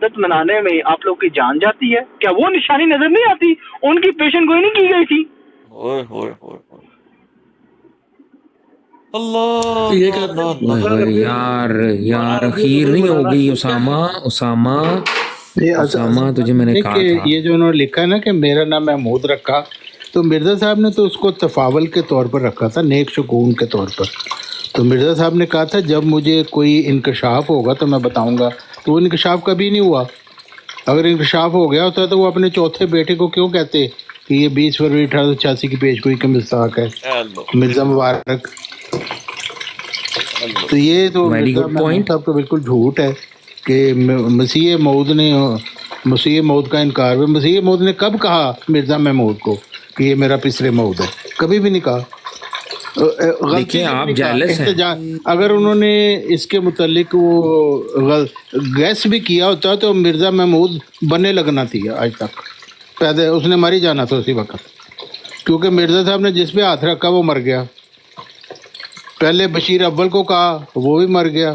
शहादत मनाने में आप लोग की जान जाती है? क्या वो निशानी नजर नहीं आती? उनकी पेशन गोई नहीं की गई थी? ओए होए होए होए। अल्लाह ये अल्लाह कहते अल्लाह अल्लाह। हैं यार यार अखीर नहीं हो गई उसामा उसामा ये उसामा तुझे मैंने कि कहा था। ये जो उन्होंने लिखा है ना कि मेरा नाम महमूद रखा, तो मिर्जा साहब ने तो उसको तफावल के तौर पर रखा था, नेक शकून के तौर पर। तो मिर्जा साहब ने कहा था जब मुझे कोई इंकशाफ होगा तो मैं बताऊंगा, तो वो इंकशाफ कभी नहीं हुआ। अगर इंकशाफ हो गया होता तो वो अपने चौथे बेटे को क्यों कहते कि ये 20 फरवरी 1886 की पेशगोई का मिस्ताक है, अल्लाह मिर्जा मुबारक। अल्लाह। तो ये तो very Mirza good Mahmood point. साहब का बिल्कुल झूठ है कि मसीह मौद ने मसीह मौद का इनकार हुआ। मसीह मौद ने कब कहा मिर्जा महमूद को कि ये मेरा पिसरे मौद है? कभी भी नहीं कहा। गलती देखिए से भी आप नहीं कहा। जेलस हैं। अगर उन्होंने इसके मुतालिक वो गैस भी किया होता तो मिर्जा महमूद बनने लगना थी आज तक, पैदा उसने मर ही जाना था उसी वक्त, क्योंकि मिर्जा साहब ने जिस पे हाथ रखा वो मर गया। पहले बशीर अव्वल को कहा, वो भी मर गया।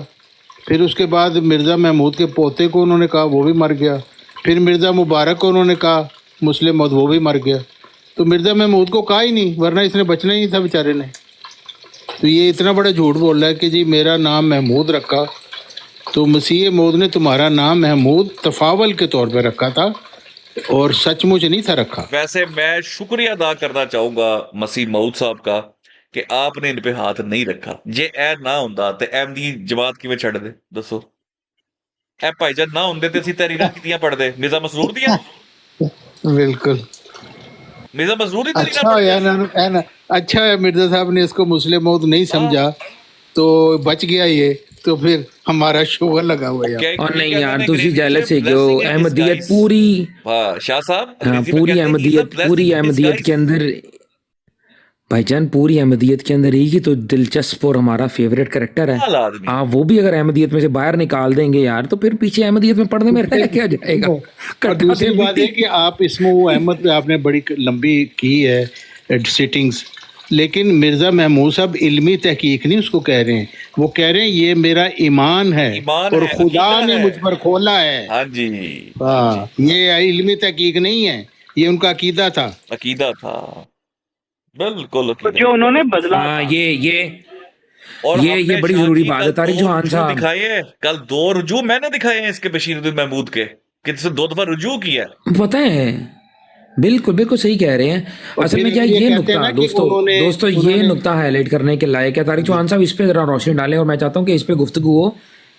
फिर उसके बाद मिर्ज़ा महमूद के पोते को उन्होंने कहा, वो भी मर गया। फिर मिर्ज़ा मुबारक को उन्होंने कहा मुस्लिम मौत, वो भी मर गया। तो मिर्ज़ा महमूद को कहा ही नहीं, वरना इसने बचना ही नहीं था बेचारे ने। तो ये इतना बड़ा झूठ बोल रहा है कि जी मेरा नाम महमूद रखा, तो मसीह मौद ने तुम्हारा नाम महमूद तफावल के तौर पर रखा था और सचमुच नहीं था रखा। वैसे मैं शुक्रिया अदा करना चाहूंगा मसीह मऊद साहब का कि आपने इन पे हाथ नहीं रखा। जे ए ना हुंदा ते अहमदी जमात किवें छड़ दे दसो? ए भाईजान ना हुंदे ते असीं तहरीरां कितियां पढ़दे? मिर्जा मसरूर दियां? बिल्कुल। मिर्जा मसरूर दी तहरीरां अच्छा पढ़दे है असीं? ना, अच्छा है मिर्जा साहब ने इसको मुस्लिम मौत नहीं हाँ। समझा तो बच गया ये, तो फिर हमारा शुगर लगा हुआ है यहाँ। और नहीं कहते यार हैं तुसी अंग्रेजी जेलस च है क्यों? blessing in Ahmadiyyat disguise। पूरी वाह शाह साहब, हाँ, अंग्रेजी में पूरी कहते हैं he is a Ahmadiyyat blessing in के disguise। अंदर भाईजान पूरी अहमदियत के अंदर एक ही तो दिलचस्प और हमारा फेवरेट करेक्टर है। कमाल आदमी। आप वो भी अगर अहमदियत में से बाहर निकाल देंगे यार तो फिर पीछे अहमदियत में पढ़ने में रह क्या जाएगा? और कट्टा दूसरी से बात है मिट्टी। कि आप इसमें वो अहमद पे आपने बड़ी लंबी की है सिटिंग्स, लेकिन मिर्ज़ा महमूद साहब इल्मी तहकीक नहीं उसको कह रहे हैं, वो कह रहे हैं ये मेरा ईमान है ईमान और है, खुदा अकीदा ने है। मुझ पर खोला है। हाँ जी, हाँ, ये इल्मी तहकीक नहीं है, ये उनका अकीदा था। अकीदा था, बिल्कुल तो अकीदा। जो उन्होंने बदला हाँ था, और ये हमने बड़ी शाह जरूरी जी बात कल है तारिक 2 चौहान रुजू साहब। दिखाए हैं, कल 2 रुजू मैंने दिखाए हैं इसके बशीरुद्दीन महमूद के, कि जिसने 2 दफा रुजू किया है। पता है बिल्कुल बिल्कुल सही कह रहे हैं। और असल फिर में क्या ये ये कहते हैं नुक्ता ना कि दोस्तों ये उन्होंने नुक्ता हाईलाइट करने के लायक है तारिक चौहान साहब, इस पे जरा रोशनी डालें। और मैं चाहता हूँ कि इस पे गुफ्तगू हो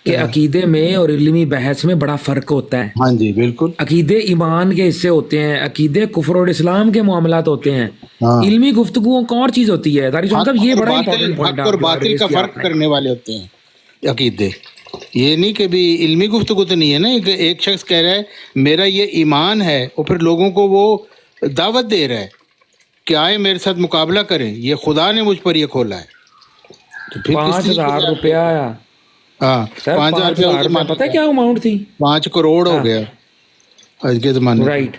कि अकीदे में और इल्मी बहस में बड़ा फर्क होता है। हाँ जी बिल्कुल। अकीदे ईमान के हिस्से होते हैं, अकीदे कुफ्र और इस्लाम के मामलात होते हैं। हाँ, इल्मी गुफ्तगू एक और चीज होती है तारिक चौहान साहब, ये बड़ा इंपॉर्टेंट पॉइंट हक और बातिल का फर्क करने वाले होते हैं अकीदे। ये नहीं कि भी इल्मी गुफ्तगू तो नहीं है ना, एक शख्स कह रहा है मेरा ये ईमान है और फिर लोगों को वो दावत दे रहा है कि आए मेरे साथ मुकाबला करें, ये खुदा ने मुझ पर ये खोला है। तो फिर 5,000 रुपया। हाँ, सर 5,000 5,000 रुपया पता है क्या अमाउंट थी? 5 करोड़ हो हाँ। गया आज के जमाने में। राइट,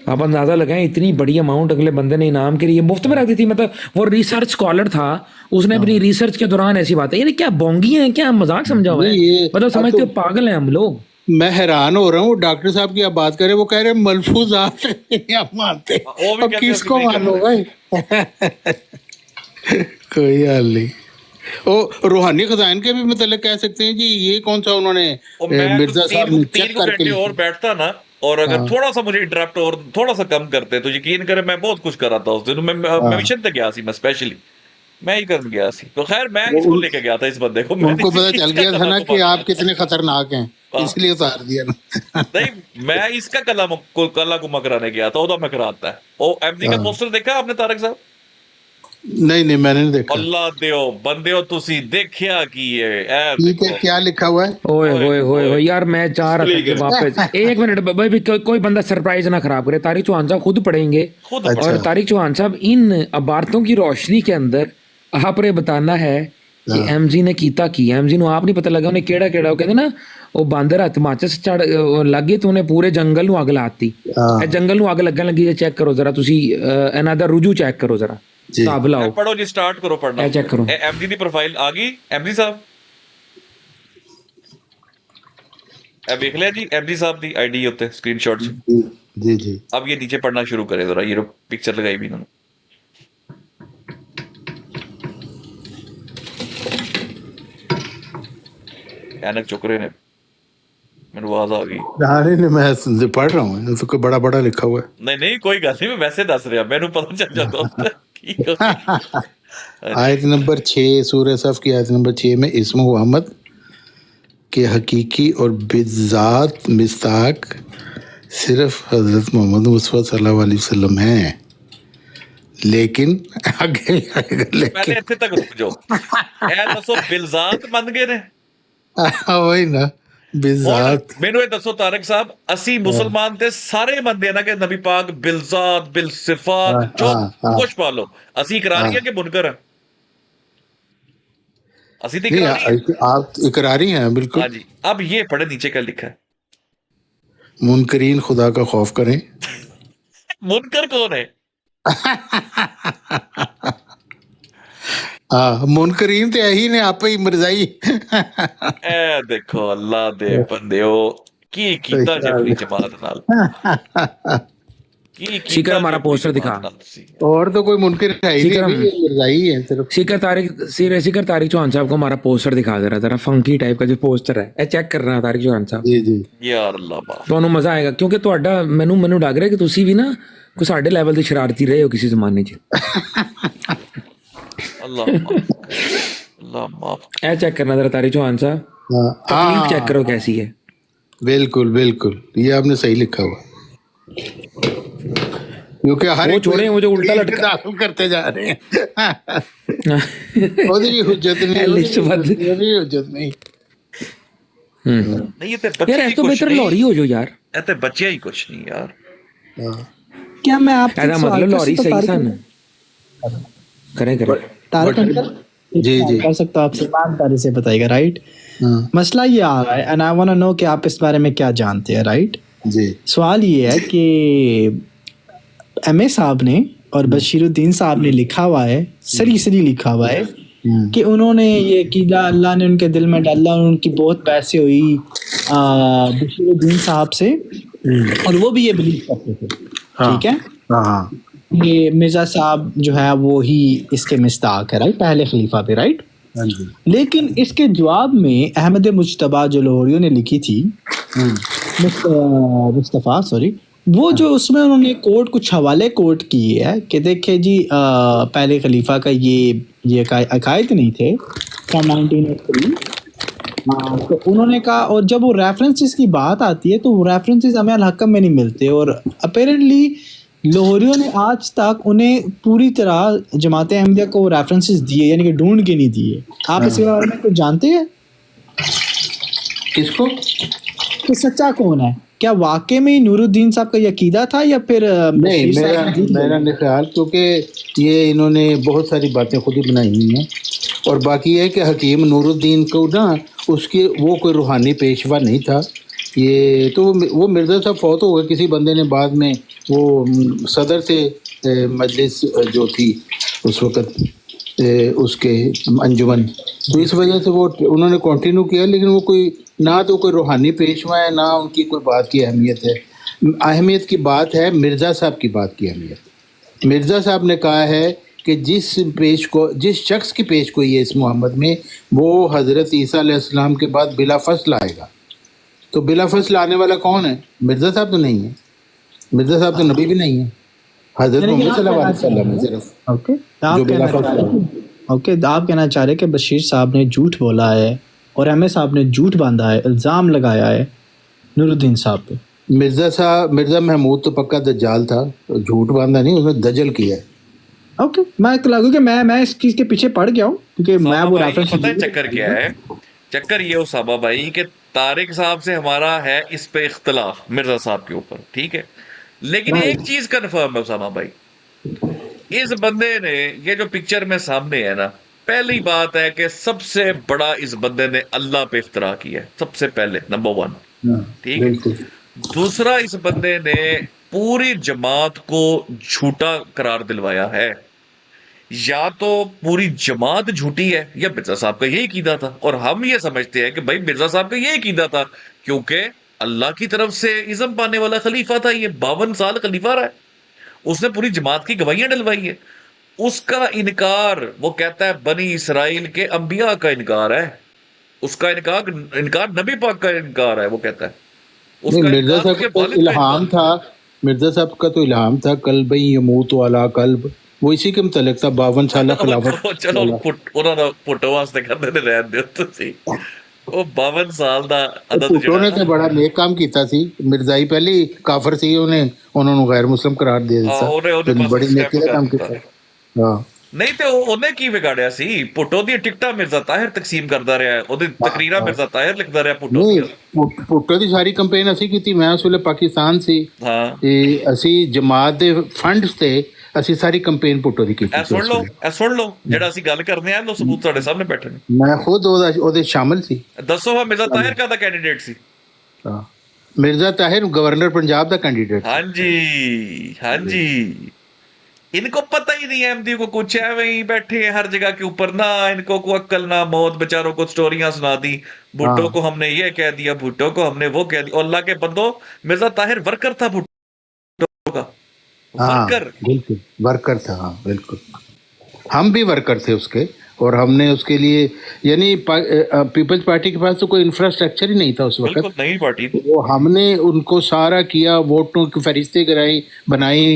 आप अंदाजा लगाएं इतनी बड़ी अमाउंट अगले बंदे ने इनाम के लिए मुफ्त में रख दी थी। मतलब वो रिसर्च स्कॉलर था, उसने अपनी रिसर्च के दौरान ऐसी बात है, ये क्या बोंगी है, क्या मजाक समझा हुआ है? ये मतलब समझते हो पागल हैं हम लोग। मैं हैरान हो रहा हूँ, डॉक्टर साहब की आप बात करें, वो कह रहे हैं मलफूजात आप मानते, वो भी अब कहते हैं किसको नहीं मानो करते। भाई कोई हाल नहीं। ओ रूहानी खजान के भी मतलब कह सकते हैं जी, ये कौन सा उन्होंने और मैं मिर्जा तो साहब ने 3 चेक करके घंटे और लिखा। बैठता ना, और अगर हाँ। थोड़ा सा मुझे इंटरप्ट और थोड़ा सा कम करते तो यकीन करें मैं बहुत कुछ कर रहा था उस दिन। मैं मिशन तक गया सी, मैं स्पेशली मैं ही करने गया सी। तो खैर मैं वो इसको लेके गया था, इस बंदे को। मैं उनको पता चल इसका गया था कला ना को कि मार आप दिया। कितने खतरनाक हैं, हाँ। इसलिए उतार दिया ना। नहीं, मैं इसका कला को कराने गया था, ओदा मैं कराता है। ओ एमडी का हाँ। पोस्टर देखा आपने तारक साहब? नहीं मैंने नहीं देखा। अल्लाह दियो बंदे तुसी देखिया की है ए ठीक है, देखो। क्या लिखा हुआ है? ओए ओए, होए होए ओए। होए यार, मैं चाह रहा था कि वापस एक मिनट भाई भी कोई बंदा सरप्राइज ना खराब करे। तारिक चौहान साहब खुद पढ़ेंगे। खुद अच्छा। और तारिक चौहान साहब इन अबारतों की रोशनी के अंदर आपने बताना है कि एमजी ने कीता की। एमजी ਨੂੰ ਆਪ ਨਹੀਂ ਪਤਾ ਲੱਗਾ ਉਹਨੇ ਕਿਹੜਾ ਕਿਹੜਾ, ਉਹ ਕਹਿੰਦੇ ਨਾ ਉਹ ਬਾਂਦਰ ਹੱਥ ਮਾਚਸ ਚੜ ਲੱਗੇ ਤੇ ਉਹਨੇ ਪੂਰੇ ਜੰਗਲ ਨੂੰ ਅੱਗ ਲਾਤੀ। हाँ। ਇਹ ਜੰਗਲ ਨੂੰ ਅੱਗ ਲੱਗਣ ਲੱਗੀ, ਜੇ ਚੈੱਕ ਕਰੋ ਜ਼ਰਾ ਤੁਸੀਂ ਇਹਨਾਂ ਦਾ ਰੁਜੂ ਚੈੱਕ ਕਰੋ ਜ਼ਰਾ, जी। ਹਿਸਾਬ ਲਾਓ। पढ़ो जी, स्टार्ट करो पढ़ना। ए चेक करो। एमडी दी प्रोफाइल आ गई एमडी साहब। ਇਹ ਵੇਖ ਲਿਆ ਜੀ ਐਮਜੀ ਸਾਹਿਬ ਦੀ ਆਈਡੀ ਉੱਤੇ ਸਕਰੀਨਸ਼ਾਟ 'ਚ। जी जी जी। अब ये नीचे पढ़ना शुरू करें जरा, ये पिक्चर लगाई भी इन्होंने। ऐनक चुक रहे ने, मेरे आवाज आ गई। नहीं नहीं, मैं पढ़ रहा हूँ, तो कोई बड़ा बड़ा लिखा हुआ है। नहीं नहीं कोई गल नहीं, मैं वैसे दस रहा, मैनू पता चल जाता होता की गल। आयत नंबर 6 सूरह सफ की आयत नंबर 6 में इस्म मोहम्मद के हकीकी और बिज़ात मिस्ताक सिर्फ हजरत मोहम्मद मुस्तफा सल्लल्लाहु अलैहि वसल्लम है, लेकिन आगे पहले इत्थे तक रुक जाओ, ए दसो बिलजात बन गए ने? वही ना बिज़ात। मैनू ये दसो तारक साहब, असी मुसलमान ते सारे मनदे ना कि नबी पाक बिलजात बिल सिफात जो कुछ पालो, असी इकरारी है कि मुनकर है? असी तो इकरारी है। आप इकरारी हैं बिल्कुल। हाँ जी। अब ये पढ़े नीचे क्या लिखा है, मुनकरीन खुदा का खौफ करें। मुनकर कौन है? हाँ, मुनकरीन तो यही ने आप ही मिर्जाई। ए देखो अल्लाह दे बंदेओ की कीता जे अपनी जमात नाल, की शिकर हमारा पोस्टर दिखा। और तो कोई मुनकर है ही नहीं, अभी ये मिर्जाई है सिर्फ। शिकर तारिक चौहान साहब को हमारा पोस्टर दिखा दे रहा जरा, फंकी टाइप का जो पोस्टर है, ਇਹ ਚੈੱਕ ਕਰਨਾ ਤਾਰਿਕ ਚੌਹਾਨ ਸਾਹਿਬ। जी जी यार अल्लाह बा, ਤੁਹਾਨੂੰ ਮਜ਼ਾ ਆਏਗਾ ਕਿਉਂਕਿ ਤੁਹਾਡਾ ਮੈਨੂੰ ਲੱਗ ਰਿਹਾ ਕਿ ਤੁਸੀਂ ਵੀ ਨਾ ਕੋਈ ਸਾਡੇ ਲੈਵਲ ਦੇ ਸ਼ਰਾਰਤੀ ਰਹੇ ਹੋ ਕਿਸੇ ਜ਼ਮਾਨੇ 'ਚ। अल्लाह माफ। ਇਹ ਚੈੱਕ करना जरा तारिक चौहान साहब, तकलीफ चेक करो कैसी है। बिल्कुल बिल्कुल, ये आपने सही लिखा हुआ, क्योंकि हर वो एक छोड़े, वो जो उल्टा लटका दाखिल करते जा रहे हैं। ਉਹਦੀ हुज्जत नहीं, लिस्ट बंद। ਉਹਦੀ हुज्जत नहीं। नहीं ये ते बच्चे यार ही ऐसे तो कुछ बेहतर नहीं, लॉरी हो जो यार। ये ते बच्चे ही कुछ नहीं यार। क्या मैं आपसे ऐसा सवाल मतलब कर लॉरी सकता सही हूं? सन करें तारक अंकल, जी जी कर सकता हूं आपसे ईमानदारी से बताइएगा, राइट? मसला ये आ रहा है and I want to know कि आप इस बारे में क्या जानते हैं, राइट? जी। सवाल ये है कि एमए साहब ने और बशीरुद्दीन साहब ने लिखा हुआ है, सरी लिखा हुआ है कि उन्होंने ये किया, अल्लाह ने उनके दिल में डाला और उनकी बहुत पैसे हुई बशीरुद्दीन साहब से, और वो भी ये बिलीव करते थे, ठीक है? हाँ ये मिर्जा साहब जो है वो ही इसके मिस्ताक है, राइट? पहले खलीफा पे, राइट? हाँ जी। लेकिन इसके जवाब में अहमद मुज्तबा जो लाहौरियों ने लिखी थी, मुस्तफ़ा सॉरी, वो जो उसमें उन्होंने कोट कुछ हवाले कोट किए है कि देखिए जी पहले खलीफा का ये अकायद नहीं थे फ्रॉम 1903। तो उन्होंने कहा, और जब वो रेफरेंसेस की बात आती है तो वो रेफरेंसेस हमें अल-हकम में नहीं मिलते, और अपेरेंटली लाहौरियों ने आज तक उन्हें पूरी तरह जमात अहमदिया को रेफरेंसेस दिए, यानी कि ढूंढ के नहीं दिए। आप इसके बारे में कुछ जानते हैं? किसको? कि सच्चा कौन है? क्या वाकई में नूरुद्दीन साहब का ये अकीदा था या फिर नहीं, मेरा नहीं ख्याल, क्योंकि ये इन्होंने बहुत सारी बातें खुद ही बनाई हुई हैं, और बाकी है कि हकीम नूरुद्दीन को ना उसके वो कोई रूहानी पेशवा नहीं था। ये तो वो मिर्ज़ा साहब फौत हो गए, किसी बंदे ने बाद में वो सदर थे मजलिस जो थी उस वक़्त उसके अंजुमन, तो इस वजह से वो उन्होंने कंटिन्यू किया, लेकिन वो कोई ना तो कोई रूहानी पेशवा है, ना उनकी कोई बात की अहमियत है। अहमियत की बात है मिर्ज़ा साहब की बात की अहमियत। मिर्ज़ा साहब ने कहा है कि जिस शख्स की पेश गोई है इस मोहम्मद में, वो हज़रत ईसा अलैहिस्सलाम के बाद बिला फसल आएगा। तो बिला फसल आने वाला कौन है? मिर्ज़ा साहब तो नहीं है, मिर्ज़ा साहब तो नबी भी नहीं है, हज़रत मोहम्मद सल्लल्लाहु अलैहि वसल्लम है सिर्फ जो बिला फसल है। ओके, आप कहना चाह रहे हैं कि बशीर साहब ने झूठ बोला है और एमए साहब ने झूठ बांधा है, इल्ज़ाम लगाया है नूरुद्दीन साहब पे। मिर्ज़ा महमूद तो पक्का दज्जाल था, झूठ बांधा नहीं, उसने दजल किया है। ओके, मैं क्योंकि मैं इस चीज़ के पीछे पड़ गया हूँ, क्योंकि मैं वो रेफरेंस पता है चक्कर क्या है? चक्कर ये उसामा भाई कि तारिक साहब से हमारा है इस पे इख्तलाफ मिर्ज़ा साहब के ऊपर, ठीक है, लेकिन एक चीज कन्फर्म है उसामा भाई, इस बंदे ने ये जो पिक्चर में सामने है ना, पहली बात है कि सबसे बड़ा इस बंदे ने अल्लाह पे इफ्तरा किया है, सबसे पहले नंबर 1, ठीक। दूसरा, इस बंदे ने पूरी जमात को झूठा करार दिलवाया है। या तो पूरी जमात झूठी है या मिर्जा साहब का यही कीदा था, और हम ये समझते हैं कि भाई मिर्जा साहब का यही कीदा था, क्योंकि अल्लाह की तरफ से इज़्म पाने वाला खलीफा था, ये 52 साल खलीफा रहा है, उसने पूरी जमात की गवाहियां डलवाई है। उसका इनकार, वो कहता है बनी इसराइल के अंबिया का इनकार है, उसका इनकार नबी पाक का इनकार है। वो कहता है नहीं, उसका मिर्जा इनकार साहब उसके का तो वालिद का इल्हाम इनकार। था, मिर्जा साहब का तो इल्हाम था, कल्ब यमूत वाला कल्ब, वो इसी के मुतल्लिक था, 52 साल खिलाफत चलो वाला। उन्होंने पुट्टो वास्ते करते ने रहन दियो तुसी। ਉਹ 52 ਸਾਲ ਦਾ ਤੇ ਅਦਦ ਭੁੱਟੋ ਜਿਹੜਾ ਨੇ ਨਾ, ਤੇ ਬੜਾ ਨੇਕ ਕੰਮ ਕੀਤਾ ਸੀ, ਮਿਰਜ਼ਾਈ ਪਹਿਲੇ ਹੀ ਕਾਫਰ ਸੀ, ਉਹਨੇ ਉਹਨਾਂ ਨੂੰ ਗੈਰ ਮੁਸਲਮ ਕਰਾਰ ਦੇ ਦਿੱਤਾ, ਉਹਨੇ ਤੇ ਬਸ ਬੜੀ ਸਟੈਪ ਨੇਕੀ ਦਾ ਕਰ ਕੰਮ ਦਿੱਤਾ। ਕੀਤਾ। ਹਾਂ, ਨਹੀਂ ਤੇ ਉਹਨੇ ਕੀ ਵਿਗਾੜਿਆ ਸੀ? ਪੁੱਟੋ ਦੀਆਂ ਟਿਕਟਾਂ ਮਿਰਜ਼ਾ ਤਾਹਿਰ ਤਕਸੀਮ ਕਰਦਾ ਰਿਹਾ, ਉਹਦੀ ਤਕਰੀਰਾਂ ਮਿਰਜ਼ਾ ਤਾਹਿਰ ਲਿਖਦਾ ਰਿਹਾ ਪੁੱਟੋ ਨਹੀਂ, ਦੀਆਂ। ਭੁੱਟੋ ਦੀ ਸਾਰੀ ਕੰਪੇਨ ਅਸੀਂ ਕੀਤੀ, ਮੈਂ ਉਸ ਵੇਲੇ ਪਾਕਿਸਤਾਨ ਸੀ, ਹਾਂ, ਤੇ ਅਸੀਂ ਜਮਾਤ ਦੇ ਫੰਡਸ ਤੇ ਅਸੀਂ ਸਾਰੀ ਕੰਪੇਨ ਭੁੱਟੋ ਦੀ ਕੀਤੀ ਇਹ ਸੀ ਉਸ ਵੇਲੇ। ਸੁਣ ਲਓ ਜਿਹੜਾ ਅਸੀਂ ਗੱਲ ਕਰਨੇ ਆ, ਲੋ ਸਬੂਤ ਤੁਹਾਡੇ ਸਾਹਮਣੇ ਬੈਠੇ ਨੇ। ਮੈਂ ਖੁਦ ਉਹਦੇ ਸ਼ਾਮਲ ਸੀ। ਦੱਸੋ ਹਾਂ ਮਿਰਜ਼ਾ ਤਾਹਿਰ ਕਾਹਦਾ ਕੈਂਡੀਡੇਟ ਸੀ? ਹਾਂ, मिर्जा ताहिर गवर्नर पंजाब का कैंडिडेट। हाँ जी, हाँ जी। इनको पता ही नहीं है एमडी को कुछ है, वहीं बैठे हैं हर जगह के ऊपर ना, इनको को अक्ल ना मौत, बेचारों को स्टोरियां सुना दी, भुट्टो हाँ को हमने ये कह दिया, भुट्टो को हमने वो कह दिया। अल्लाह के बंदो, मिर्जा ताहिर वर्कर था भुट्टो का, हाँ, वर्कर। बिल्कुल वर्कर था, हाँ बिल्कुल, हम भी वर्कर थे उसके, और हमने उसके लिए, यानी पीपल्स पार्टी के पास तो कोई इंफ्रास्ट्रक्चर ही नहीं था उस बिल्कुल वक्त, नई पार्टी थी। वो हमने उनको सारा किया, वोटों की फरिश्ते कराई, बनाई,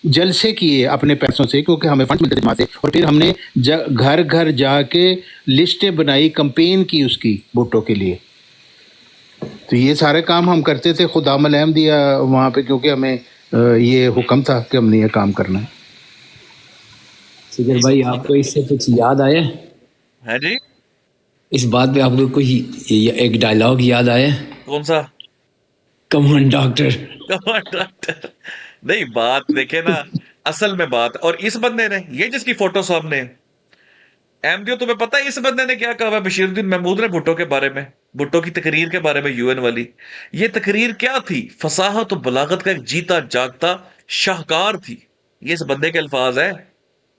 जलसे किए अपने पैसों से, क्योंकि हमें फंड मिलते थे वहाँ से, और फिर हमने घर घर जाके लिस्टें बनाई, कंपेन की उसकी वोटों के लिए। तो ये सारे काम हम करते थे, खुदा मलहम दिया वहाँ पे, क्योंकि हमें ये हुक्म था कि हमने ये काम करना है। सिगर भाई, आपको इससे कुछ याद आया? है जी, इस बात पे आपको कोई एक डायलॉग याद आया? कौन सा? Come on doctor. डॉक्टर नहीं, बात देखे ना, असल में बात, और इस बंदे ने, ये जिसकी फोटो सामने है, एमडीओ, तुम्हें पता है इस बंदे ने क्या कहा? बशीरुद्दीन महमूद ने भुट्टो के बारे में, भुट्टो की तकरीर के बारे में, यूएन वाली। ये तकरीर क्या थी? फसाहत और बलागत का एक जीता जागता शाहकार थी। ये इस बंदे के अल्फाज है,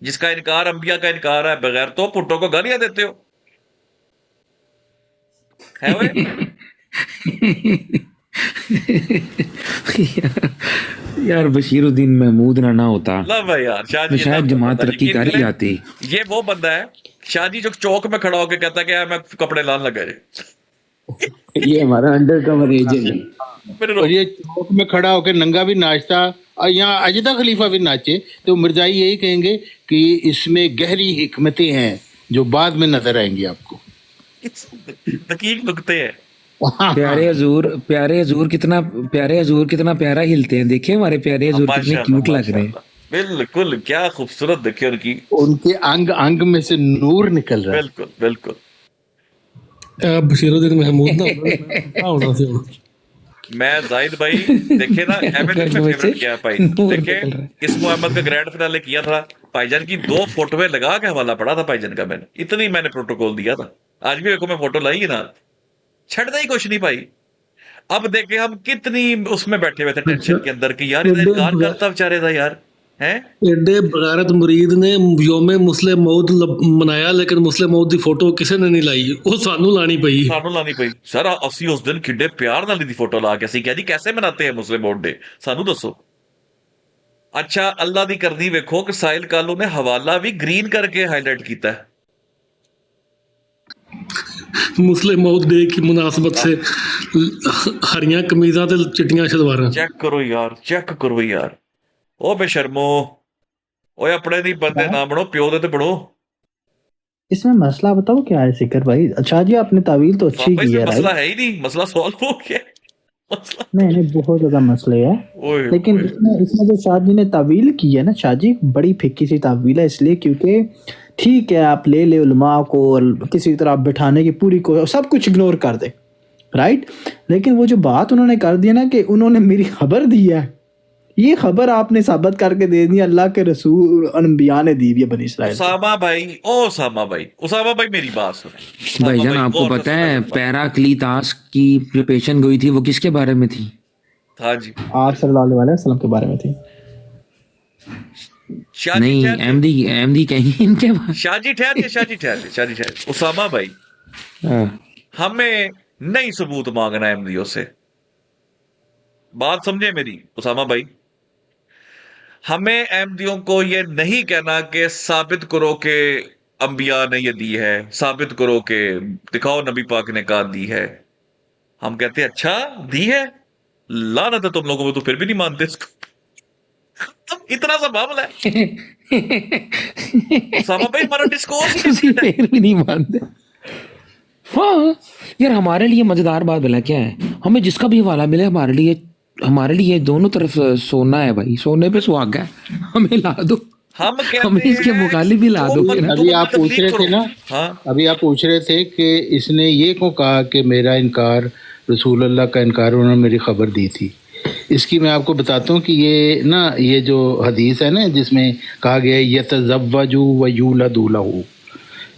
जिसका इनकार अंबिया का इनकार है, बगैर तो भुट्टो को गालियां देते हो, है वे? यार बशीरुद्दीन महमूद ना होता ला भाई यार, तो शाहजी शायद जमात तरक्की कर ही जाती। ये वो बंदा है, शाहजी जो चौक में खड़ा होकर कहता है कि यार मैं कपड़े लाने लगा जी। ये हमारा अंडर कवर एजेंट है। फिर और ये चौक में खड़ा होकर नंगा भी नाचता, और यहाँ अजदा खलीफा भी नाचे, तो मिर्जाई यही कहेंगे कि इसमें गहरी हिकमतें हैं जो बाद में नजर आएंगी आपको। दकीक नुकते हैं। प्यारे हजूर कितना प्यारा हिलते हैं, देखे हमारे प्यारे हजूर कितने क्यूट लग रहे हैं। बिल्कुल, क्या खूबसूरत देखिए उनकी, उनके अंग अंग में से नूर निकल रहा है। बिल्कुल बिल्कुल। बशीरुद्दीन महमूद ना क्या होना सी हुण। मैं जाहिद भाई देखे ना, एमएन में फेवरेट क्या है भाई, देखे इसको अहमद का ग्रैंड फिनाले किया था, भाईजान की 2 फोटोएं लगा के हवाला पड़ा था भाईजान का, मैंने इतनी मैंने प्रोटोकॉल दिया था। आज भी देखो मैं फोटो लाई है ना, छड़ना ही कुछ नहीं भाई। अब देखे हम कितनी उसमें बैठे हुए थे टेंशन के अंदर कि यार इधर इनकार करता बेचारे था यार, हैं? एडे बगैरत मुरीद ने योमे मुस्लिम मौद मनाया, लेकिन मुस्लिम मौद की फोटो किसी ने नहीं लाई, वो सानू लानी पई। सानू लानी पई सर, ਅਸੀਂ ਉਸ ਦਿਨ ਕਿੱਡੇ ਪਿਆਰ ਨਾਲ ਦੀ ਫੋਟੋ ਲਾ ਕੇ ਅਸੀਂ ਕਿਹਾ ਜੀ कैसे मनाते हैं मुस्लिम मौद डे, सानू दसो। अच्छा अल्लाह दी करनी वेखो कि साहिल कालू ने हवाला भी ग्रीन करके हाईलाइट किया है। मुस्लिम मौद डे की मुनासबत से हरियां कमीजा ते चिट्टियां शलवारां। चेक करो यार, चेक करो यार, ओ बेशर्मो, ओए अपने दी बंदे ना बनो, प्यो दे ते बनो। इसमें मसला बताओ क्या है सिकर भाई? अच्छा जी, आपने तावील तो अच्छी की है, मसला राइट? है ही नहीं, मसला सॉल्व हो गया मसला। नहीं, बहुत ज्यादा मसले है, ओए लेकिन इसमें जो शाह जी ने तावील की है ना, शाह जी बड़ी फिक्की सी तावील है, इसलिए क्योंकि ठीक है आप ले ले उलमा को और किसी तरह बिठाने की पूरी को सब कुछ इग्नोर कर दे, राइट? लेकिन वो जो बात उन्होंने कर दी ना कि उन्होंने मेरी खबर दी है, ये खबर आपने साबित करके दे दी, अल्लाह के रसूल अनबिया ने दी है बनी इसराइल। उसामा भाई मेरी बात सुने भाईजान, आपको पता है पैराक्लीतास की प्रिपरेशन हुई थी, वो किसके बारे में थी? हाँ जी, आप सल्लल्लाहु अलैहि वसल्लम के बारे में थी। नहीं, एमडी कहीं इनके बारे। शाहजी ठहरिए उसामा भाई, हाँ। हमें नहीं सबूत मांगना अहमदियों से। बात समझे मेरी उसामा भाई, हमें अहमदियों को ये नहीं कहना कि साबित करो कि अंबिया ने ये दी है, साबित करो कि दिखाओ नबी पाक ने कहा दी है। हम कहते हैं अच्छा दी है, लानत है तुम लोगों में, तो फिर भी नहीं मानते इसको। अब इतना सा मामला है उसामा भाई, हमारा डिस्कोर्स ही तुसी different है। फिर भी नहीं मानते। हाँ यार, हमारे लिए मजेदार बात भला क्या है, हमें जिसका भी हवाला मिले हमारे लिए दोनों तरफ सोना है भाई, सोने पे सुहागा है, हमें ला दो, हम हमें कहते इसके हैं मुखालिफ भी ला तुम दोगे ना। अभी आप पूछ रहे थे ना, हाँ अभी आप पूछ रहे थे कि इसने ये क्यों कहा कि मेरा इनकार, रसूल अल्लाह का इनकार, उन्होंने मेरी खबर दी थी। इसकी मैं आपको बताता हूँ कि ये जो हदीस है ना जिसमें कहा गया है यतज़व्वजु व यूलदु लहू,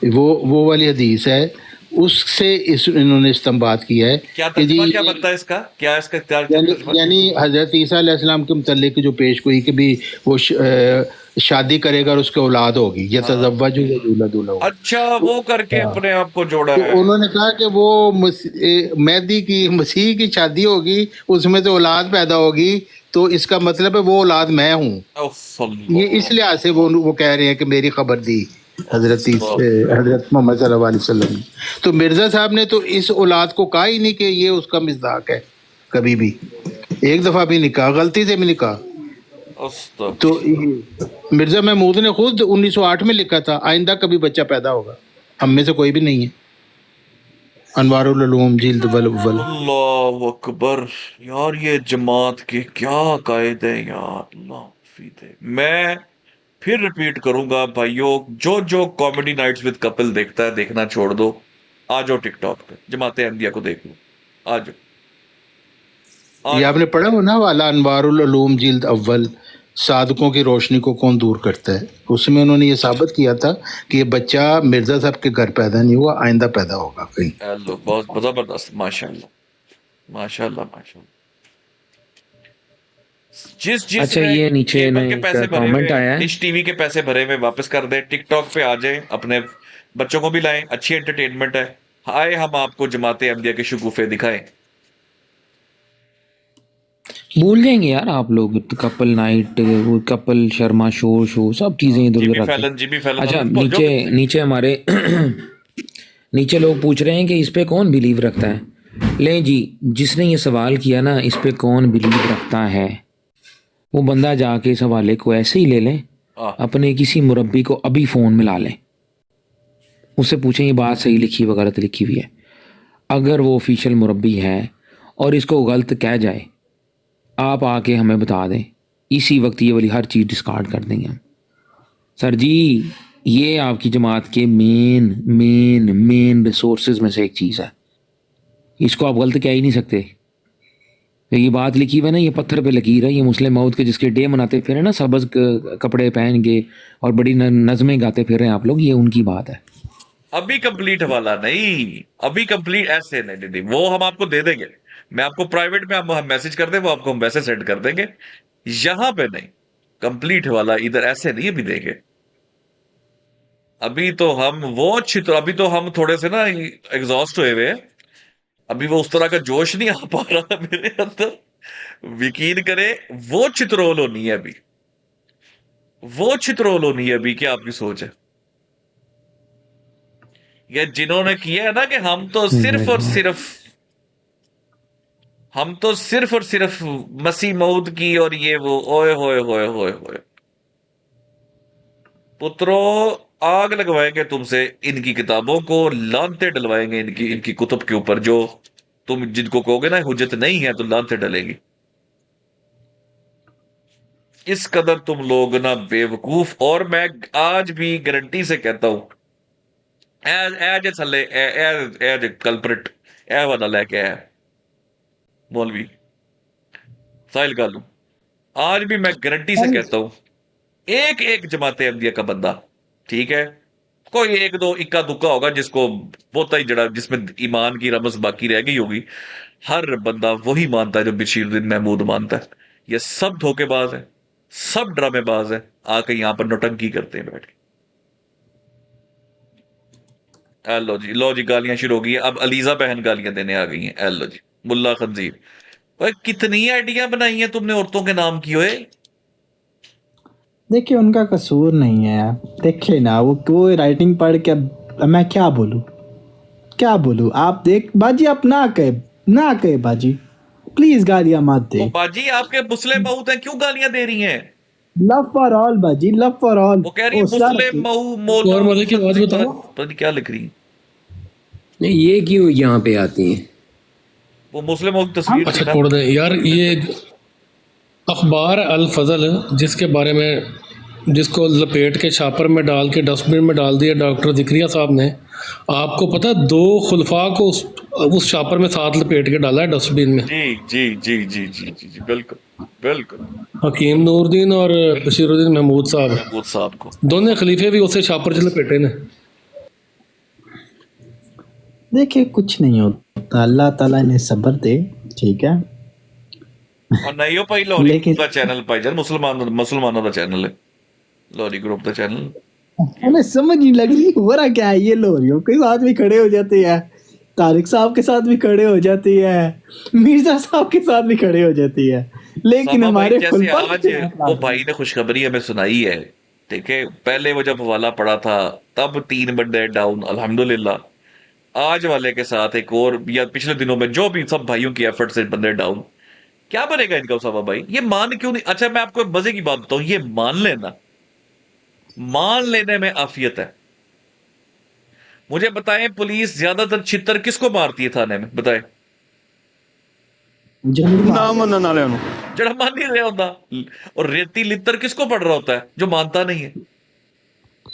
वो वाली हदीस है, उससे इन्होंने इस्तेंबात किया है क्या कि जी तर्जुमा क्या बनता है इसका, क्या इसका क्या यानी तर्जुमा? यानी हजरत ईसा अलैहिस्सलाम के मुतल्लिक जो पेश गोई कि भी वो शादी करेगा और उसकी औलाद होगी, यतज़व्वजु व यूलदु लहू। अच्छा वो करके हाँ, अपने आप को जोड़ा तो है। उन्होंने कहा कि वो मेहदी की मसीह की शादी होगी, उसमें से औलाद पैदा होगी, तो इसका मतलब है वो औलाद मैं हूँ। ये इस लिहाज से वो कह रहे हैं कि मेरी खबर दी हजरत मोहम्मद सल्लल्लाहु अलैहि वसल्लम ने। तो मिर्जा साहब ने तो इस औलाद को कहा ही नहीं कि ये उसका मिज़दाक है, कभी भी, एक दफा भी नहीं कहा, गलती से भी नहीं कहा। तो मिर्जा महमूद ने खुद 1908 में लिखा था आइंदा कभी बच्चा पैदा होगा, हम में से कोई भी नहीं है। अनवारुल उलूम जिल्द वल अव्वल। अल्लाह अकबर। यार ये जमात के क्या कायदे हैं यार, अल्लाह हफीज़ है। मैं फिर रिपीट करूंगा भाइयों, जो जो कॉमेडी नाइट्स विद कपिल देखता है देखना छोड़ दो, आ जाओ टिकटॉक पे जमाते अहमदिया को देख लो, आ जाओ ये आ आपने पढ़ा हो ना वाला अनवारुल उलूम जिल्द अव्वल, साधकों की रोशनी को कौन दूर करता है, उसमें उन्होंने ये साबित किया था कि ये बच्चा मिर्जा साहब के घर पैदा नहीं हुआ, आइंदा पैदा होगा कहीं। हेलो बहुत जबरदस्त, माशाल्लाह माशाल्लाह माशाल्लाह। जिस अच्छा, जिसने ये नीचे केबल के पैसे भरे हुए कमेंट आया हैं, है, डिश टीवी के पैसे भरे हुए वापस कर दे, टिकटॉक पे आ जाए, अपने बच्चों को भी लाएं, अच्छी एंटरटेनमेंट है। आए हम आपको जमाते अहमदिया के शगुफे दिखाएं। भूल जाएंगे यार आप लोग, कपल नाइट, वो कपल शर्मा शो सब चीजें इधर उधर रख के। जिमी फैलन अच्छा, हम भूल नीचे जाओ। नीचे हमारे नीचे लोग पूछ रहे हैं कि इस पे कौन बिलीव रखता है। ले जी, जिसने ये सवाल किया ना, इस पे कौन बिलीव रखता है, वो बंदा जाके इस हवाले को ऐसे ही ले लें, अपने किसी मुरब्बी को अभी फ़ोन मिला लें, उससे पूछें ये बात सही लिखी व गलत लिखी हुई है। अगर वो ऑफिशियल मुरब्बी है और इसको गलत कह जाए, आप आके हमें बता दें, इसी वक्त ये वाली हर चीज़ डिस्कार्ड कर देंगे हम। सर जी, ये आपकी जमात के मेन मेन मेन रिसोर्सेज में से एक चीज़ है, इसको आप गलत कह ही नहीं सकते। तो ये बात लिखी हुई है ना, ये पत्थर पे लकीर है, ये मुस्लिम मौत के जिसके डे मनाते फिर है ना, सबज कपड़े पहन के और बड़ी नज़में गाते फिर रहे हैं आप लोग, ये उनकी बात है। अभी कंप्लीट वाला नहीं, अभी कंप्लीट ऐसे नहीं, वो हम आपको दे देंगे। मैं आपको प्राइवेट में हम मैसेज कर दें, वो आपको हम वैसे सेंड कर देंगे, यहां पे नहीं। कंप्लीट वाला इधर ऐसे नहीं अभी देंगे। अभी तो हम अभी तो हम थोड़े से ना एग्जॉस्ट हुए हुए हैं, अभी वो उस तरह का जोश नहीं आ पा रहा मेरे अंदर। यकीन करे, वो चित्रोल होनी है अभी, वो चित्रोल होनी है अभी। क्या आपकी सोच है? ये जिन्होंने किया है ना कि हम तो सिर्फ और सिर्फ मसीह मऊद की और ये वो, ओए होए होए होए होए पुत्रों, आग लगवाएंगे तुमसे इनकी किताबों को, लानते डलवाएंगे इनकी कुतुब के ऊपर। जो तुम जिनको कहोगे ना हुज्जत नहीं है, तो लानते डलेगी। इस कदर तुम लोग ना बेवकूफ। और मैं आज भी गारंटी से कहता हूं, ए थले ए कल्प्रिट ए वाला लेके आया मौलवी साहिल गालू, आज भी मैं गारंटी से कहता हूं, एक एक जमाते अहमदिया का बंदा, ठीक है, कोई एक दो इक्का दुक्का होगा जिसको बोता ही जड़ा, जिसमें ईमान की रमस बाकी रह गई होगी, हर बंदा वही मानता है जो बशीरुद्दीन महमूद मानता है। ये सब धोखेबाज है, सब ड्रामेबाज है, आके यहां पर नौटंकी करते हैं बैठ के। लो जी गालियां शुरू हो गई है। अब अलीजा बहन गालियां देने आ गई हैं। लो जी मुल्ला खंजीर, भाई कितनी आइडिया बनाई हैं तुमने औरतों के नाम की ओए। देखिए उनका कसूर नहीं है यार, देखिए ना वो राइटिंग पढ़ के अब मैं क्या बोलूँ आप देख बाजी, आप ना कहे बाजी, प्लीज गालियां मत वो दे। बाजी आपके मुस्लिम बहुत हैं, क्यों गालियां दे रही हैं? लव फॉर ऑल बाजी, लव फॉर ऑल। वो कह रही है ओ सर, मुस्लिम मऊ और मौला, मजे की बात बताओ, पता नहीं क्या लिख रही है नहीं ये क्यों यहाँ पे आती हैं? वो। मुस्लिम मऊ की तस्वीर थी अच्छा ना। छोड़ दें यार। ये अखबार अल फजल जिसके बारे में, जिसको लपेट के छापर में डाल के डस्टबिन में डाल दिया डॉक्टर जिक्रिया साहब ने, आपको पता है 2 खुलफा को उस छापर में साथ लपेट के डाला है डस्टबिन में। जी जी जी जी जी जी जी बिल्कुल बिल्कुल। हकीम नूरुद्दीन और बशीरुद्दीन महमूद साहब, महमूद साहब को दोनों खलीफे भी उसे छापर च लपेटे ने। देखिए कुछ नहीं होता, अल्लाह ताला इन्हें सब्र दे, ठीक है। और नहीं हो भाई लोरी लेकिन का चैनल भाईजान मुसलमानों का चैनल है, लोरी ग्रुप का चैनल। उन्हें समझ नहीं लग रही हो रहा क्या है। ये लोरियों के साथ भी खड़े हो जाते हैं, तारिक साहब के साथ भी खड़े हो जाती है, मिर्जा साहब के साथ भी खड़े हो जाती है, लेकिन सामा भाई हमारे जैसे खुलफा आज के खिलाफ वो भाई ने खुशखबरी हमें सुनाई है, ठीक है। पहले वो जब हवाला पड़ा था तब 3 बंदे डाउन, अल्हम्दुलिल्लाह। आज वाले के साथ एक और, या पिछले दिनों में जो भी सब भाइयों की एफर्ट से बंदे डाउन। क्या बनेगा इनका उसामा भाई? ये मान क्यों नहीं? अच्छा मैं आपको एक मजे की बात बताऊं, ये मान लेने में आफियत है। मुझे बताएं पुलिस ज्यादातर छितर किसको मारती है थाने में, बताएं? ना जड़ा मान नहीं रहा होता। और रेती लित्तर किसको पड़ रहा होता है? जो मानता नहीं है।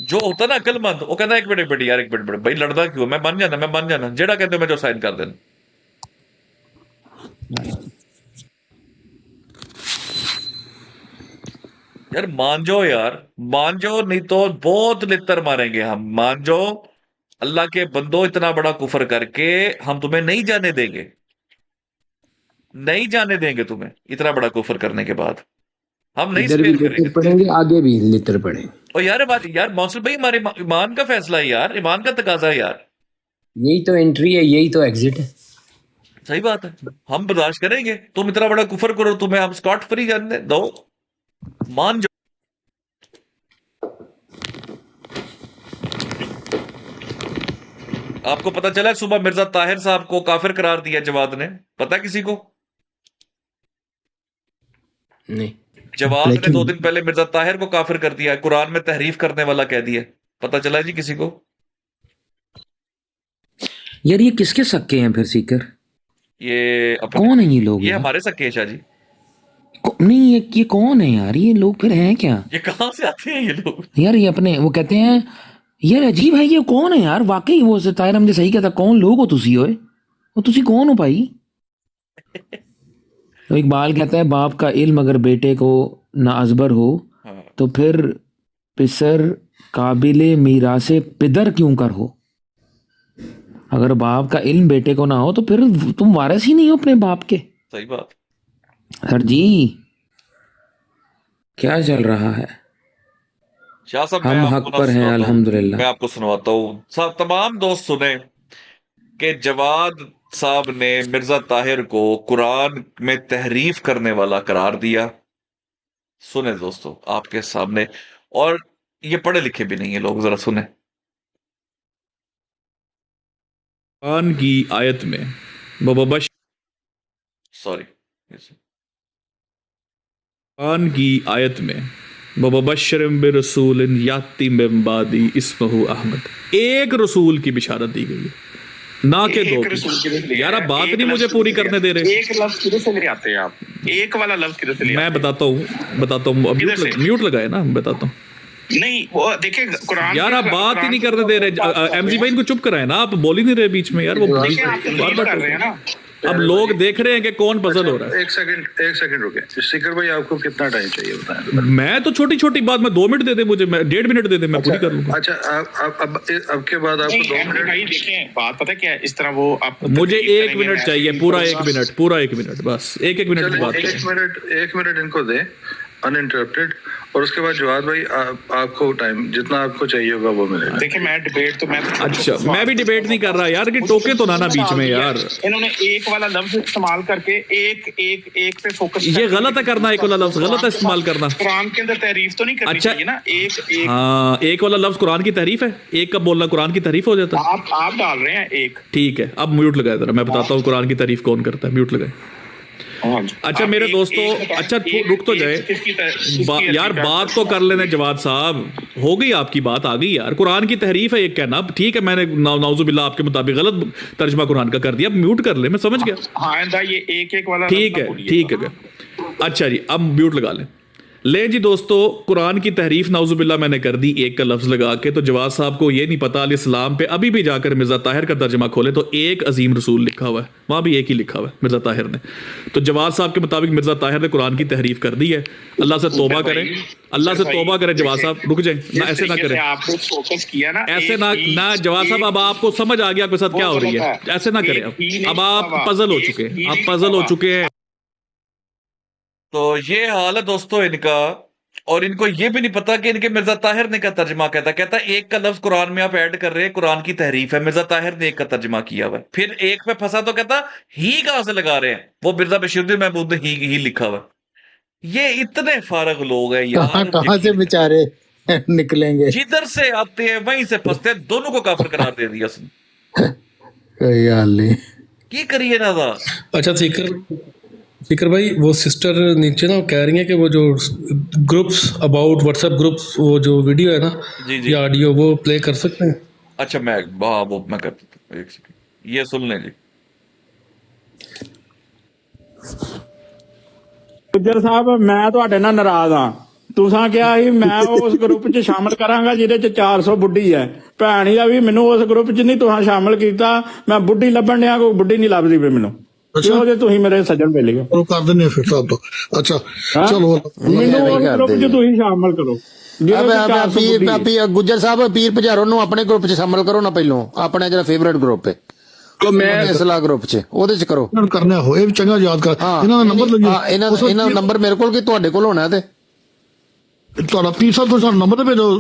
जो होता ना अकलमंद, वो कहता है एक मिनट यार, एक मिनट भाई लड़दा क्यों, मैं मान जाना जेड़ा कहते मैं जो साइन कर देना। यार मान जाओ नहीं तो बहुत लित्तर मारेंगे हम। मान जाओ, अल्लाह के बंदो, इतना बड़ा कुफर करके हम तुम्हें नहीं जाने देंगे तुम्हें, इतना बड़ा कुफर करने के बाद हम नहीं इधर भी स्पेयर लितर करेंगे। पड़ेंगे, आगे भी लितर पड़े। और यार बात यार मौसम भाई, हमारे ईमान का फैसला है यार, ईमान का तकाजा है यार। यही तो एंट्री है, यही तो एग्जिट है। सही बात है, हम बर्दाश्त करेंगे। तुम इतना बड़ा कुफर करो, तुम्हें हम स्कॉट फ्री जाने दो, मान जाओ। आपको पता चला है सुबह मिर्जा ताहिर साहब को काफिर करार दिया जवाद ने, पता किसी को? नहीं, जवाद ने Breaking 2 दिन पहले मिर्जा ताहिर को काफिर कर दिया, कुरान में तहरीफ करने वाला कह दिया। पता चला जी किसी को? यार ये किसके सक्के हैं फिर सीकर? ये कौन है ये लोग ये यार? हमारे सके शाह जी। नहीं ये कौन है यार? ये लोग फिर हैं क्या ये कहां से आते हैं ये लोग? यार? ये अपने वो कहते हैं यार, अजीब है, ये कौन है यार? वाकई वो ताहिर हमने सही कहता, कौन लोग हो तुसी? ओए वो तुसी कौन हो भाई? तो इकबाल कहता है बाप का इल्म अगर बेटे को ना अजबर हो हाँ। तो फिर पिसर काबिले मीरासे पिदर क्यों कर हो। अगर बाप का इल्म बेटे को ना हो तो फिर तुम वारिस ही नहीं हो अपने बाप के। सही बात। सर जी क्या चल रहा है? शाह साहब हम हक पर हैं अल्हम्दुलिल्लाह। मैं आपको सुनवाता हूँ। सब तमाम दोस्त सुने कि जवाद साहब ने मिर्जा ताहिर को कुरान में तहरीफ करने वाला करार दिया। सुने दोस्तों आपके सामने, और ये पढ़े लिखे भी नहीं है लोग, जरा सुने। कुरान की आयत में बबश सॉरी, कुरान की आयत में बबशरम बिरसूलिन याती मिन बादी इस्महु अहमद, एक रसूल की बिशारत दी गई है, ना के दो की। यार आप बात नहीं मुझे पूरी करने दे रहे। एक लफ्ज किधर से ले आते हैं आप? एक वाला लफ्ज किधर से ले मैं आते बताता हूँ म्यूट लगाए ना, बताता हूँ। नहीं वो देखिए कुरान यार आप बात ही नहीं करने दे रहे। एमजी भाई इनको चुप कराए ना, आप बोल ही नहीं रहे बीच में यार। वो देखिए आप बार बार कर रहे हैं ना। अब लोग देख रहे हैं कि कौन पजल हो रहा है। एक सेकंड रुके। सिकर भाई आपको कितना टाइम चाहिए बताएं? मैं तो छोटी छोटी बात में 2 मिनट दे दे मुझे, मैं 1.5 मिनट दे दे, मैं पूरी कर लूंगा। अच्छा अब के बाद आपको 2 मिनट। भाई देखें बात पता क्या है, इस तरह वो आप मुझे 1 मिनट चाहिए, पूरा 1 मिनट बस 1 मिनट की बात करें। 1 मिनट इनको दे अनइंटरप्टेड, और उसके बाद जवाद भाई आपको टाइम जितना आपको चाहिए होगा वो मिलेगा। देखिए मैं डिबेट तो मैं अच्छा, मैं भी डिबेट नहीं कर रहा यार कि टोके तो ना बीच में यार। इन्होंने एक वाला लफ्ज इस्तेमाल करके एक पे फोकस, ये गलत है करना, एक वाला लफ्ज गलत है इस्तेमाल करना। कुरान के अंदर तारीफ तो नहीं करनी अच्छा, चाहिए ना। एक हाँ, एक वाला लफ्ज कुरान की तारीफ है, एक का बोलना कुरान की तारीफ हो जाता है। आप डाल रहे हैं एक। ठीक है, अब म्यूट लगाए जरा, मैं बताता हूँ कुरान की तारीफ कौन करता है। म्यूट लगाए। अच्छा मेरे दोस्तों, अच्छा रुक तो जाए यार, बात तो कर लेने जवाद साहब, हो गई आपकी बात, आ गई यार। कुरान की तहरीफ है एक कहना, ठीक है मैंने नाउजुबिल्लाह आपके मुताबिक गलत तर्जमा कुरान का कर दिया, म्यूट कर ले, मैं समझ गया। हाँ ये एक वाला ठीक है। अच्छा जी, अब म्यूट लगा लें। ले जी दोस्तों, कुरान की तहरीफ नाउजुबिल्लाह मैंने कर दी एक का लफ्ज लगा के। तो जवाद साहब को ये नहीं पता, अलैहिस्सलाम पे अभी भी जाकर मिर्जा ताहिर का तर्जमा खोले तो एक अजीम रसूल लिखा हुआ है, वहां भी एक ही लिखा हुआ है मिर्जा ताहिर ने। तो जवाद साहब के मुताबिक मिर्जा ताहिर ने कुरान की तहरीफ कर दी है। अल्लाह से तौबा करें, अल्लाह से तौबा करें। जवाद साहब रुक जाए ना, ऐसे ना करें, आपने फोकस किया ना, ऐसे ना जवाद साहब, अब आपको समझ आ गया आपके साथ क्या हो रही है, ऐसे ना करें। अब आप पजल हो चुके हैं, आप पजल हो चुके हैं। तो ये हाल है दोस्तों इनका, और इनको ये भी नहीं पता कि इनके मिर्जा ताहिर ने का तर्जमा कहता है एक का लफ्ज कुरान में आप ऐड कर रहे हैं, कुरान की तहरीफ है, मिर्जा ताहिर ने एक का तर्जमा किया हुआ है। फिर एक पे फंसा तो कहता ही कहां से लगा रहे हैं, वो मिर्जा बशीरुद्दीन महमूद ने ही लिखा हुआ है। ये इतने फारग लोग हैं यार, कहां से बेचारे निकलेंगे, जिधर से आते हैं वहीं से फंसते हैं, दोनों को काफिर करार दे दिया उसने। कोई हाल नहीं, की करिए ना था। अच्छा फिकर भाई, वो सिस्टर नीचे ना कह रही हैं कि वो जो ग्रुप्स अबाउट व्हाट्सएप ग्रुप्स, वो जो वीडियो है ना जी या ऑडियो, वो प्ले कर सकते हैं? अच्छा वो मैं कर देता हूं, एक सेकंड, ये सुन लें जी। ਗੁੱਜਰ ਸਾਹਿਬ, ਮੈਂ ਤੁਹਾਡੇ ਨਾਲ ਨਾਰਾਜ਼ ਆ। ਤੁਸੀਂ ਕਿਹਾ ਸੀ ਮੈਂ ਉਸ ਗਰੁੱਪ 'ਚ ਸ਼ਾਮਲ ਕਰਾਂਗਾ ਜਿਹਦੇ 'ਚ 400 ਬੁੱਢੀ ਹੈ। ਭੈਣ ਆ ਵੀ ਮੈਨੂੰ ਉਸ ਗਰੁੱਪ 'ਚ ਨਹੀਂ ਤੁਸੀਂ ਸ਼ਾਮਲ ਕੀਤਾ। ਮੈਂ ਬੁੱਢੀ ਲੱਭਣ ਡਿਆ, ਕੋਈ ਬੁੱਢੀ ਨਹੀਂ ਲੱਭਦੀ ਪਈ ਮੈਨੂੰ। ਕਿਉਂ ਜੇ ਤੁਸੀਂ ਮੇਰੇ ਸੱਜਣ ਮਿਲ ਗਏ, ਉਹ ਕਰ ਦਿੰਦੇ ਫਿਰ ਸਾਹਿਬ ਤੋਂ। ਅੱਛਾ ਚਲੋ, ਮੈਨੂੰ ਉਸ ਗਰੁੱਪ 'ਚ ਤੁਸੀਂ ਸ਼ਾਮਲ ਕਰੋ। ਗੁੱਜਰ ਸਾਹਿਬ, ਪੀਰ ਪੁਜਾਰੋ ਨੂੰ ਆਪਣੇ ਗਰੁੱਪ 'ਚ ਸ਼ਾਮਲ ਕਰੋ ਨਾ, ਪਹਿਲੋਂ ਆਪਣਾ ਜਿਹੜਾ ਫੇਵਰੇਟ ਗਰੁੱਪ ਹੈ ਇਸਲਾਹ ਗਰੁੱਪ 'ਚ, ਉਹਦੇ 'ਚ ਕਰੋ। ਕਰਨਾ ਹੋਏ ਵੀ ਚੰਗਾ ਯਾਦ ਕਰ, ਇਹਨਾਂ ਦਾ ਨੰਬਰ ਲੱਗਿਆ, ਇਹਨਾਂ ਦਾ ਨੰਬਰ ਮੇਰੇ ਕੋਲ, ਕਿ ਤੁਹਾਡੇ ਕੋਲ ਹੋਣਾ ਤੇ ਤੁਹਾਡਾ ਪੀਰ ਸਾਹਿਬ ਤੋਂ ਸਾਨੂੰ ਨੰਬਰ ਤੇ ਭੇਜੋ।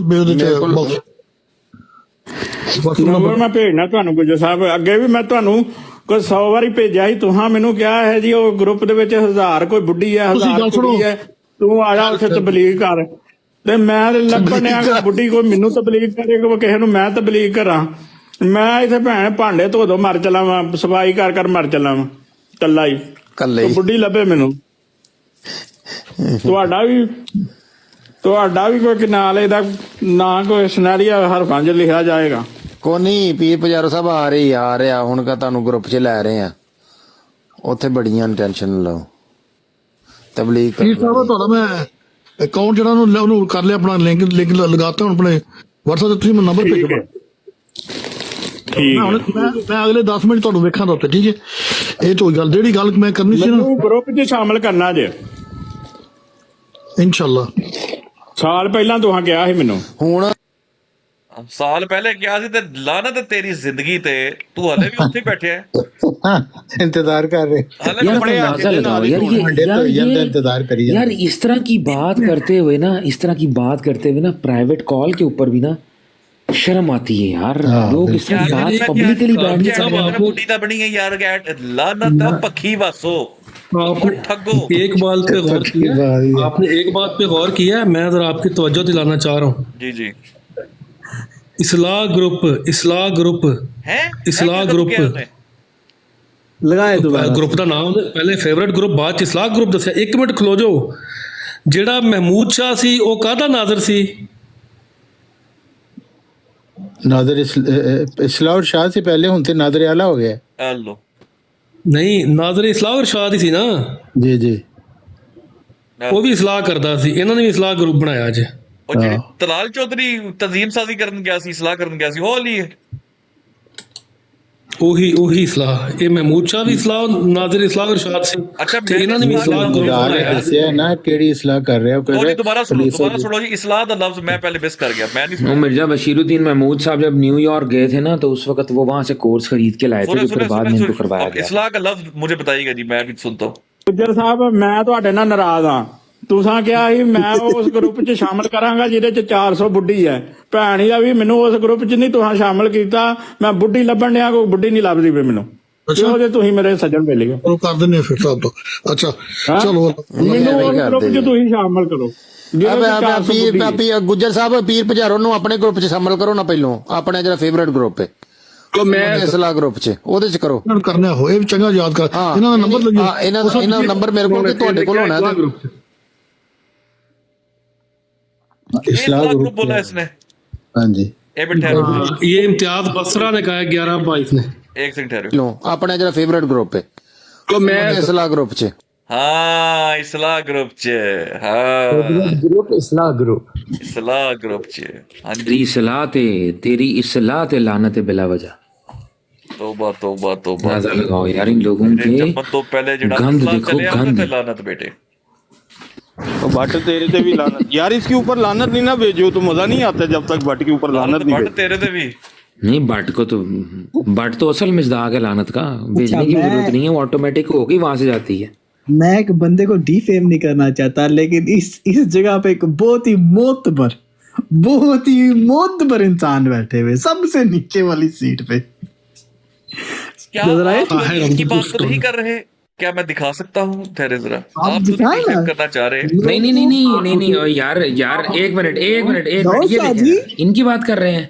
ਨੰਬਰ ਮੈਂ ਭੇਜਣਾ ਤੁਹਾਨੂੰ ਗੁੱਜਰ ਸਾਹਿਬ। ਅੱਗੇ ਵੀ ਮੈਂ ਤੁਹਾਨੂੰ ਕੋਈ 100 ਵਾਰੀ ਭੇਜਿਆ ਸੀ, ਤੁਸੀਂ ਮੈਨੂੰ ਕਿਹਾ ਹੈ ਜੀ ਉਹ ਗਰੁੱਪ ਦੇ ਵਿੱਚ 1000 ਕੋਈ ਬੁੱਢੀ ਹੈ, 1000 ਕੁੜੀ ਹੈ, ਤੂੰ ਆ ਜਾ ਉੱਥੇ ਤਬਲੀਗ ਕਰ। ਤੇ ਮੈਂ ਲੱਭਣਿਆ ਬੁੱਢੀ ਕੋਈ ਮੈਨੂੰ ਤਬਲੀਗ ਕਰੇ, ਕੋਈ ਕਿਸੇ ਨੂੰ ਮੈਂ ਤਬਲੀਗ ਕਰਾਂ। ਮੈਂ ਇੱਥੇ ਭੈਣ ਭਾਂਡੇ ਧੋ ਧੋ ਮਰ ਚੱਲਾਂ ਵਾਂ, ਸਫਾਈ ਕਰ ਮਰ ਚੱਲਾਂ ਵਾਂ ਕੱਲਾ ਹੀ। ਬੁੱਢੀ ਲੱਭੇ ਮੈਨੂੰ। ਤੁਹਾਡਾ ਵੀ ਕੋਈ ਨਾਲ ਇਹਦਾ ਨਾ ਕੋਈ ਸਿਨੈਰੀਓ ਹਰਫਾਂ 'ਚ ਲਿਖਿਆ ਜਾਏਗਾ। ਕੋਈ ਨਹੀਂ, ਪੀਰ ਪੁਜਾਰੋ ਸਾਹਿਬ ਆ ਰਿਹਾ ਹੁਣ ਕਾ ਤੁਹਾਨੂੰ ਗਰੁੱਪ 'ਚ ਲੈ ਰਹੇ ਆ, ਉੱਥੇ ਬੜੀਆਂ ਟੈਨਸ਼ਨ ਲਓ, ਤਬਲੀਗ ਕਰ। ਪੀਰ ਸਾਹਿਬ ਤੁਹਾਡਾ ਮੈਂ ਅਕਾਊਂਟ ਜਿਹੜਾ ਉਹਨੂੰ ਕਰ ਲਿਆ, ਆਪਣਾ ਲਿੰਕ ਲਗਾਤਾ ਹੁਣ ਆਪਣੇ WhatsApp ਤੇ, ਤੁਸੀਂ ਮੈਨੂੰ ਨੰਬਰ ਭੇਜੋ। ਮੈਂ ਅਗਲੇ 10 ਮਿੰਟ ਤੁਹਾਨੂੰ ਵੇਖਾਂ ਤਾਂ ਉੱਤੇ, ਠੀਕ ਹੈ? ਇਹ ਤੋਂ ਗੱਲ ਜਿਹੜੀ ਗੱਲ ਮੈਂ ਕਰਨੀ ਸੀ ਨਾ, ਗਰੁੱਪ 'ਚ ਸ਼ਾਮਲ ਕਰਨਾ ਜੇ ਇਨਸ਼ਾਅੱਲਾ। ਸਾਲ ਪਹਿਲਾਂ ਤੁਸੀਂ ਕਿਹਾ ਸੀ ਮੈਨੂੰ, ਹੁਣ ਸਾਲ ਪਹਿਲੇ ਕਿਹਾ ਸੀ ਤੇ ਲਾਨਤ ਤੇਰੀ ਜ਼ਿੰਦਗੀ ਤੇ, ਤੂੰ ਹਲੇ ਵੀ ਉੱਥੇ ਬੈਠਿਆ ਹੈ, इंतजार कर रहे, यार इस तरह की बात करते हुए ना प्राइवेट कॉल के ऊपर भी ना शर्म आती है यार। लोग इस तरह बात पब्लिकली बैठ के कर रहे हैं। बूटी दा बनी है यार, लानत पक्की बसो ठगो। एक बात पे गौर किया आपने, एक बात पे गौर किया, मैं जरा आपकी तवज्जो दिलाना चाह रहा हूँ। जी इस्लाह ग्रुप है, इस्लाह ग्रुप लगाए ग्रुप का नाम पहले फेवरेट ग्रुप, बाद इस्लाह ग्रुप दसिया। एक मिनट खलो जो, जेड़ा महमूद शाह सी वो काहदा नाज़र सी? नादर इस्लाह और शाह से पहले हुन ते नादर आला हो गया। लो नहीं, नाज़र इस्लाह और शाह दी सी ना जी, वो भी इस्लाह करदा सी, इन्होंने भी इस्लाह ग्रुप बनाया अज। ਉਹ ਜਿਹੜੀ ਤਲਾਲ ਚੌਧਰੀ ਤਜ਼ੀਮ ਸਾਜ਼ੀ ਕਰਨ ਗਿਆ ਸੀ, ਇਸਲਾਹ ਕਰਨ ਗਿਆ ਸੀ, ਉਹ ਲਈ ਹੈ ਉਹੀ ਇਸਲਾਹ। ਇਹ ਮਹਿਮੂਦ ਸ਼ਾਹ ਵੀ ਇਸਲਾਹ, ਨਾਜ਼ਰ ਇਸਲਾਹ ਇਰਸ਼ਾਦ ਸੀ। ਅੱਛਾ, ਤੇ ਇਹਨਾਂ ਨੇ ਵੀ ਇਸਲਾਹ ਦੱਸਿਆ ਨਾ ਕਿਹੜੀ ਇਸਲਾਹ ਕਰ ਰਿਹਾ ਉਹ। ਉਹ ਦੁਬਾਰਾ ਸੁਣੋ जी, इस्लाह का लफ्ज मैं पहले मिस कर गया, मैं नहीं सुना। मिर्जा बशीरुद्दीन महमूद साहब जब न्यूयॉर्क गए थे ना, तो उस वक्त वो वहां से कोर्स खरीद के लाए थे, जो फिर बाद में इनको करवाया गया। इस्लाह का लफ्ज मुझे बताइएगा जी, मैं भी सुनता हूँ। ਗੁੱਜਰ ਸਾਹਿਬ, ਮੈਂ ਤੁਹਾਡੇ ਨਾਲ ਨਾਰਾਜ਼ ਆ। तुसां क्या ही मैं उस ग्रुप च शामिल करांगा जिहदे च 400 बुढ़ी है भैन या भी मैनू उस ग्रुप च नहीं तुहां शामिल कीता मैं बुढ़ी लभण डिया कोई बुढ़ी नहीं लभदी पई मैनू अच्छा क्यों जे तुसीं मेरे सज्जन मिल गए ਉਹ ਕਰ ਦਿੰਦੇ ਆ ਫਿਰ ਸਾਹਿਬ ਤੋਂ ਅੱਛਾ हाँ? ਚਲੋ मैनू उस ग्रुप च तुसीं शामिल करो जिहदे च 400 बुढ़ी है। ਗੁੱਜਰ ਸਾਹਿਬ ਪੀਰ ਪਜਾਰੋ ਨੂੰ ਆਪਣੇ ਗਰੁੱਪ 'ਚ ਸ਼ਾਮਲ ਕਰੋ ਨਾ ਪਹਿਲੋਂ ਆਪਣਾ ਜਿਹੜਾ ਫੇਵਰਿਟ ਗਰੁੱਪ ਹੈ ਇਸਲਾ ਗਰੁੱਪ 'ਚ ਉਹਦੇ 'ਚ ਕਰੋ ਇਹਨਾਂ ਨੂੰ ਕਰਨਾ ਹੋਏ ਵੀ ਚੰਗਾ ਯਾਦ ਕਰ ਇਹਨਾਂ ਦਾ ਨੰਬਰ ਲੱਗੇ ਹਾਂ ਇਹਨਾਂ ਦਾ ਨੰਬਰ ਮੇਰੇ ਕੋਲ ਕਿ ਤੁਹਾਡੇ ਕੋਲ ਹੋਣਾ ਤੇ इस्लाम ग्रुप बोला इसने हाँ जी ए बेटा हाँ, ये इम्तियाज बसरा ने कहा है 11/22 ने। एक सेकंड ठहरो लो अपना जरा फेवरेट ग्रुप है तो मैं इस्लाह ग्रुप च हाँ इस्लाह ग्रुप च हाँ ग्रुप इस्लाह ग्रुप इस्लाह ग्रुप च हाँ जी तेरी सलाह ते तेरी इस्लाह ते लानत बिला वजह तौबा तौबा तौबा अंदाजा लगाओ यार इन लोगों मेरे के जम्मन तो पहले जड़ा गंद इस्लाम देखो, चले गंद। आते लानत बेटे भट्ट तेरे से भी लानत यार इसके ऊपर लानत नहीं ना भेजो तो मजा नहीं आता जब तक भट्ट के ऊपर लानत नहीं बट भेजो। तेरे से भी नहीं बट को तो बट तो असल मिज़दाक है लानत का भेजने की मैं- जरूरत नहीं है वो ऑटोमेटिक होगी वहां से जाती है मैं एक बंदे को डीफेम नहीं करना चाहता लेकिन इस जगह पे एक बहुत ही मोतबर इंसान बैठे हुए सबसे नीचे वाली सीट पे क्या नजर आए? आप है, इसकी हम बात तो तो नहीं कर रहे क्या मैं दिखा सकता हूँ ठहरे जरा आप आप तो दिखाएं नहीं ना। करना चाह रहे नहीं ओ यार एक मिनट एक मिनट ये नौशाद देखें इनकी बात कर रहे हैं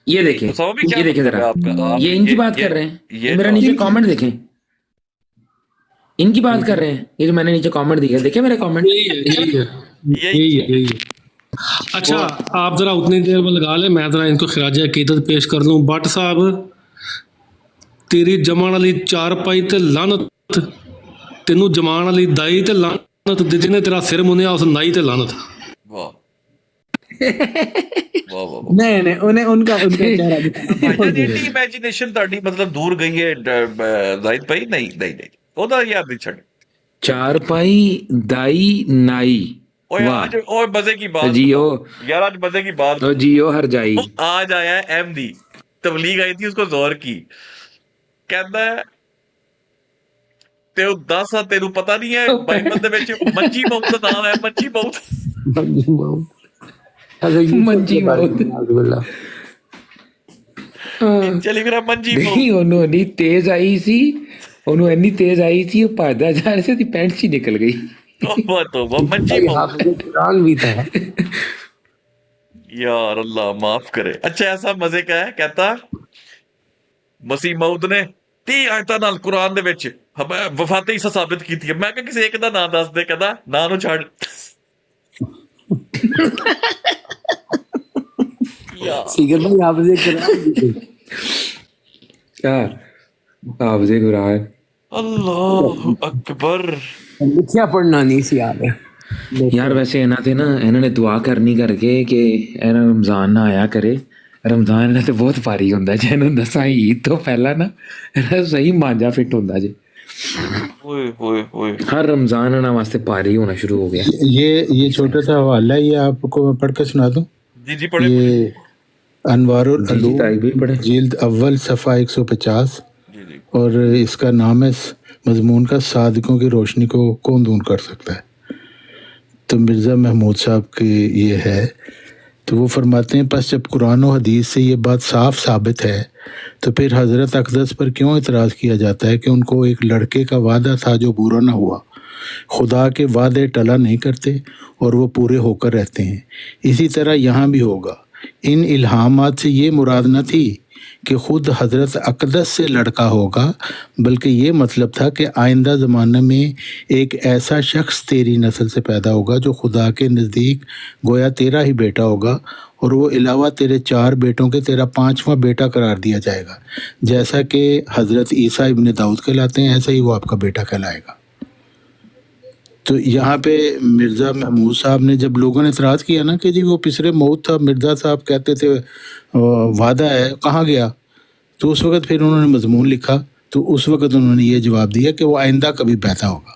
ये देखें तो समझ में क्या ये देखें मतलब है जरा आपका? आप ये इनकी बात कर रहे हैं ये ये मेरा तो- नीचे कमेंट देखें इनकी बात कर रहे हैं ये जो मैंने नीचे कमेंट दिया देखे मेरे कमेंट यही है। अच्छा आप जरा उतनी देर में लगा ले मैं जरा इनको खराज अकीदत पेश कर दूं। भट्ट साहब तेरी जमान वाली चारपाई ते लानत तेनू जमान वाली दाई ते लानत जिन्हें तेरा सिर मुनिया उस नाई ते लानत। वाह वाह वाह वाह नहीं उन्हें उनका चेहरा दिखाना बहुत जरूरी है। इमेजिनेशन ਤੁਹਾਡੀ ਮਤਲਬ ਦੂਰ ਗਈ ਹੈ ਜ਼ਾहिद भाई नहीं नहीं नहीं ਉਹਦਾ ਯਾਦ ਨਹੀਂ ਛੱਡ चारपाई दाई नाई ओए वाह आज ओए मजे की बात जियो यार आज मजे की बात ओ जियो हर जाई आज आया है अहमदी तबलीग आई थी उसको जोर की कहता है ਤੇ ਉਹ ਦੱਸ ਆ ਤੈਨੂੰ ਪਤਾ ਨਹੀਂ ਹੈ ਬਾਈਬਲ ਦੇ ਵਿੱਚ ਮੰਜੀ ਮੌਤ ਦਾ ਨਾਮ ਹੈ ਮੰਜੀ ਮੌਤ मंजी मौत ਚਲੀ ਮੇਰਾ ਮੰਜੀ ਮੌਤ ਨਹੀਂ ਉਹਨੂੰ ਇੰਨੀ ਤੇਜ਼ ਆਈ ਸੀ ਉਹਨੂੰ ਇੰਨੀ ਤੇਜ਼ ਆਈ ਸੀ ਉਹ ਭੱਜਦਾ ਜਾ ਰਿਹਾ ਸੀ ਉਹਦੀ ਪੈਂਟ ਸੀ ਨਿਕਲ ਗਈ ਤੋਬਾ ਤੋਬਾ ਮੰਜੀ ਮੌਤ हाफिज कुरान भी था। यार अल्लाह माफ करे अच्छा ऐसा मजे का है कहता मसीह मौद ने 30 ਆਇਤਾਂ ਨਾਲ ਕੁਰਾਨ ਦੇ ਵਿੱਚ ਵਫਾਤੇ ਈਸਾ ਸਾਬਿਤ ਕੀਤੀ ਹੈ ਮੈਂ ਕਿਹਾ ਕਿਸੇ ਇੱਕ ਦਾ ਨਾਮ ਦੱਸ ਦੇ ਕਹਿੰਦਾ ਨਾਂ ਨੂੰ ਛੱਡ सीगर भाई हाफिज कुरान भी थे। क्या हाफिज़ कुरान अल्लाह अकबर लिखिया पढ़ना नहीं सी आ रहा। यार वैसे ਇਹਨਾਂ ਤੇ ਨਾ ਇਹਨਾਂ ਨੇ ਦੁਆ ਕਰਨੀ ਕਰਕੇ ਕਿ ਇਹਨਾਂ ਰਮਜ਼ਾਨ ਨਾ ਆਇਆ ਕਰੇ ਰਮਜ਼ਾਨ ਇਹਨਾਂ ਤੇ ਬਹੁਤ ਭਾਰੀ ਹੁੰਦਾ ਜੇ ਇਹਨੂੰ ਦੱਸਾਂ ਈਦ ਤੋਂ ਪਹਿਲਾਂ ਨਾ ਇਹਨਾਂ ਸਹੀ ਮਾਂਜਾ ਫਿੱਟ ਹੁੰਦਾ ਜੇ ओए ओए ओए हर रमजान ਇਹਨਾਂ वास्ते भारी होना शुरू हो गया ये छोटा सा हवाला ये आपको मैं पढ़ के सुना दूं जी जी पढ़े ये अनवारुल जी अलूम ताई भी पढ़े जिल्द अव्वल सफ़ा 150 जी जी और इसका नाम है मजमून का सादिकों की रोशनी को कौन दूर कर सकता है। तो मिर्ज़ा महमूद साहब की ये है तो वो फरमाते हैं बस जब कुरान और हदीस से ये बात साफ साबित है तो फिर हज़रत अक़दस पर क्यों इतराज़ किया जाता है कि उनको एक लड़के का वादा था जो पूरा ना हुआ। खुदा के वादे टला नहीं करते और वो पूरे होकर रहते हैं। इसी तरह यहाँ भी होगा। इन इल्हामात से ये मुराद न थी कि ख़ुद हज़रत अक़दस से लड़का होगा बल्कि ये मतलब था कि आइंदा ज़माने में एक ऐसा शख्स तेरी नस्ल से पैदा होगा जो खुदा के नज़दीक गोया तेरा ही बेटा होगा और वो अलावा तेरे 4 बेटों के तेरा 5वां बेटा करार दिया जाएगा। जैसा कि हज़रत ईसा इब्न दाऊद कहलाते हैं ऐसा ही वो आपका बेटा कहलाएगा। तो यहाँ पे मिर्ज़ा महमूद साहब ने जब लोगों ने इतराज़ किया ना कि जी वो पिसरे मौत था मिर्ज़ा साहब कहते थे वादा है कहाँ गया तो उस वक़्त फिर उन्होंने मजमून लिखा तो उस वक़्त उन्होंने ये जवाब दिया कि वो आइंदा कभी पैदा होगा।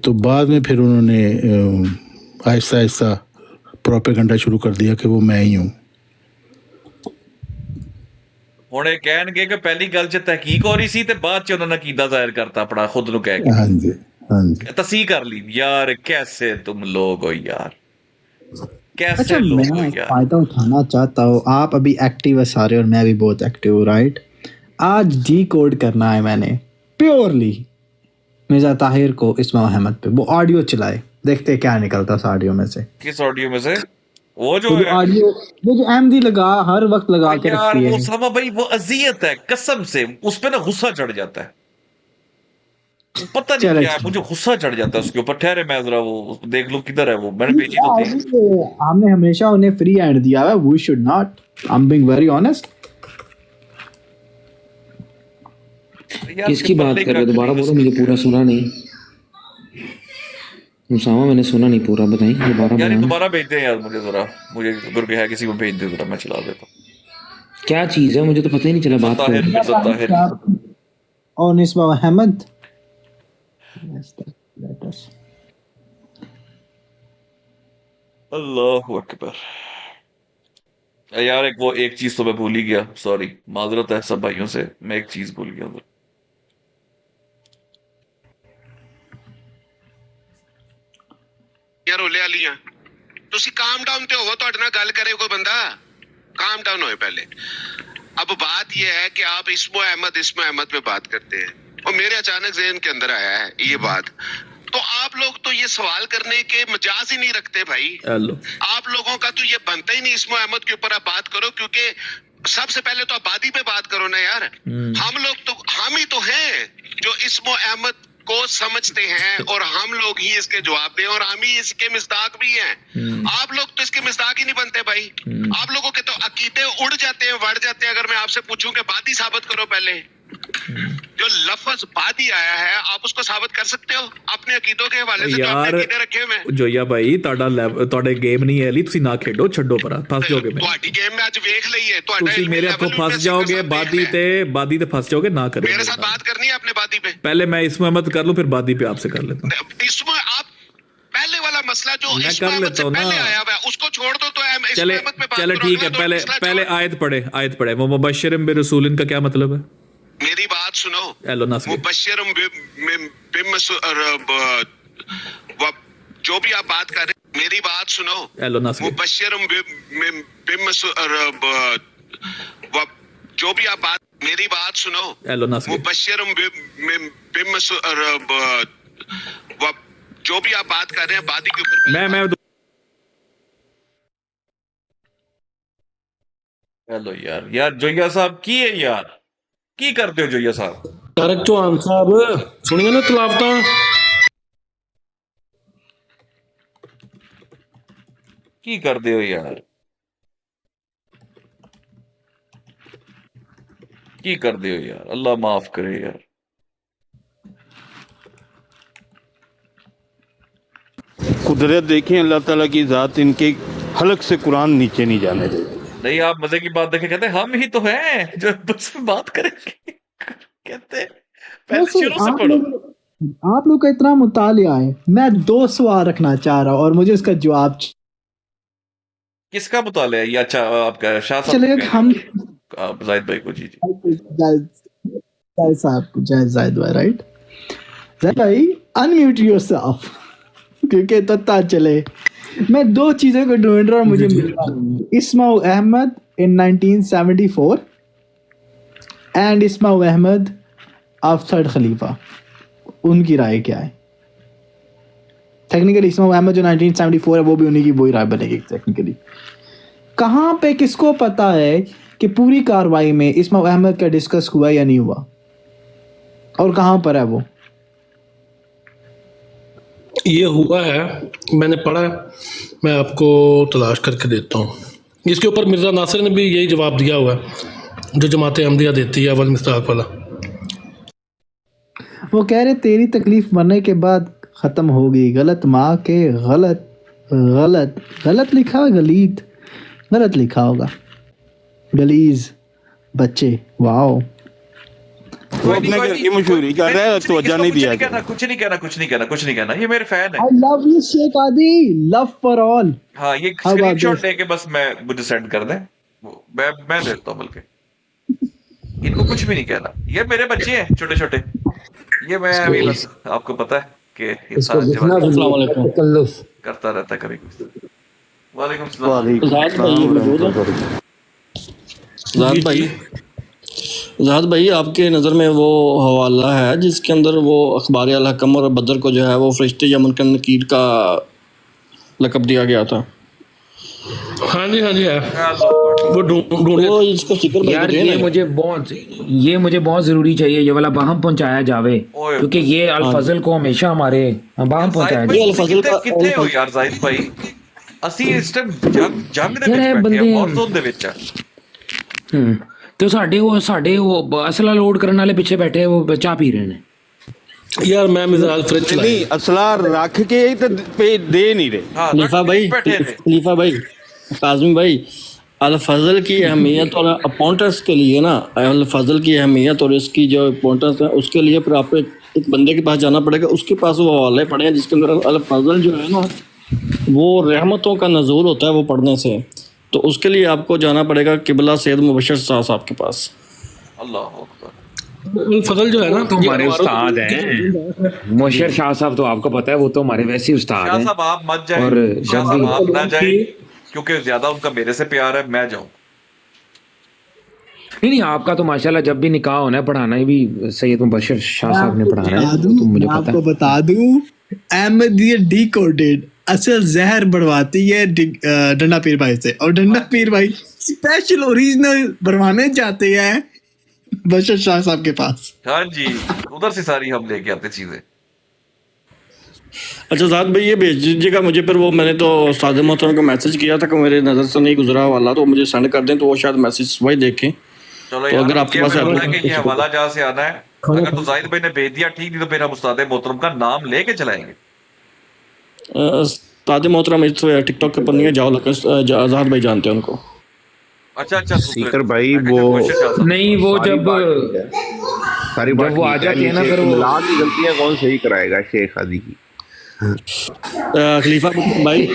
तो बाद में फिर उन्होंने आहिस्ता आहिस्ता प्रोपेगेंडा शुरू कर दिया कि वो मैं ही हूँ। ਹੁਣ ਇਹ ਕਹਿਣਗੇ ਕਿ ਪਹਿਲੀ ਗੱਲ 'ਚ ਤਹਿਕੀਕ ਹੋ ਰਹੀ ਸੀ ਤੇ ਬਾਅਦ 'ਚ ਉਹਨਾਂ ਨੇ ਅਕੀਦਾ ਜ਼ਾਹਿਰ ਕਰਤਾ ਆਪਣਾ ਖੁਦ ਨੂੰ ਕਹਿ ਕੇ। ਹਾਂਜੀ ਹਾਂਜੀ तस्ही कर ली यार, कैसे तुम लोग हो यार, कैसे अच्छा लोग मैं हो एक यार। फायदा उठाना चाहता हूँ, आप अभी एक्टिव है सारे और मैं भी बहुत एक्टिव हूँ, राइट? आज डी कोड करना है मैंने प्योरली मिर्जा ताहिर को इस्मा अहमद पे, वो ऑडियो चलाए, देखते क्या निकलता है उस ऑडियो में से। किस ऑडियो में से? वो जो वो जो है ऑडियो, वो जो एमडी लगा हर वक्त लगा के यार, रखती वो है। समा भाई वो अजियत है कसम से, उस पे ना गुस्सा चढ़ जाता है, पता नहीं चलो क्या है, मुझे गुस्सा चढ़ जाता है उसके ऊपर। ठहरे मैं जरा वो देख लूं किधर है वो, मैंने भेजी तो थी। हमने हमेशा उन्हें फ्री हैंड दिया है, we should not, I am being very honest. यार किसकी बात पब्लिक कर रहे हो? का दोबारा कभी बोलो, मुझे पूरा सुना नहीं। मुसामा मैंने सुना नहीं पूरा, बताइए दोबारा यार ये बताना। दोबारा भेज दें यार मुझे जरा, मुझे अगर है किसी को भेज दे जरा, मैं चला देता हूँ। क्या चीज है, मुझे तो पता ही नहीं चला बात ताहिर, कर। मिर्जा ताहिर। और इस्मा अहमद अल्लाह अकबर। यार एक चीज तो मैं भूल ही गया, सॉरी, माजरत है सब भाइयों से, मैं एक चीज भूल गया उधर। ਯਾਰ ਹੋਲੇ ਵਾਲੀਆਂ ਤੁਸੀਂ ਕਾਮ डाउन ਤੇ ਹੋਵੋ, ਤੁਹਾਡੇ ਨਾਲ ਗੱਲ ਕਰੇ ਕੋਈ ਬੰਦਾ, काम डाउन होए पहले। अब बात यह है कि आप इस्मा अहमद पे बात करते हैं और मेरे अचानक ज़हन के अंदर आया है ये बात, तो आप लोग तो ये सवाल करने के मजाज ही नहीं रखते भाई। हेलो, आप लोगों का तो ये बनता ही नहीं इस्मा अहमद के ऊपर आप बात करो, क्योंकि सबसे पहले तो आबादी पे बात करो ना यार। हम लोग तो हम ही तो हैं जो इस्मा अहमद को समझते हैं और हम लोग ही इसके जवाब दें और हम ही इसके मिस्दाक भी हैं। आप लोग तो इसके मिस्दाक ही नहीं बनते भाई। आप लोगों के तो अकीदे उड़ जाते हैं, बढ़ जाते हैं। अगर मैं आपसे पूछूं कि बादी साबित करो, पहले जो लफ्ज बादी आया है आप उसको साबित कर सकते हो अपने अकीदों के हवाले से? जो यार आपने अकीदे रखे हुए हैं। जोया भाई ਤੁਹਾਡੇ ਗੇਮ ਨਹੀਂ ਹੈ ਲਈ ਤੁਸੀਂ ਨਾ ਖੇਡੋ, ਛੱਡੋ ਪਰਾਂ, ਫਸ ਜਾਓਗੇ। ਮੈਂ ਤੁਹਾਡੀ ਗੇਮ ਮੈਂ ਅੱਜ ਵੇਖ ਲਈ ਹੈ, ਤੁਹਾਡਾ ਤੁਸੀਂ ਮੇਰੇ ਹੱਥੋਂ ਫਸ ਜਾਓਗੇ, ਬਾਦੀ ਤੇ फंस जाओगे, ना करें मेरे साथ बात करनी है अपने बादी पे। पहले मैं इस्मा अहमद कर लूं, फिर बादी पे आपसे कर लेता हूं। इसमें आप पहले वाला मसला जो मैं इस्मा कर अहमद लेता से हूं ना। पहले आया हुआ है उसको छोड़ दो, तो इस्मा चले अहमद पे बात चले करो। ठीक है, अगला पहले मसला पहले छोड़ो। आयत पढ़े वो मुबश्शिर बिरसूलिन का क्या मतलब है? मेरी बात सुनो। हेलो नासिर, मुबश्शिर जो भी आप बात कर रहे हैं, मेरी बात सुनो। हेलो नासिर, मुबश्शिर जो भी आप बात, मेरी बात सुनो। हेलो नासिर, मुबश्शिर जो भी आप बात कर रहे हैं बादी के ऊपर मैं हेलो यार जोया साहब की है यार, की करते हो जोया साहब? तारक चौहान साहब सुनिए ना तलावता। की करते हो यार, की करते हो यार, अल्लाह माफ करे यार। कुदरत देखें अल्लाह ताला की ज़ात, इनके हलक से कुरान नीचे नहीं जाने देती। नहीं, आप मजे की बात देखें, कहते हम ही तो हैं जो बस बात करेंगे। कहते पहले शुरू से पढ़ो। आप लोग का इतना मुतालिया है, मैं 2 सवाल रखना चाह रहा हूँ और मुझे उसका जवाब किसका मुताले है ये? अच्छा, आपका शाह साहब चलेगा। हम जाहिद भाई को। जी जायद साहब को, जायद भाई, राइट? जायद भाई अनम्यूट योरसेल्फ, क्योंकि तत्ता चले। मैं 2 चीजों को ढूंढ रहा हूँ, मुझे मिल रहा नहीं। इस्मा अहमद इन 1974 एंड इस्मा अहमद ऑफ थर्ड खलीफा, उनकी राय क्या है? टेक्निकली इस्मा अहमद जो 1974 है वो भी उन्हीं की वही राय बनेगी टेक्निकली। कहाँ पे किसको पता है कि पूरी कार्रवाई में इस्मा अहमद का डिस्कस हुआ या नहीं हुआ, और कहाँ पर है वो? ये हुआ है, मैंने पढ़ा है, मैं आपको तलाश करके देता हूँ। इसके ऊपर मिर्ज़ा नासिर ने भी यही जवाब दिया हुआ है जो जमात अहमदिया देती है, अवल मिस्ताक वाला। वो कह रहे तेरी तकलीफ मरने के बाद ख़त्म होगी। गलत माँ के गलत लिखा है, गलत लिखा होगा, गलीज बच्चे। वाओ, वो अपने घर की मशहूरी कर रहा है, तवज्जो नहीं दिया। कुछ नहीं कहना, ये मेरे फैन है। आई लव यू शेख आदि, लव फॉर ऑल। हाँ, ये स्क्रीनशॉट लेके बस मुझे सेंड कर दें, मैं देता हूँ बल्कि। इनको कुछ भी नहीं कहना। ये मेरे बच्चे हैं छोटे छोटे, ये मैं अभी बस, आपको पता है कि इंसान जवानी करता रहता है कभी कुछ। वालेकुम सलाम। जाद भाई, जाद भाई, आपके नज़र में वो हवाला है जिसके अंदर वो अखबार अल हकम और बदर को जो है वो फरिश्ते या मुनकर नकीर का लक़ब दिया गया था? हाँ जी है। वो ढूंढ वो इसको जिक्र भाई यार को देना ये मुझे बहुत जरूरी चाहिए, ये वाला बाहम पहुंचाया जावे, क्योंकि ये अल फजल को हमेशा हमारे बाहम पहुंचाया जाए। कितने हो यार जाहिद भाई, ਅਸੀਂ ਇਸ ਟਾਈਮ ਜੰਗ ਦੇ ਯਾਰ ਵਿੱਚ ਇਹ ਬੈਠੇ ਬੰਦੇ ਆ, ਵਾਰ ਦੇ ਵਿੱਚ ਆ। ਤੇ ਸਾਡੇ ਉਹ ਅਸਲਾ ਲੋਡ ਕਰਨ ਵਾਲੇ ਪਿੱਛੇ ਬੈਠੇ, ਉਹ ਚਾਹ ਪੀ ਰਹੇ ਨੇ। यार मैं मिजाज फ्रिज नहीं, असला रख के ही तो दे नहीं रहे। खलीफा भाई काज़मी भाई, अल फजल की अहमियत और अपॉइंटर्स के लिए ना, अल फजल की अहमियत और इसकी जो अपॉइंटर्स है उसके लिए फिर आपको एक बंदे के पास जाना पड़ेगा, उसके पास वो हवाले पढ़े हैं जिसके अंदर अल फजल जो है ना वो रहमतों का नज़ूल होता है वो पढ़ने से। तो उसके लिए आपको जाना पड़ेगा किबला सैयद मुबशर साहब के पास। अल्लाह अकबर। फजल जो है ना तो हमारे उस्ताद हैं, मुबशर शाह साहब तो आपको पता है वो तो हमारे वैसे ही उस्ताद हैं। साहब आप मत जाए, और शाह साहब आप ना जाए, क्योंकि ज्यादा उनका मेरे से प्यार है, मैं जाऊं। नहीं, आपका तो माशाल्लाह जब भी निकाह होना है पढ़ाना ही भी सैयद मुबशर शाह साहब ने पढ़ाना है, तो मुझे पता है। आपको बता दूं, अहमदियत डिकोडेड असल जहर बढ़वाती है डंडा पीर भाई से, और डंडा पीर भाई स्पेशल ओरिजिनल बनवाने जाते हैं बशर शाह साहब के पास। हाँ जी, उधर से सारी हम लेके आते चीजें। अच्छा जाद भाई, ये भेज दीजिएगा मुझे, फिर वो मैंने तो उस्ताद मोहतरम को मैसेज किया था कि मेरे नज़र से नहीं गुजरा वाला, तो मुझे सेंड कर दें, तो वो शायद मैसेज वही देखें। चलो तो अगर आपके पास ये हवाला जहाँ से आना है, अगर तो जाहिद भाई ने भेज दिया ठीक, नहीं तो फिर हम उस्ताद मोहतरम का नाम लेके चलाएंगे। उस्ताद मोहतरम इस टिकटॉक के पन्नियाँ जाओ आज़ाद भाई जानते हैं उनको। अच्छा सीकर भाई वो नहीं, वो जब सारी बात वो आ जाती है ना, फिर वो मिलाद की गलतियां कौन सही कराएगा शेख हादी की? खलीफा भाई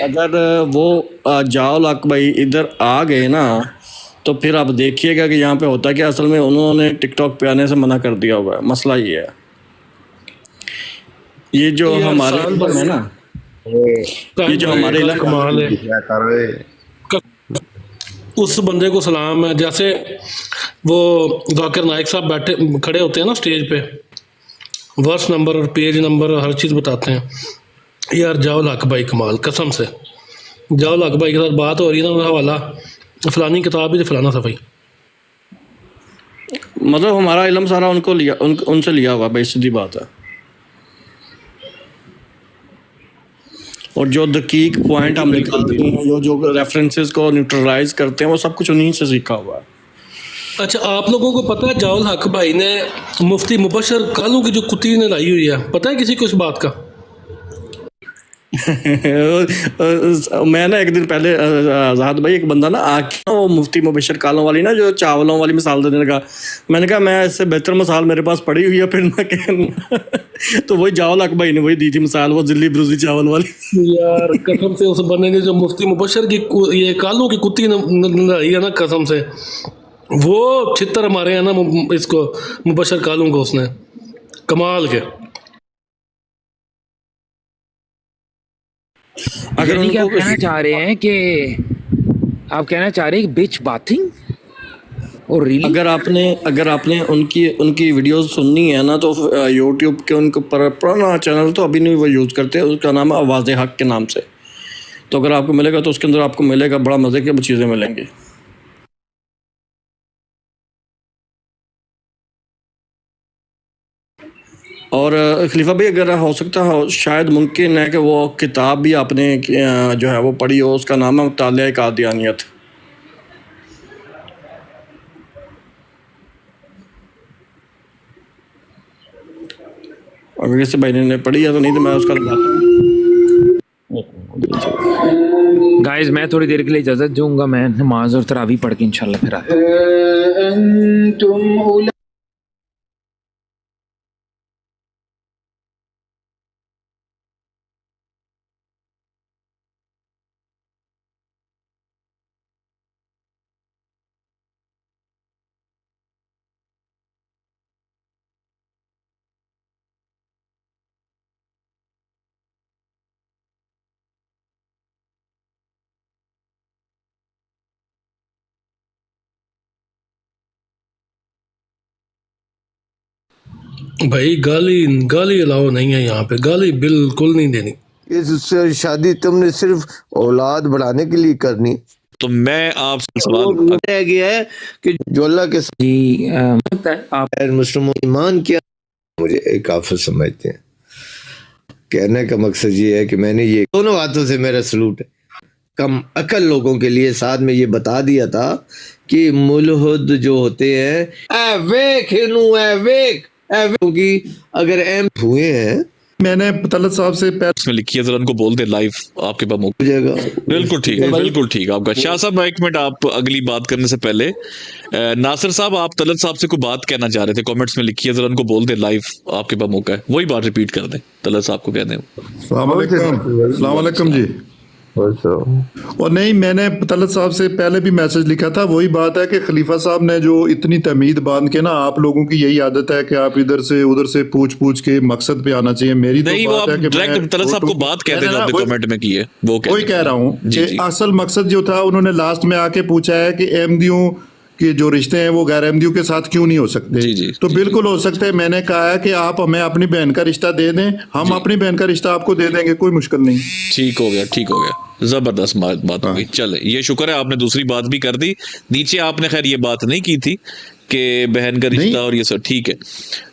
अगर वो जाओ लाक भाई इधर आ गए ना, तो फिर आप देखिएगा कि यहाँ पे होता क्या, असल में उन्होंने टिकटॉक पे आने से मना कर दिया हुआ है। मसला ये है, ये जो हमारे इल्म है ना, ये जो हमारे इलाके उस बंदे को सलाम है। जैसे वो जाकिर नाइक साहब बैठे खड़े होते हैं ना स्टेज पे, वर्स नंबर और पेज नंबर हर चीज़ बताते हैं। यार जाओ लाख भाई कमाल, कसम से जाओ लाख भाई के साथ बात हो रही है ना, हवाला फलानी किताब ही फलाना सफ़ाई, मतलब हमारा इल्म सारा उनको लिया, उनसे लिया हुआ भाई, सीधी बात है। और जो दकीक पॉइंट हम निकालते हैं, जो रेफरेंसेस को न्यूट्रलाइज करते हैं, वो सब कुछ उन्हीं से सीखा हुआ है। अच्छा, आप लोगों को पता है जाउल हक भाई ने मुफ्ती मुबशर कालू की जो कुत्ती ने लाई हुई है, पता है किसी को इस बात का? मैं ना एक दिन पहले आज़ाद भाई, एक बंदा ना आके वो मुफ्ती मुबशर कालों वाली ना जो चावलों वाली मिसाल देने लगा, मैंने कहा मैं इससे बेहतर मिसाल मेरे पास पड़ी हुई है, फिर ना कहना। तो वही जावल हक भाई ने वही दी थी मिसाल, वो जिल्ली ब्रूजी चावल वाली। यार कसम से उस बंदे ने जो मुफ्ती मुबशर की ये कालों की कुत्ती लाई है ना, कसम से वो छितर मारे हैं ना इसको मुबशर कालों को, उसने कमाल के। अगर आप कहना चाह रहे हैं कि आप कहना चाह रहे हैं कि बिच बाथिंग और रील, अगर आपने उनकी वीडियोस सुननी है ना, तो यूट्यूब के उनके पुराना चैनल तो अभी नहीं वो यूज़ करते, उसका नाम है आवाज़ हक के नाम से। तो अगर आपको मिलेगा तो उसके अंदर आपको मिलेगा बड़ा मज़े की चीज़ें मिलेंगी। और खलीफा भाई अगर हो सकता है, शायद मुमकिन है कि वो किताब भी आपने जो है वो पढ़ी हो, उसका नाम है मुतालिया कादियानियत। अगर किसी भाई ने पढ़ी है तो, नहीं तो मैं उसका गाइस मैं थोड़ी देर के लिए इजाज़त दूंगा, मैं नमाज और तरावी पढ़ के इंशाल्लाह फिर आता हूं। भाई गाली गाली अलाउ नहीं है यहाँ पे, गाली बिल्कुल नहीं देनी। इस शादी तुमने सिर्फ औलाद बढ़ाने के लिए करनी। तो मैं आपसे सवाल रह गया है कि जो अल्लाह के जी आप मुस्लिम ईमान किया, मुझे एक काफिर समझते हैं। कहने का मकसद ये है कि मैंने ये दोनों हाथों से मेरा सलूट है कम अकल लोगों के लिए। साथ में ये बता दिया था कि मुलहद जो होते हैं क्योंकि अगर एम हुए हैं। मैंने तलत साहब से इसमें लिखी है, जरा उनको बोल दे लाइव आपके पास मौका जाएगा। बिल्कुल ठीक है, बिल्कुल ठीक है आपका। शाह साहब एक मिनट, आप अगली बात करने से पहले नासिर साहब, आप तलत साहब से कोई बात कहना चाह रहे थे, कमेंट्स में लिखी है, जरा उनको बोल दे लाइव आपके पास मौका है, वही बात रिपीट कर दें, तलत साहब को कह दें। अस्सलाम वालेकुम जी। और नहीं, मैंने तलत साहब से पहले भी मैसेज लिखा था, वही बात है कि खलीफा साहब ने जो इतनी तमीद बांध के ना, आप लोगों की यही आदत है कि आप इधर से उधर से पूछ के मकसद पे आना चाहिए। मेरी नहीं, तो बात है कि डायरेक्ट तलत साहब को बात कहते हैं, आपने कमेंट में की है, वो कह रहा हूँ कि असल मकसद जो था, उन्होंने लास्ट में आके पूछा है कि अहमदियों कि जो रिश्ते हैं वो गैर अहमदियों के साथ क्यों नहीं हो सकते। तो बिल्कुल हो सकते हैं। मैंने कहा है कि आप हमें अपनी बहन का रिश्ता दे दें, हम अपनी बहन का रिश्ता आपको दे देंगे, कोई मुश्किल नहीं। ठीक हो गया, ठीक हो गया, जबरदस्त बात हो गई। चले, ये शुक्र है आपने दूसरी बात भी कर दी। नीचे आपने खैर ये बात नहीं की थी कि बहन का रिश्ता और ये सब, ठीक है।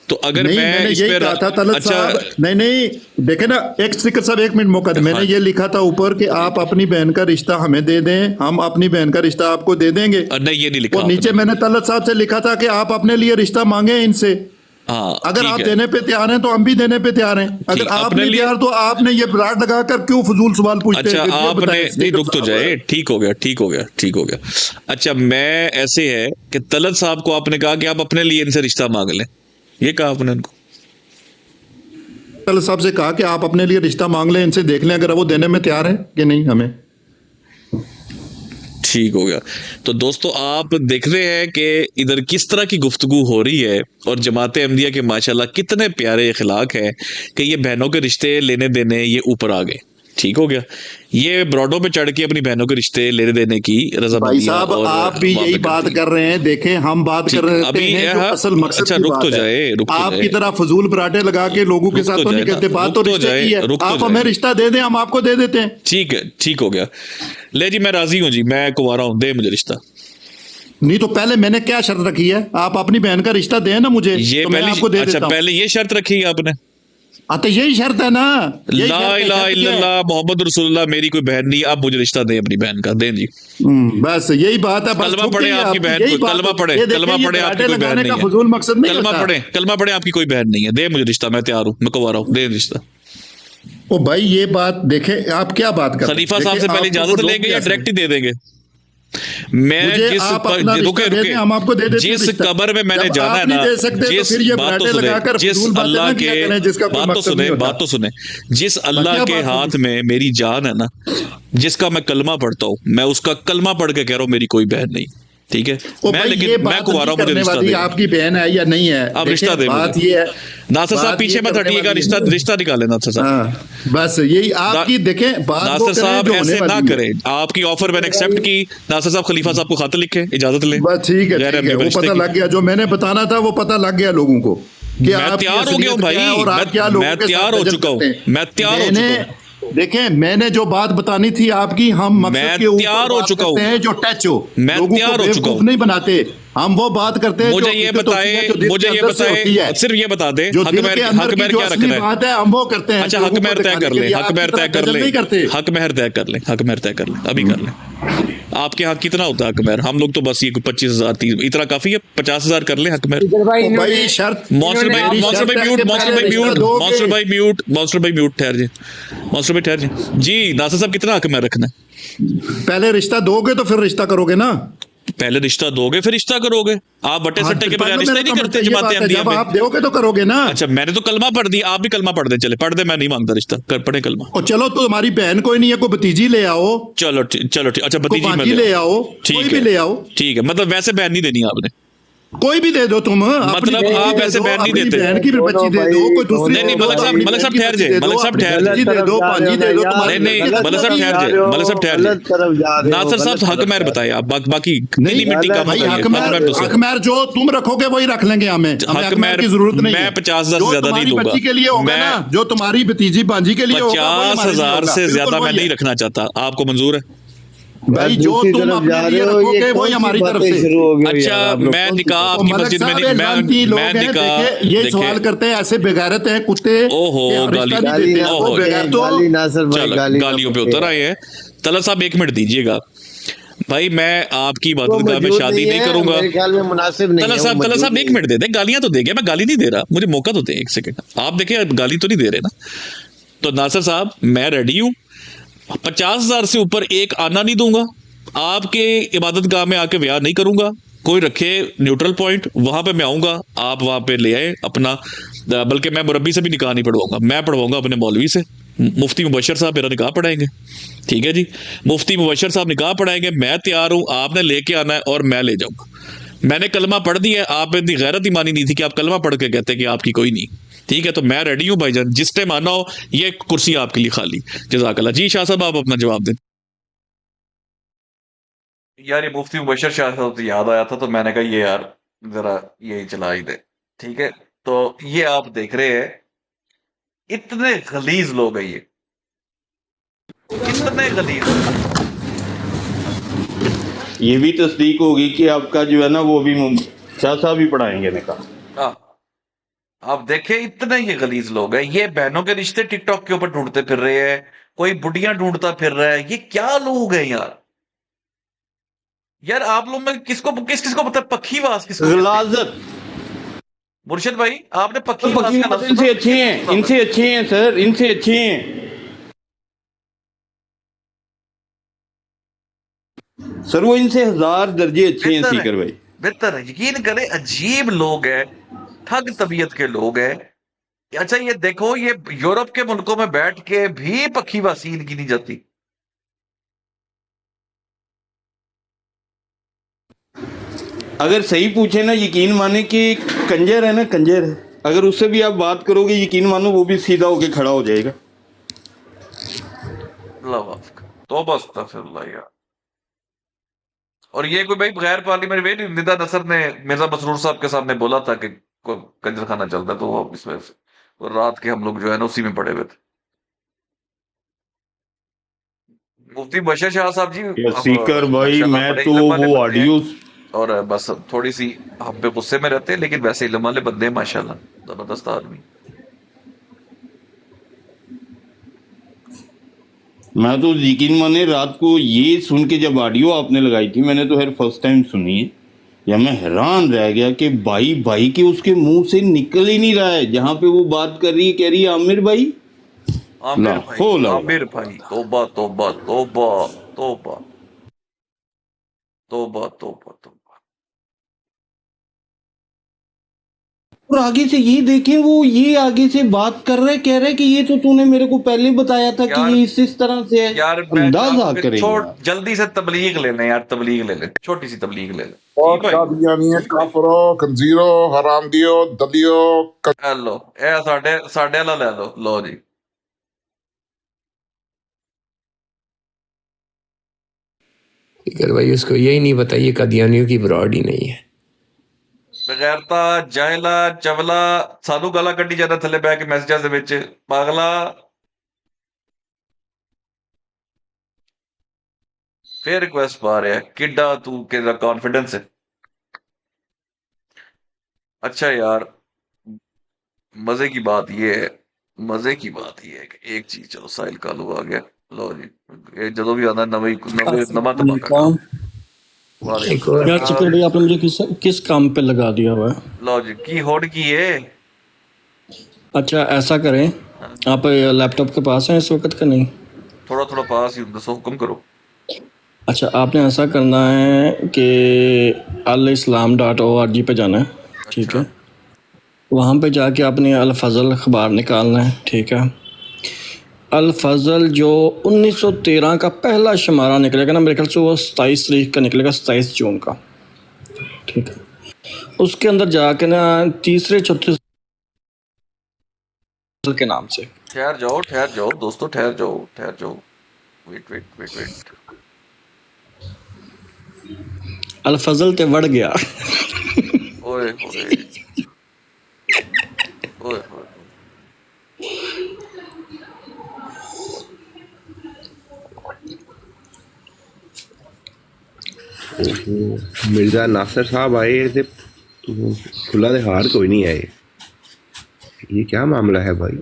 तो अगर मैं इस पे अच्छा नहीं देखे ना, एक स्पीकर साहब एक मिनट मौका दे। मैंने ये लिखा था ऊपर कि आप अपनी बहन का रिश्ता हमें दे दें, हम अपनी बहन का रिश्ता आपको दे देंगे। नहीं, ये नहीं लिखा। और नीचे मैंने तलत साहब से लिखा था कि आप अपने लिए रिश्ता मांगे इनसे। हाँ, अगर आप देने पे तैयार हैं तो हम भी देने पे तैयार हैं। अगर आप नहीं तैयार तो आपने ये ब्राड लगाकर क्यों फजूल सवाल पूछते हैं? अच्छा, आपने नहीं, रुक तो जाए, ठीक हो गया, ठीक हो गया, ठीक हो गया। अच्छा, मैं ऐसे है कि तलत साहब को आपने कहा कि आप अपने लिए इनसे रिश्ता मांग लें, ये कहा आपने उनको? तलत साहब से कहा कि आप अपने लिए रिश्ता मांग लें, इनसे देख लें अगर वो देने में तैयार है कि नहीं हमें। ठीक हो गया। तो दोस्तों, आप देख रहे हैं कि इधर किस तरह की गुफ्तगू हो रही है, और जमात अहमदिया के माशाल्लाह कितने प्यारे अखलाक है कि ये बहनों के रिश्ते लेने देने ये ऊपर आ गए। ठीक हो गया, ये ब्रॉडों पे चढ़ के अपनी बहनों के रिश्ते लेने देने की भाई साहब, आप भी यही बात कर रहे हैं। देखें, हम बात कर रहे हैं जो असल मकसद। अच्छा, रुक तो जाए, आपकी तरह फजूल पराठे लगा के लोगों के साथ तो नहीं करते। बात तो रिश्ते की है। आप हमें रिश्ता दे दें, हम आपको दे देते हैं। ठीक है, ठीक हो गया। ले जी, मैं राजी हूँ जी, मैं कुंवारा हूँ, दे मुझे रिश्ता। नहीं तो पहले मैंने क्या शर्त रखी है? आप अपनी बहन का रिश्ता दें ना मुझे, ये तो मैं आपको दे देता हूं। पहले ये शर्त रखी है आपने? तो यही शर्त है ना। ला इलाहा इल्लल्लाह मोहम्मद रसूलुल्लाह, मेरी कोई बहन नहीं, आप मुझे रिश्ता दें अपनी बहन का, दें जी। बस यही बात है। कलमा पढ़े आपकी बहन को, कलमा पढ़े, कलमा पढ़े आपकी कोई बहन नहीं है, फजूल मकसद नहीं। कलमा पढ़े, कलमा पढ़े, आपकी कोई बहन नहीं है, दे मुझे रिश्ता, मैं तैयार हूँ, मैं कुंवारा हूँ, दे रिश्ता। ओ भाई, ये बात देखे, आप क्या बात कर रहे हैं? खलीफा साहब से पहले इजाजत लेंगे या डायरेक्ट ही दे देंगे? मैं जिस जिस कब्र में मैंने जाना है ना, जिस बात तो सुने, जिस अल्लाह के बात तो सुने, जिस अल्लाह के हाथ में मेरी जान है ना, जिसका मैं कलमा पढ़ता हूँ, मैं उसका कलमा पढ़ के कह रहा हूँ मेरी कोई बहन नहीं। ठीक है, मैं लेकिन मैं कुंवारा हूं, मुझे रिश्ता दे। आपकी बहन है या नहीं है, आप रिश्ता दे। बात ये है। नासिर साहब पीछे मत हटिएगा, रिश्ता निकाले नासिर साहब। बस यही आपकी देखें बात। नासिर साहब ऐसे ना करें, आपकी ऑफर मैंने एक्सेप्ट की। नासिर साहब खलीफा साहब को खत लिखे, इजाजत लें। बस ठीक है, वो पता लग गया, जो मैंने बताना था वो पता लग गया लोगों को। मैं तैयार हो गया हूँ भाई, मैं तैयार हो चुका हूँ, मैं तैयार हो चुका हूँ। देखें, मैंने जो बात बतानी थी आपकी, हम मकसद के ऊपर हो चुका हूं, जो टच हो, मैं तैयार हो चुका हूं। नहीं बनाते हम, वो बात करते हैं। मुझे ये बताए, सिर्फ ये बता दे, हक महर क्या रखना है? बात है, हम वो करते हैं। अच्छा, हक महर तय कर ले, हक महर तय कर ले, हक महर तय कर ले, हक महर तय कर ले, अभी कर ले। आपके यहाँ कितना होता है हक महर? हम लोग तो बस ये 25,000 30, इतना काफी है। 50,000 कर ले हक महर। मॉन्स्टर भाई म्यूट, ठहर जी, मॉन्स्टर भाई ठहर जी। नासिर साहब कितना हक महर रखना है? पहले रिश्ता दोगे तो फिर रिश्ता करोगे ना। पहले रिश्ता दोगे फिर रिश्ता करोगे। आप बट्टे सट्टे के बगैर रिश्ता नहीं करते जमात अहमदिया में। आप दोगे तो करोगे ना। अच्छा, मैंने तो कलमा पढ़ दिया, आप भी कलमा पढ़ दे। चले पढ़ दे, मैं नहीं मांगता रिश्ता, कर पढ़े कलमा। और चलो, तो हमारी बहन कोई नहीं है, कोई भतीजी ले आओ। चलो ठीक। अच्छा, भतीजी ले आओ, कोई भी ले आओ। ठीक है, मतलब वैसे बहन नहीं देनी आपने? कोई भी दे दो तुम, मतलब आप ऐसे बयान नहीं देते? बहन की भी बच्ची दे दो, कोई दूसरी नहीं नहीं मलक साहब ठहर जाए, मलक साहब ठहर जाए, दे दो, भांजी दे दो, नहीं नहीं मलक साहब ठहर जाए, मलक साहब ठहर जाए। नासिर साहब हक महर बताए आप, बाकी नीली मिट्टी का भाई हक महर जो तुम रखोगे वही रख लेंगे, हमें हक महर की जरूरत नहीं है। मैं 50,000 से ज्यादा नहीं दूंगा, बच्ची के लिए होगा ना, जो तुम्हारी भतीजी भांजी के लिए होगा, 50,000 से ज्यादा मैं नहीं रखना चाहता। आपको मंजूर है भाई? जो तुम अपने लिए रखोगे वही हमारी तरफ से। अच्छा मैं निकाह आपकी मस्जिद में नहीं, मैं निकाह ये सवाल करते हैं, ऐसे बेगैरत हैं कुत्ते। ओहो गालियों पे उतर आए हैं। तलत साहब 1 मिनट दीजिएगा भाई, मैं आपकी इबादत गाह में शादी नहीं करूंगा। तलत साहब 1 मिनट दे दे, गालियां तो देंगे, मैं गाली नहीं दे रहा, मुझे मौका तो दे 1 सेकंड। आप देखिए गाली तो नहीं दे रहे ना। तो नासिर साहब मैं रेडी हूँ, 50,000 से ऊपर एक आना नहीं दूंगा, आपके इबादत गाह में आके ब्याह नहीं करूंगा, कोई रखे न्यूट्रल पॉइंट, वहां पे मैं आऊंगा, आप वहां पे ले आए अपना, बल्कि मैं मुरब्बी से भी निकाह नहीं पढ़वाऊंगा, मैं पढ़वाऊंगा अपने मौलवी से। मुफ्ती मुबशर साहब मेरा निकाह पढ़ाएंगे, ठीक है जी, मुफ्ती मुबशर साहब निकाह पढ़ाएंगे, मैं तैयार हूं, आपने लेके आना है और मैं ले जाऊंगा। मैंने कलमा पढ़ दिया है, आप इतनी गैरत ही मानी नहीं थी कि आप कलमा पढ़ के कहते कि आपकी कोई नहीं, ठीक है। तो मैं रेडी हूं भाईजान, जिस टाइम आना हो, ये कुर्सी आपके लिए खाली। जज़ाकल्लाह। जी शाह साहब आप अपना जवाब दें। यार ये मुफ्ती मुबशर शाह साहब से याद आया था, तो मैंने कहा ये यार जरा यही चला ही दे, ठीक है। तो ये आप देख रहे हैं इतने गलीज लोग हैं, ये कितने गलीज। ये भी तस्दीक होगी कि आपका जो है ना वो भी शाह साहब ही पढ़ाएंगे निकाह। आप देखें इतने ये गलीज लोग हैं, ये बहनों के रिश्ते टिकटॉक के ऊपर ढूंढते फिर रहे हैं, कोई बुढ़ियां ढूंढता फिर रहा है, ये क्या लोग हैं यार। यार आप लोग में किसको पता पखीवास किसको गलाजत? मुर्शिद भाई आपने पखीवास का नाम इनसे अच्छे हैं, इनसे अच्छे हैं सर, इनसे अच्छे हैं सर, वो इनसे 1000 दर्जे अच्छे हैं सीकर भाई। बेहतर है, यकीन करें अजीब लोग हैं, ठग तबीयत के लोग हैं। अच्छा ये देखो, ये यूरोप के मुल्कों में बैठ के भी पखीवासी इनकी नहीं जाती। अगर सही पूछे ना, यकीन माने कि कंजर है ना, कंजर है, अगर उससे भी आप बात करोगे यकीन मानो वो भी सीधा होके खड़ा हो जाएगा। तौबा अस्तगफिरुल्लाह यार। और ये कोई भाई गैर पार्लियामेंट निदा नसर ने मिर्जा मसरूर साहब के सामने बोला था कि कंजर खाना चलता है, तो वो इस वजह से और रात के हम लोग जो है ना उसी में पड़े हुए थे। मुफ्ती बशीर शाह साहब जी सीकर भाई, मैं तो वो ऑडियो और बस थोड़ी सी हम पे गुस्से में रहते हैं, लेकिन वैसे इल्म वाले बंदे हैं माशाल्लाह, जबरदस्त आदमी। मैं तो यकीन माने रात को ये सुन के जब ऑडियो आपने लगाई थी, मैंने तो हर फर्स्ट टाइम सुनी है, या मैं हैरान रह गया कि भाई के उसके मुंह से निकल ही नहीं रहा है, जहां पे वो बात कर रही है, कह रही है आमिर भाई, आमिर भाई तौबा तौबा तौबा तौबा तौबा तौबा तौबा। और आगे से ये देखें, वो ये आगे से बात कर रहे, कह रहे कि ये तो तूने मेरे को पहले बताया था कि ये इस तरह से है। यार अंदाजा करें, जल्दी से तबलीग ले लें यार, तबलीग ले लें, छोटी सी तबलीग ले लें। और कादियानी काफरो कंजीरो हरामदियो दलियो। लो ए साढ़े वाला ले लो जी। भाई उसको यही नहीं पता ये कादियानियों की ब्रॉड ही नहीं है। बगैरता जायला चवला सानू गाला कड्डी जाना थले बह के मैसेजां दे विच पागला। फिर रिक्वेस्ट पा रहा है, किड्डा तू केदा कॉन्फिडेंस है। अच्छा यार मजे की बात ये है कि एक चीज, चलो साहिल कालू आ गया, लो जी ये जो भी आना नमा धमाका। यार चिकन भाई आपने मुझे किस काम पे लगा दिया हुआ है? लो जी की होड़ की है। अच्छा ऐसा करें, आप लैपटॉप के पास हैं इस वक्त का? नहीं थोड़ा पास ही, दसो हुक्म करो। अच्छा आपने ऐसा करना है कि alislam.org पे जाना है, ठीक है। वहाँ पे जाके आपने अल फजल अखबार निकालना है, ठीक है। अल फजल जो 1913 का पहला शुमारा निकलेगा ना, मेरे ख्याल से वो 27 तारीख का निकलेगा, 27 जून का, ठीक है। उसके अंदर जाके ना तीसरे चौथे के नाम से ठहर जाओ दोस्तों, ठहर जाओ। वेट। अल फजल ते बढ़ गया। ओए होए। मिर्जा नासिर साहब आए थे तो खुला दे हार कोई नहीं आए। ये क्या मामला है भाई?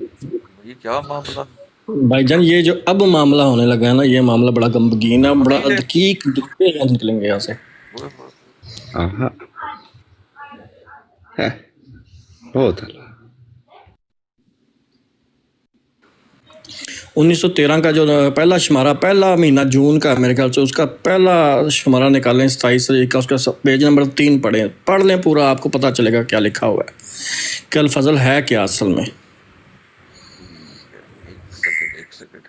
ये क्या मामला? भाईजान ये जो अब मामला होने लगा है ना, ये मामला बड़ा गमगीन है, बड़ा दकीक दुखते निकलेंगे यहाँ से। आहा है बहुत 1913 का जो पहला शुमारा, पहला महीना जून का मेरे ख्याल से, उसका पहला शुमारा निकालें 27 तारीख का, उसका पेज नंबर 3 पढ़ लें पूरा, आपको पता चलेगा क्या लिखा हुआ है कि अल फजल है क्या असल में। एक सेकंड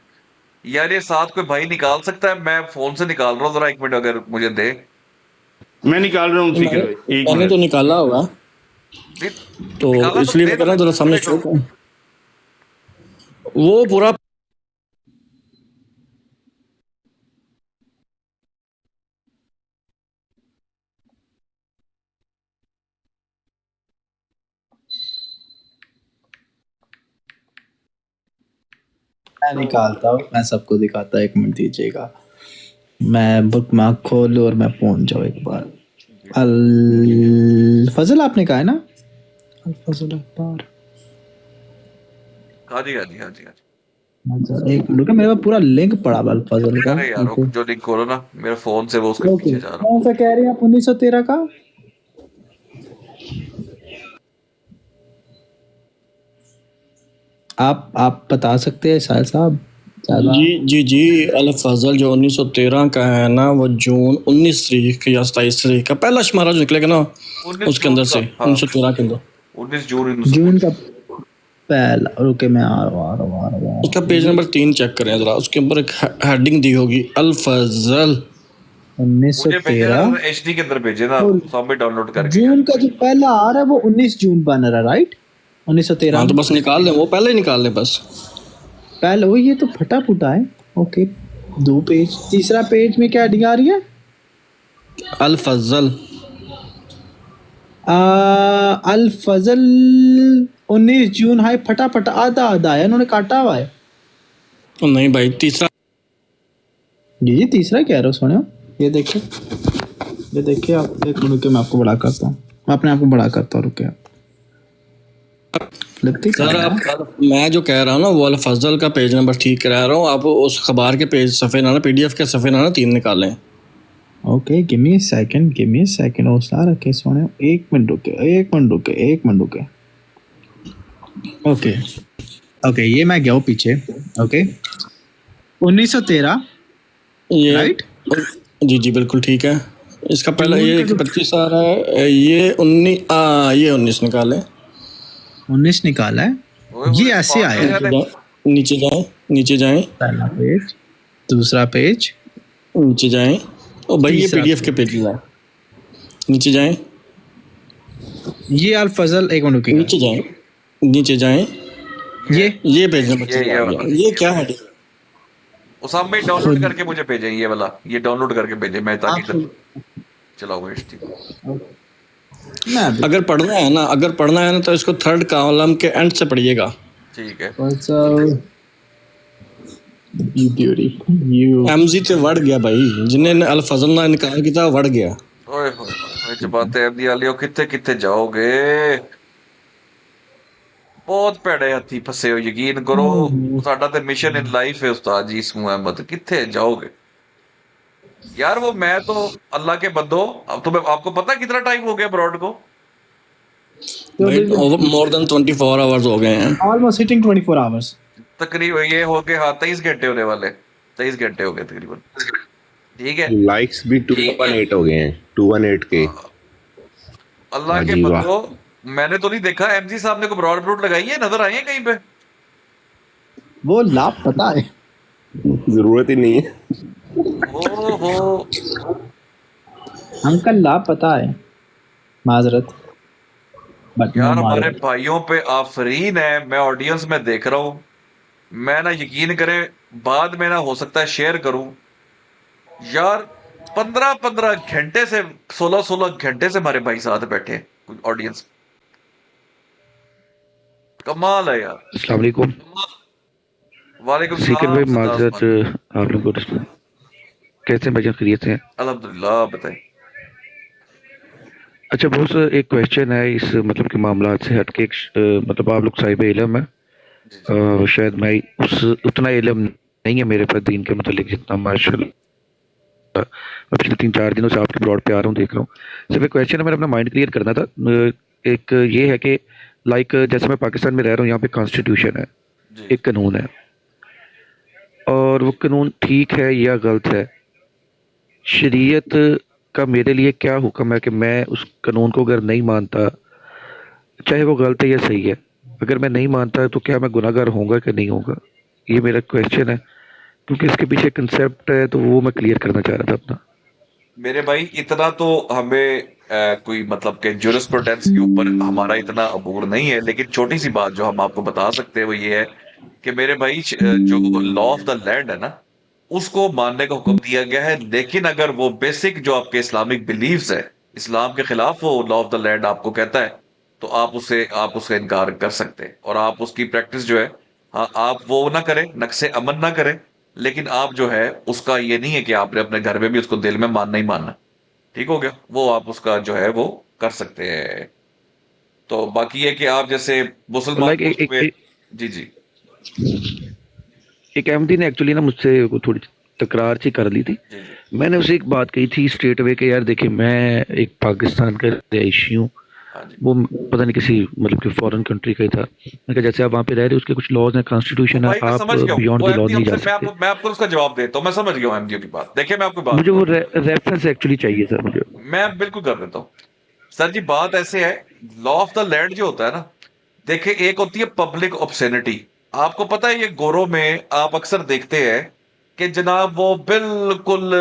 यार, ये साथ कोई भाई निकाल सकता है? मैं फोन से निकाल रहा हूँ, जरा 1 मिनट अगर मुझे दे। मैं निकाल रहा हूँ। मैंने तो निकाला होगा, तो इसलिए मैं कह रहा हूँ जरा सामने शो करो वो पूरा। मैं निकालता हूँ, मैं सबको दिखाता, 1 मिनट दीजिएगा, मैं बुक मार्क खोलूँ और मैं पहुंच जाऊँ एक बार। अल फजल आपने कहा है ना? अल फजल अखबार। हाँ जी। अच्छा 1 मिनट, मेरे पास पूरा लिंक पड़ा अल फजल का। अरे यार जो लिंक खोलो ना मेरे फोन से, वो उसके पीछे जा रहा हूँ। कौन सा कह रहे हैं आप? 1913 का? आप बता सकते हैं साहिल साहब? जी अल फजल जो 1913 का है ना, वो जून 19 तारीख या 27 तारीख का पहला शुमारा जो निकलेगा ना, उसके अंदर से 1913 के अंदर 19 जून का पहला। रुके मैं आ रहा हूँ। उसका पेज नंबर 3 चेक करें जरा, उसके ऊपर एक हेडिंग दी होगी अल फजल 1913 HD के अंदर भेजे ना, सब में डाउनलोड करके। जून का जो पहला आ रहा है वो 19 जून बन रहा है, राइट? 1913। हाँ तो बस निकाल लें, वो पहले ही निकाल लें बस पहले। वो ये तो फटा फुटा है। ओके 2 पेज, तीसरा पेज में क्या हेडिंग आ रही है? अल फजल। अल फजल 19 जून है, फटाफट आधा है, उन्होंने काटा हुआ है। नहीं भाई तीसरा जी तीसरा कह रहे हो, सुनो ये देखिए आप। 1 मिनट के मैं आपको बड़ा करता हूँ, मैं अपने आप को बड़ा करता हूँ, रुके आप। सर आप मैं जो कह रहा हूँ ना, वो अल फजल का पेज नंबर ठीक करा रहा हूँ, आप उस खबर के पेज सफ़े ना PDF के सफ़े ना 3 निकालें। Okay give me a second ओ सारा के सुने। 1 मिनट रुके। ओके ये मैं गया हूँ पीछे। ओके 1913 ये राइट? जी बिल्कुल ठीक है। इसका पहला ये 25 आ रहा है, ये 19 निकाले। 19 निकाला है, ये ऐसे आया। नीचे जाएं पहला पेज, दूसरा पेज, नीचे जाएं। ओ भाई ये PDF के पेज है, नीचे जाएं। ये अल फजल 1 मिनट, नीचे जाएं। ये पेज नंबर ये क्या है? उसाम भाई डाउनलोड करके मुझे भेजें, ये वाला, ये डाउनलोड करके भेजें, मैं ताकि चलाऊंगा HD। अगर पढ़ना है ना तो इसको 3rd कॉलम के एंड से पढ़िएगा। ठीक है। MG ते वड़ गया भाई, जिन्हें अल फजल ना निकाल किया वड़ गया। ओए होए जबाते अब्दी वालियो, किथे जाओगे? बहुत भैड़े हथी फसे हो, यकीन करो। साडा ते मिशन इन लाइफ है उस्ताद जी इसमो अहमद, किथे जाओगे यार? वो मैं तो अल्लाह के बंदो, अब तुम्हें आपको पता है कितना टाइम हो गया ब्रॉड को? मोर देन 24 आवर्स हो गए हैं, ऑलमोस्ट हिटिंग 24 आवर्स तकरीबन। ये हो गए, हाँ 23 घंटे होने वाले, 23 घंटे हो गए तकरीबन। ठीक है, लाइक्स भी 218 हो गए हैं, 218 के। अल्लाह के बंदो, मैंने तो नहीं देखा MG साहब ने को ब्रॉड ब्रूड लगाई है, नजर आई है कहीं पे? वो लाभ पता है, जरूरत ही नहीं है। ओहो अंकल लाभ पता है, माजरत। यार हमारे भाइयों पे आफरीन है, मैं ऑडियंस में देख रहा हूँ, मैं ना यकीन करें बाद में ना हो सकता है शेयर करूं यार, 15-15 घंटे से 16-16 घंटे से हमारे भाई साथ बैठे ऑडियंस, कमाल है यार। अस्सलाम वालेकुम। वालेकुम सीकर भाई सलाम। माजरत आप लोगों को कैसे भाई खैरियत से हैं? अल्हम्दुलिल्लाह, बताएं। अच्छा बहुत एक क्वेश्चन है इस मतलब के मामला से हटके मतलब आप लोग साहिब इल्म है, शायद मैं उतना इल्म नहीं है मेरे पास दीन के मतलब जितना माशाल्लाह मैं पिछले 3-4 दिनों से आपके ब्लॉग पे आ रहा हूँ, देख रहा हूँ। सिर्फ एक क्वेश्चन है, मैंने अपना माइंड क्लियर करना था। एक ये है कि लाइक जैसे मैं पाकिस्तान में रह रहा हूँ, यहाँ पे कॉन्स्टिट्यूशन है, एक कानून है, और वो कानून ठीक है या गलत है, शरीयत का मेरे लिए क्या हुक्म है कि मैं उस कानून को अगर नहीं मानता, चाहे वो गलत है या सही है, अगर मैं नहीं मानता तो क्या मैं गुनाहगार होऊंगा कि नहीं होऊंगा? ये मेरा क्वेश्चन है, क्योंकि इसके पीछे कंसेप्ट है, तो वो मैं क्लियर करना चाह रहा था अपना। मेरे भाई इतना तो हमें कोई मतलब के ज्यूरिस्प्रूडेंस के ऊपर हमारा इतना अबूर नहीं है, लेकिन छोटी सी बात जो हम आपको बता सकते हैं वो ये है कि मेरे भाई जो लॉ ऑफ द लैंड है ना, उसको मानने का हुक्म दिया गया है, लेकिन अगर वो बेसिक जो आपके इस्लामिक बिलीव्स है, इस्लाम के खिलाफ वो लॉ ऑफ द लैंड आपको कहता है, तो आप उसका इनकार कर सकते हैं, और आप उसकी प्रैक्टिस जो है, हाँ आप वो ना करें, नक्शे अमन ना करें, लेकिन आप जो है उसका ये नहीं है कि आपने अपने घर में भी उसको दिल में मानना ही मानना। ठीक हो गया, वो आप उसका जो है वो कर सकते हैं। तो बाकी है कि आप जैसे मुसलमान जी जी एक अहमदी ने एक्चुअली ना मुझसे वो थोड़ी तकरार सी कर ली थी। मैंने उसे एक बात कही थी स्ट्रेट अवे कि यार देखिए मैं एक पाकिस्तान का रहायशी हूँ, वो पता नहीं किसी मतलब कि फॉरेन कंट्री का ही था। मैं कहा जैसे आप वहाँ पे रह रहे हो, उसके कुछ लॉज हैं, कॉन्स्टिट्यूशन है, आप बियॉन्ड द लॉ नहीं जा सकते। मैं आपको उसका जवाब देता हूँ, मैं समझ गया हूँ एमडीओ की बात। देखिए मैं आपको बात, मुझे वो रेफरेंस एक्चुअली चाहिए सर, मुझे मैं बिल्कुल कर देता हूँ सर जी। बात ऐसे है, लॉ ऑफ द लैंड जो होता है ना, देखिए एक होती है पब्लिक ऑब्सेनिटी। आपको पता है ये गोरों में आप अक्सर देखते हैं कि जनाब वो बिल्कुल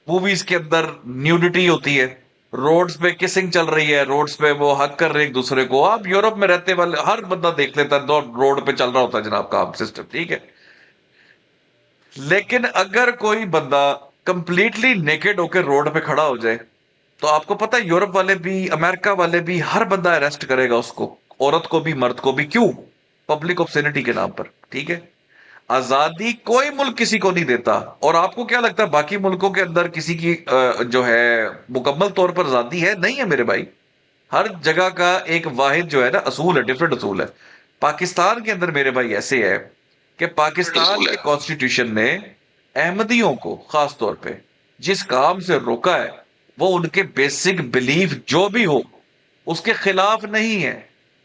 मूवीज के अंदर न्यूडिटी होती है, रोड्स पे किसिंग चल रही है, रोड्स पे वो हक कर रहे हैं एक दूसरे को। आप यूरोप में रहते वाले हर बंदा देख लेता है, दो रोड पे चल रहा होता है जनाब काम सिस्टम, ठीक है। लेकिन अगर कोई बंदा कंप्लीटली नेकेड होकर रोड पे खड़ा हो जाए, तो आपको पता है यूरोप वाले भी, अमेरिका वाले भी, हर बंदा अरेस्ट करेगा उसको, औरत को भी मर्द को भी। क्यों? पब्लिक ऑब्सेनिटी के नाम पर, ठीक है। आजादी कोई मुल्क किसी को नहीं देता। और आपको क्या लगता है बाकी मुल्कों के अंदर किसी की जो है मुकम्मल तौर पर आजादी है? नहीं है मेरे भाई। हर जगह का एक वाहिद जो है ना असूल है, डिफरेंट असूल है। पाकिस्तान के अंदर मेरे भाई ऐसे है कि पाकिस्तान के कॉन्स्टिट्यूशन ने अहमदियों को खास तौर पे जिस काम से रोका है, वो उनके बेसिक बिलीफ जो भी हो उसके खिलाफ नहीं है।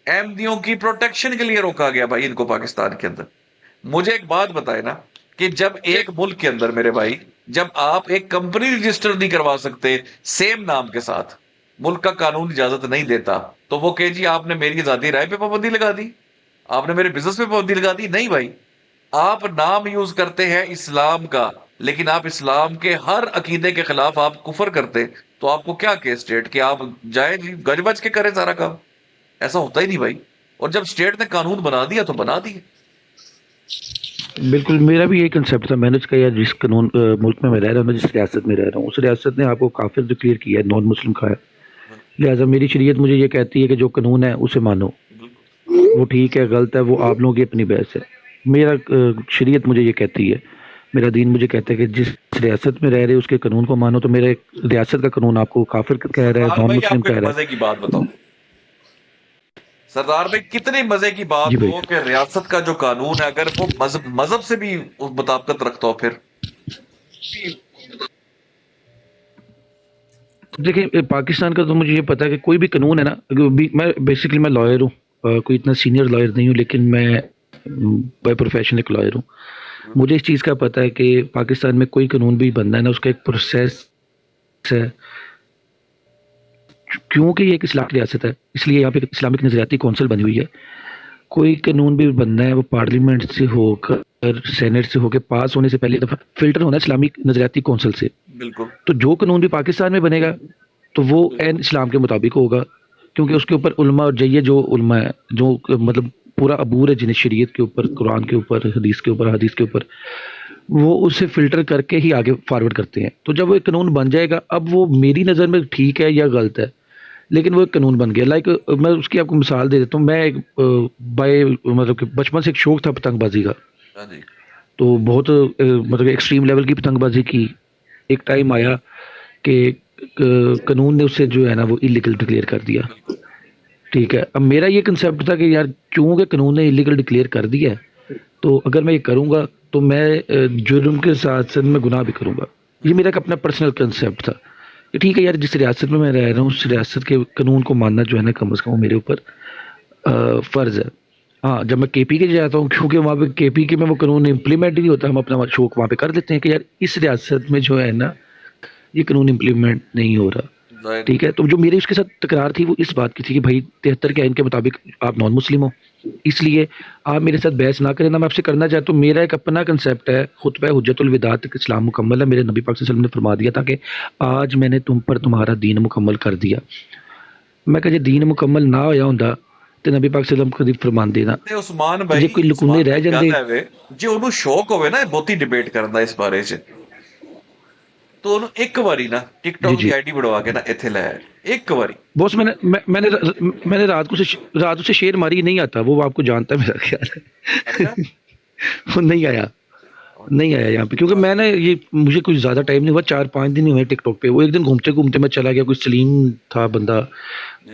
अहमदियों की प्रोटेक्शन के लिए रोका गया भाई इनको पाकिस्तान के अंदर। मुझे एक बात बताए ना कि जब एक मुल्क के अंदर मेरे भाई, जब आप एक कंपनी रजिस्टर नहीं करवा सकते सेम नाम के साथ, मुल्क का कानून इजाजत नहीं देता, तो वो कहे जी आपने मेरी आजादी राय पे पाबंदी लगा दी, आपने मेरे बिजनेस पे पाबंदी लगा दी। नहीं भाई, आप नाम यूज करते हैं इस्लाम का, लेकिन आप इस्लाम के हर अकीदे के खिलाफ आप कुफर करते, तो आपको क्या केस स्टेट कि आप जाए जी गज बज के करें सारा काम? ऐसा होता ही नहीं भाई। और जब स्टेट ने कानून बना दिया तो बना दिए। बिल्कुल, मेरा भी यही कंसेप्ट था। मैंने कहा यार जिस कानून मुल्क में मैं रह रहा हूँ, मैं जिस रियासत में रह रहा हूँ, उस रियासत ने आपको काफिर डिक्लेयर किया है, नॉन मुस्लिम का है, लिहाजा मेरी शरीयत मुझे ये कहती है कि जो कानून है उसे मानो। वो ठीक है गलत है वो आप लोगों की अपनी बहस है। मेरा शरीयत मुझे ये कहती है, मेरा दीन मुझे कहता है कि जिस रियासत में रह रहे हो उसके कानून को मानो। तो मेरे रियासत का कानून आपको काफिर कह रहा है, नॉन मुस्लिम कह रहा है। मजे की बात बताओ सरदार भाई, कितनी मजे की बात हो कि रियासत का जो कानून है अगर वो मजहब से भी मुताबिकत रखता हो, फिर देखिए पाकिस्तान का तो मुझे ये पता है कि कोई भी कानून है ना, मैं लॉयर हूँ, कोई इतना सीनियर लॉयर नहीं हूँ, लेकिन मैं बाय प्रोफेशन एक लॉयर हूँ। मुझे इस चीज़ का पता है कि पाकिस्तान में कोई कानून भी बनना है ना, उसका एक प्रोसेस है। क्योंकि ये एक इस्लामिक रियासत है, इसलिए यहाँ पे एक इस्लामिक नज़रियाती कौंसिल बनी हुई है। कोई कानून भी बनना है वो पार्लियामेंट से होकर, सेनेट से होकर पास होने से पहले दफ़ा फिल्टर होना है इस्लामिक नज़रियाती कौंसिल से। बिल्कुल। तो जो कानून भी पाकिस्तान में बनेगा तो वो एन इस्लाम के मुताबिक होगा, क्योंकि उसके ऊपर उलमा और जइया जो उलमा है, जो मतलब पूरा अबूर है जिन्हें शरीयत के ऊपर, कुरान के ऊपर, हदीस के ऊपर, हदीस के ऊपर, वो उसे फिल्टर करके ही आगे फॉरवर्ड करते हैं। तो जब वो एक कानून बन जाएगा, अब वो मेरी नज़र में ठीक है या गलत है, लेकिन वो एक कानून बन गया। लाइक मैं उसकी आपको मिसाल दे देता हूँ। मैं एक मतलब कि बचपन से एक शौक था पतंगबाजी का, तो बहुत मतलब एक्सट्रीम लेवल की पतंगबाजी की। एक टाइम आया कि कानून ने उसे जो है ना वो इलीगल डिक्लेयर कर दिया। ठीक है, अब मेरा ये कंसेप्ट था कि यार क्योंकि कानून ने इलीगल डिक्लेयर कर दिया है, तो अगर मैं ये करूँगा तो मैं जुर्म के साथ साथ मैं गुनाह भी करूँगा। ये मेरा एक अपना पर्सनल कंसेप्ट था कि ठीक है यार, जिस रियासत में मैं रह रहा हूँ उस रियासत के कानून को मानना जो है ना कम से कम मेरे ऊपर फ़र्ज़ है। हाँ, जब मैं KP के जाता हूँ, क्योंकि वहाँ पे KP के में वो कानून इम्प्लीमेंट नहीं होता, हम अपना शौक वहाँ पे कर देते हैं कि यार इस रियासत में जो है ना ये कानून इम्प्लीमेंट नहीं हो रहा। ठीक है, तो जो मेरी उसके साथ तकरार थी वो इस बात की थी कि भाई 73 के आइन के मुताबिक आप नॉन मुस्लिम हो, इसलिए आप मेरे साथ बहस ना करें, ना मैं आपसे करना चाहता हूँ। मेरा एक अपना कंसेप्ट है, खुतबा हुज्जतुल विदा तक इस्लाम मुकम्मल है। मेरे नबी पाक सल्लल्लाहु अलैहि वसल्लम ने फरमा दिया था कि आज मैंने तुम पर तुम्हारा दीन मुकम्मल कर दिया। मैं कहा जे दीन मुकम्मल ना होया हुंदा ਤੇ ਨਬੀ ਪਾਕ ਸੱਲਮ ਕਦੀ ਫਰਮਾਉਂਦੇ ਨਾ ਤੇ ਉਸਮਾਨ ਭਾਈ ਜੇ ਕੋਈ ਲੁਕੂਨੇ ਰਹਿ ਜਾਂਦੇ ਜੇ ਉਹਨੂੰ ਸ਼ੌਕ ਹੋਵੇ ਨਾ ਬਹੁਤੀ ਡਿਬੇਟ ਕਰਨ ਦਾ ਇਸ ਬਾਰੇ 'ਚ, तो ਉਹਨੂੰ ਇੱਕ ਵਾਰੀ ਨਾ ਟਿਕਟੌਕ ਦੀ ਆਈਡੀ ਬਣਵਾ ਕੇ ਨਾ ਇੱਥੇ ਲੈ ਆਏ, एक बारी। बॉस मैंने रात से शेर मारी, नहीं आता वो आपको जानता है मेरा ख्याल है। वो नहीं आया यहाँ पे, क्योंकि मैंने ये मुझे कुछ ज़्यादा टाइम नहीं हुआ, 4-5 दिन ही हुए टिकटॉक पे। वो एक दिन घूमते घूमते मैं चला गया, कोई सलीम था बंदा,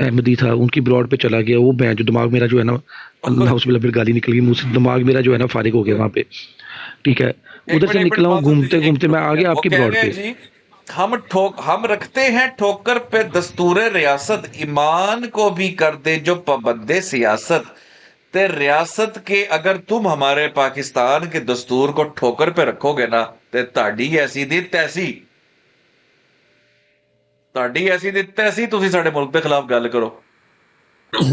अहमदी था, उनकी ब्रॉड पे चला गया। वो मैं जो दिमाग मेरा जो है ना, अल्लाह उसमें फिर गाली निकल गई मुँह से, दिमाग मेरा जो है ना फारिग हो गया वहाँ पे। ठीक है, उधर से निकला हूँ घूमते घूमते मैं आ गया आपकी ब्रॉड पे। हम रखते हैं ठोकर पे दस्तूरे रियासत, ईमान को भी कर दे जो पाबंदे सियासत। ते रियासत के अगर तुम हमारे पाकिस्तान के दस्तूर को ठोकर पे रखोगे ना, ते ताड़ी ऐसी दी तैसी तुसी साडे मुल्क के खिलाफ गल करो।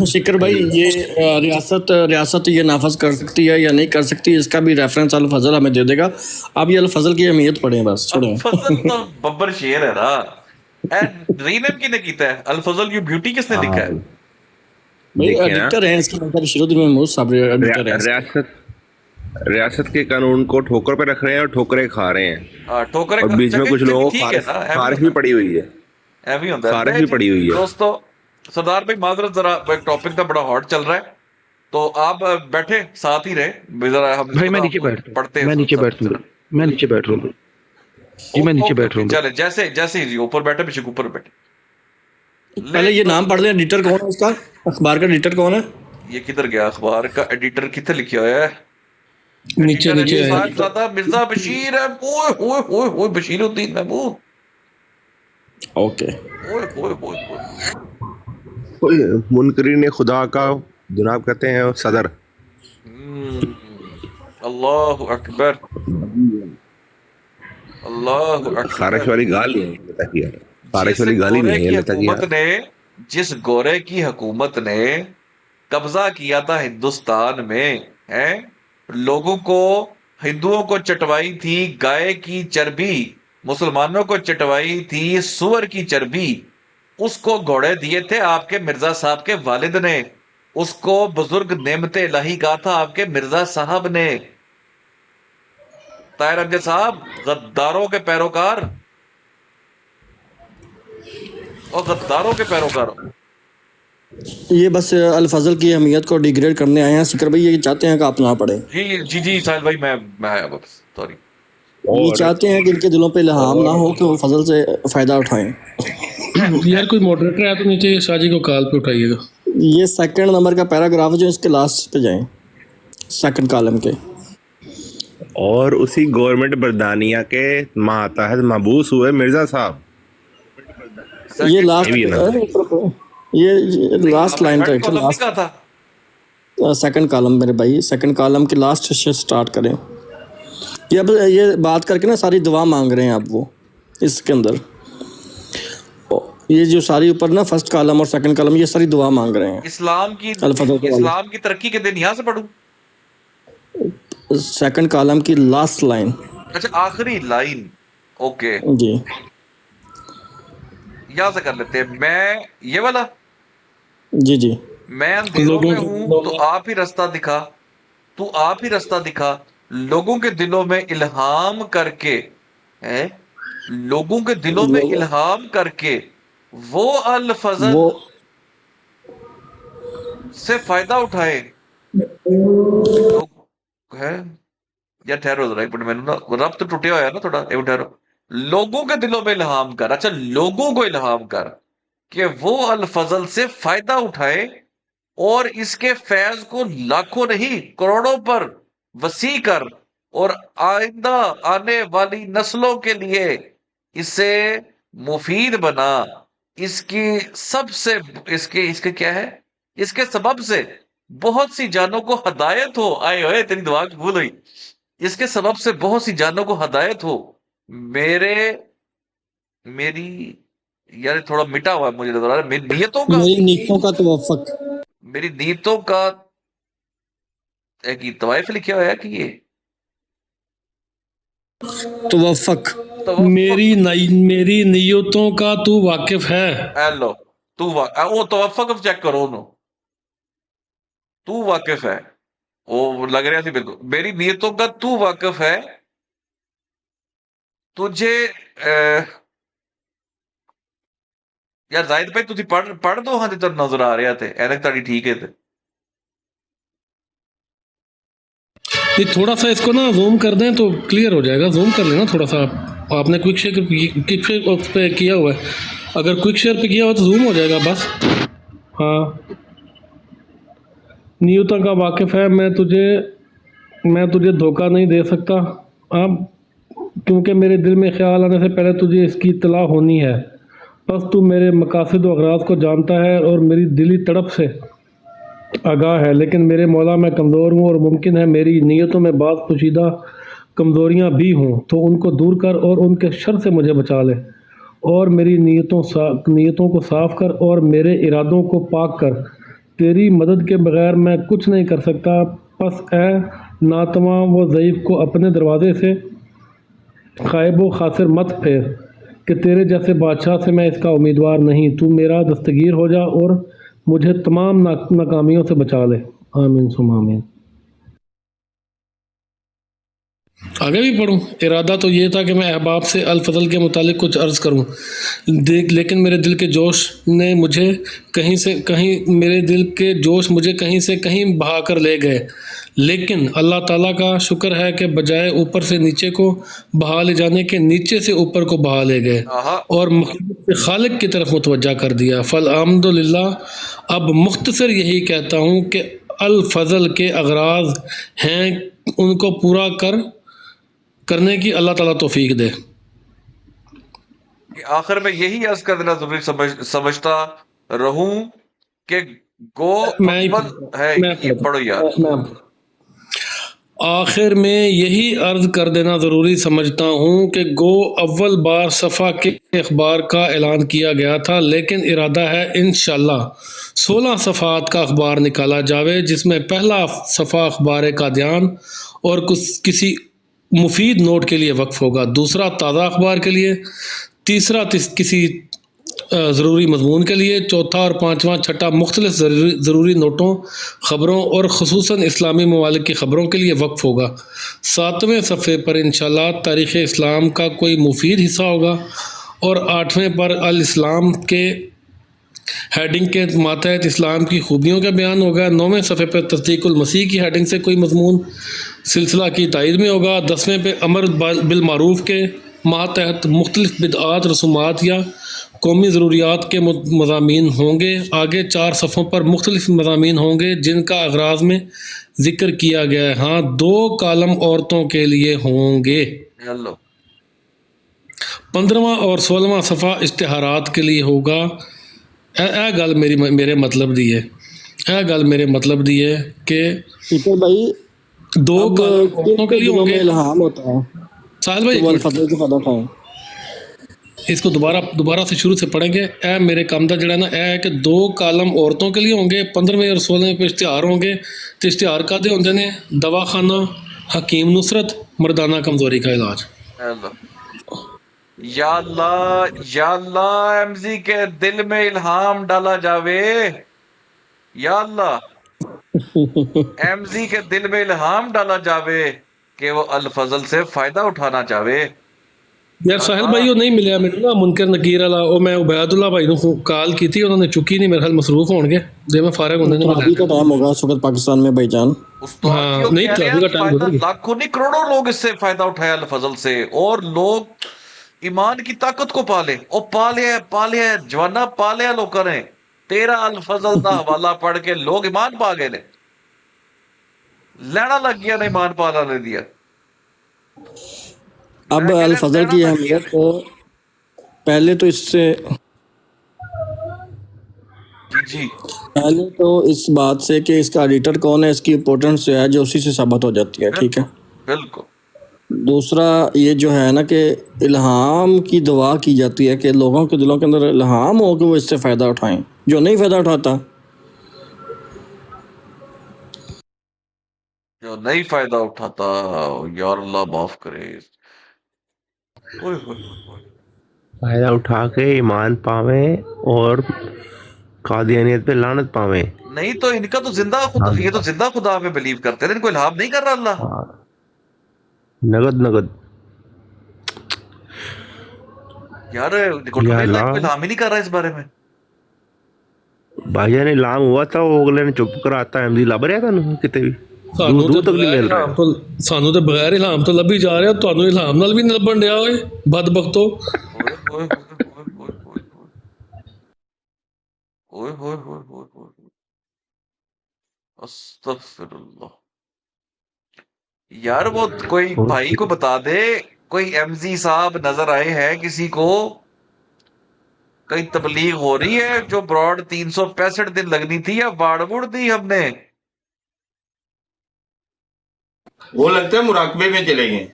शिकर भाई, ये रियासत ये नाफज कर सकती है या नहीं कर सकती, इसका भी रेफरेंस अल फजल हमें दे देगा। आप ये अल फजल की अहमियत पढ़ें बस, छोड़ें। फजल तो बब्बर शेर है ना। रीनेम किसने कीता है अल फजल यू ब्यूटी किसने लिखा है? भाई एडिटर हैं इसके मतलब शिरोद्दीन महमूद साहब एडिटर हैं। रियासत के कानून को ठोकर पे रख रहे हैं और ठोकरे खा रहे हैं। ठोकरे और बीच में कुछ लोगों को फारिश भी पड़ी हुई है, फारिश भी पड़ी हुई है। दोस्तों सरदार भाई माजरत, जरा एक टॉपिक तो बड़ा हॉट चल रहा है, तो आप बैठे साथ ही रहे जरा। हम भाई मैं नीचे बैठ पढ़ते हैं, मैं नीचे बैठ रहा हूँ जी, मैं नीचे बैठ रहा हूँ। चले जैसे ही ऊपर बैठे पीछे ऊपर बैठे। पहले ये नाम पढ़ लें, एडिटर कौन है इसका, अखबार का एडिटर कौन है? ये किधर गया अखबार का एडिटर, किधर लिखा हुआ है? नीचे मिर्जा बशीर है। ओए बशीरुद्दीन महमूद। ओके, मुनकरीन खुदा का जनाब कहते हैं सदर। अल्लाह अकबर, अल्लाह अकबर। खारिश वाली गाली है, बारिश वाली गाली नहीं है। हुकूमत ने, जिस गोरे की हुकूमत ने कब्जा किया था हिंदुस्तान में, है लोगों को, हिंदुओं को चटवाई थी गाय की चर्बी, मुसलमानों को चटवाई थी सुअर की चर्बी, उसको घोड़े दिए थे आपके मिर्जा साहब के वालिद ने, उसको बुजुर्ग नेमते इलाही कहा था आपके मिर्जा साहब ने। ताहिर अमजद साहब, गद्दारों के पैरोकार और गद्दारों के पैरोकार। ये बस अल फजल की अहमियत को डिग्रेड करने आए हैं। सिकर भाई ये चाहते हैं कि आप ना पढ़े। जी साहिल भाई, मैं सॉरी, ये चाहते हैं कि इनके दिलों पे इल्हाम ना हो कि वो फजल से फायदा उठाएं। यार कोई मॉडरेटर है तो नीचे शाजी को कॉल पे उठाइएगा। ये सेकंड नंबर का पैराग्राफ जो इसके लास्ट पे जाएं, सेकंड कॉलम के। और उसी गवर्नमेंट बरदानिया के मातहत मबूस हुए मिर्जा साहब। ये लास्ट लाइन का सेकंड कॉलम मेरे भाई, सेकंड कॉलम के लास्ट से स्टार्ट करें। ये अब ये बात करके ना सारी दुआ मांग रहे हैं आप, वो इसके अंदर ये जो सारी ऊपर ना फर्स्ट कॉलम और सेकंड कॉलम ये सारी दुआ मांग रहे हैं। इस्लाम की तरक्की के दिन यहाँ से पढ़ूं? सेकंड कॉलम की लास्ट लाइन, अच्छा आखिरी लाइन, ओके जी यहाँ से कर लेते हैं। मैं ये वाला जी जी मैं अंधेरों में हूं तो आप ही रास्ता दिखा, तू आप ही रास्ता दिखा, लोगों के दिलों में इल्हाम करके है, लोगों के दिलों में इल्हाम करके वो अल फजल से फायदा उठाए लोग है। या ठहरो जरा एक मिनट, मैंने ना रब तो टूटे हुआ है ना थोड़ा, एक ठहरो। लोगों के दिलों में इल्हाम कर, अच्छा लोगों को इल्हाम कर कि वो अल फजल से फायदा उठाए और इसके फैज को लाखों नहीं करोड़ों पर वसी कर और आइंदा आने वाली नस्लों के लिए इसे मुफीद बना। इसकी सबसे इसके इसके क्या है, इसके सबब से बहुत सी जानों को हदायत हो। आए होए तेरी दुआ कबूल हुई। इसके सबब से बहुत सी जानों को हदायत हो। मेरी यार थोड़ा मिटा हुआ है, मुझे नजर आ रहा है। मेरी नीयतों का तवफ़्फ़ुक़, मेरी नीयतों का एक तवाइफ लिखा हुआ है कि ये तवफ़्फ़ुक़, मेरी नीयतों का तू वाकिफ है। हेलो तू वो तवफ़्फ़ुक़ चेक करो उन्हों, तू वाकिफ है, वो लग रहा थी बिल्कुल। मेरी नीयतों का तू वाकिफ है, तुझे यार जाहिद भाई तुझे पढ़ दो। हाँ जितना नजर आ रहा थे ऐनक ताड़ी ठीक है थे। ये थोड़ा सा इसको ना जूम कर दें तो क्लियर हो जाएगा। जूम कर लेना थोड़ा सा। आपने क्विक शेयर पे किया हुआ है, अगर क्विक शेयर पे किया हुआ तो जूम हो जाएगा बस। हाँ, नियतों का वाकिफ है, मैं तुझे धोखा नहीं दे सकता अब, क्योंकि मेरे दिल में ख्याल आने से पहले तुझे इसकी इत्तला होनी है। बस तू मेरे मकासद व अगराज़ को जानता है और मेरी दिली तड़प से आगाह है, लेकिन मेरे मौला मैं कमज़ोर हूँ और मुमकिन है मेरी नीयतों में बात पोशीदा कमज़ोरियाँ भी हों, तो उनको दूर कर और उनके शर से मुझे बचा ले, और मेरी नीयतों को साफ़ कर और मेरे इरादों को पाक कर। तेरी मदद के बगैर मैं कुछ नहीं कर सकता। बस ए नातवा व ज़ईफ़ को अपने दरवाज़े से खाइब व खासिर मत फेर कि तेरे जैसे बादशाह से मैं इसका उम्मीदवार नहीं। तू मेरा दस्तगीर हो जा और मुझे तमाम नाकामियों से बचा ले। आमीन सुम आमीन। आगे भी पढ़ूँ? इरादा तो ये था कि मैं अहबाब से अल फजल के मुतालिक कुछ अर्ज़ करूँ, लेकिन मेरे दिल के जोश मुझे कहीं से कहीं बहा कर ले गए। लेकिन अल्लाह ताला का शुक्र है कि बजाय ऊपर से नीचे को बहा ले जाने के नीचे से ऊपर को बहा ले गए और मखलूक से खालिक की तरफ मुतवज्जा कर दिया। फल अल्हम्दुलिल्लाह। अब मुख्तसर यही कहता हूँ कि अल फजल के अगराज हैं, उनको पूरा करने की अल्लाह ताला तौफीक दे। आखिर में यही अर्ज कर देना जरूरी समझता रहूं कि गो पढ़ो यार। आखिर में यही अर्ज कर देना ज़रूरी समझता हूँ कि गो अव्वल बार सफ़ा के अखबार का ऐलान किया गया था, लेकिन इरादा है इंशाअल्लाह 16 सफ़ात का अखबार निकाला जावे, जिसमें पहला सफ़ा अखबार कादियान और किसी मुफीद नोट के लिए वक्फ होगा, दूसरा ताज़ा अखबार के लिए, तीसरा किसी ज़रूरी मजमून के लिए, चौथा और पाँचवा छठा मुख्तलिफ ज़रूरी नोटों, ख़बरों और ख़ुसूसन इस्लामी ममालिक की ख़बरों के लिए वक्फ होगा। 7वें सफ़े पर इंशाअल्लाह तारीख़ इस्लाम का कोई मुफीद हिस्सा होगा और 8वें पर अल इस्लाम के हेडिंग के मातहत इस्लाम की खूबियों का बयान होगा। 9वें सफ़े पर तस्दीकुल मसीह की हेडिंग से कोई मजमून सिलसिला की तायद में होगा। 10वें पे अमर बिल मारूफ के मातहत मुख्तलिफ बिदआत रसूमात या कौमी ज़रूरियात के मज़ामीन होंगे। आगे 4 सफ़ों पर मुख्तलिफ मज़ामीन होंगे जिनका अगराज में ज़िक्र किया गया है। हाँ, 2 कालम औरतों के लिए होंगे। 15वां और 16वां सफ़ा इश्तिहारात के लिए होगा। ए गल मेरे मतलब दी है, मेरे मतलब दी है कि भाई 2 औरतों के लिए होंगे। इल्हाम होता है साहिल भाई इसको दोबारा से शुरू से पढ़ेंगे। ए मेरे काम का जड़ा ना है कि 2 कालम औरतों के लिए होंगे, 15वें और 16वें पे इश्तिहार होंगे। तो इश्तिहार कादे होंगे ने? दवाखाना, हकीम नुसरत, मर्दाना कमजोरी का इलाज। या अल्लाह एमजी के दिल में इल्हाम डाला जावे या अल्लाह एमजी के दिल में इल्हाम डाला जावे कि वो अल फजल से फायदा उठाना चाहे। यार साहिल भाई वो नहीं मिले मैंने ना मुनकर नकीर वाला वो मैं उबैदुल्ला भाई को कॉल की थी उन्होंने चुकी नहीं मेरे हाल मसरूफ होंगे जे मैं फारिग होने तो अभी का टाइम होगा इस वक्त पाकिस्तान में भाईजान। हाँ नहीं तो अभी का टाइम गुजर गया। लाखों नहीं करोड़ों लोग इससे फायदा उठाया अल फजल से और लोग ईमान की ताकत को पाले और पाले जवाना पाले लोग ने तेरा अल फजल का हवाला पढ़ के लोग ईमान पा गए ने लेना लग गया ने ईमान पाला ने दिया। अब अल फजल की अहमियत तो पहले तो इससे जी पहले तो इस बात से कि इसका एडिटर कौन है इसकी इम्पोर्टेंस जो है जो उसी से साबित हो जाती है। ठीक है बिल्कुल। दूसरा ये जो है ना कि इल्हाम की दुआ की जाती है कि लोगों के दिलों के अंदर इल्हाम हो कि वो इससे फ़ायदा उठाएं, जो नहीं फ़ायदा उठाता जो नहीं फायदा उठाता यार अल्लाह माफ करे। फायदा उठा के ईमान पावे और कादियानियत पे लानत पावे। नहीं तो इनका तो जिंदा खुदा ये तो जिंदा खुदा में बिलीव करते हैं इनको इल्हाम नहीं कर रहा अल्लाह। नगद यार इल्हाम ही नहीं कर रहा इस बारे में। भाईजान इल्हाम हुआ था वो अगले ने चुप कराता एमडी लभ रहा था किते भी दूर तक नहीं मिल रहा सानू तो बगैर इल्हाम तो लभी जा रहा ਤੁਹਾਨੂੰ इल्हाम नाल भी नहीं लभन दिया ओए बदबख्तो। ओए होए अस्तगफिरुल्लाह। यार वो कोई भाई को बता दे कोई एमजी साहब नजर आए हैं किसी को कहीं तबलीग हो रही है जो ब्रॉड 365 दिन लगनी थी या वाड़ दी हमने। वो लगता है मुराकबे में चले गए।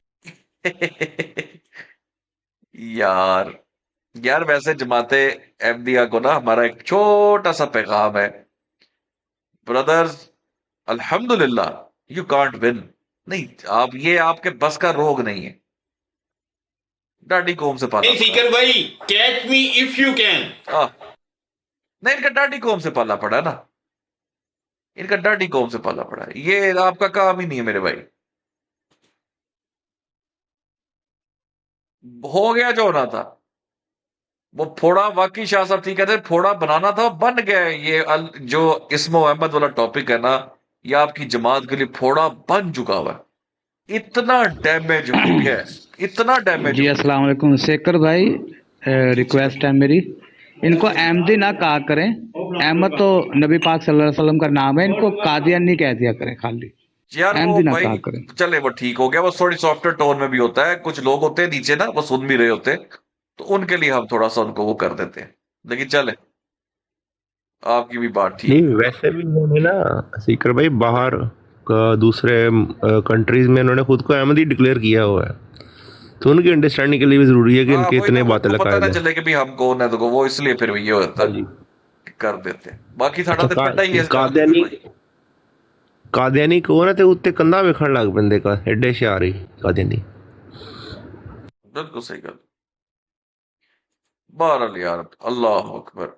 यार वैसे जमाते अहमदिया को ना हमारा एक छोटा सा पैगाम है ब्रदर्स अल्हम्दुलिल्लाह यू कांट विन। नहीं आप ये आपके बस का रोग नहीं है। डाडी कौम से पाला सीकर भाई catch me if you can. नहीं इनका डाडी कौम से पाला पड़ा ना इनका डाडी कौम से पाला पड़ा ये आपका काम ही नहीं है मेरे भाई। हो गया जो होना था वो फोड़ा वाकई शाह साहब ठीक कहते फोड़ा बनाना था बन गया। ये जो इस्मो अहमद वाला टॉपिक है ना ये आपकी जमात के लिए फोड़ा बन चुका हुआ है। इतना डैमेज हो गया इतना डैमेज। जी अस्सलाम वालेकुम शेखर भाई रिक्वेस्ट है मेरी इनको अहमदी ना कहा करें। अहमद तो नबी पाक सल्लल्लाहु अलैहि वसल्लम का नाम है इनको कादियानी कह दिया करें खाली यार अहमदी ना भाई कहा करें। चले वो ठीक हो गया वो थोड़ी सॉफ्टवेयर टोन में भी होता है कुछ लोग होते हैं नीचे ना वो सुन भी रहे होते हैं तो उनके लिए हम थोड़ा सा उनको वो कर देते हैं लेकिन चले आपकी भी बात ठीक। नहीं वैसे भी उन्होंने ना सीकर भाई बाहर दूसरे कंट्रीज में उन्होंने खुद को अहमदी डिक्लेयर किया हुआ है तो उनकी अंडरस्टैंडिंग के लिए भी जरूरी है कि इनके इतने बातें लगाए पता ना चले कि भी हम कौन है तो वो इसलिए फिर ये होता है कर देते हैं बाकी साडा तो पता ही है कादियानी कौन है ते उत्ते कंधा वेखण लग पैंदे का एडे शयारी कादियानी। बिल्कुल सही गल। बहरहाल यार अल्लाह अकबर।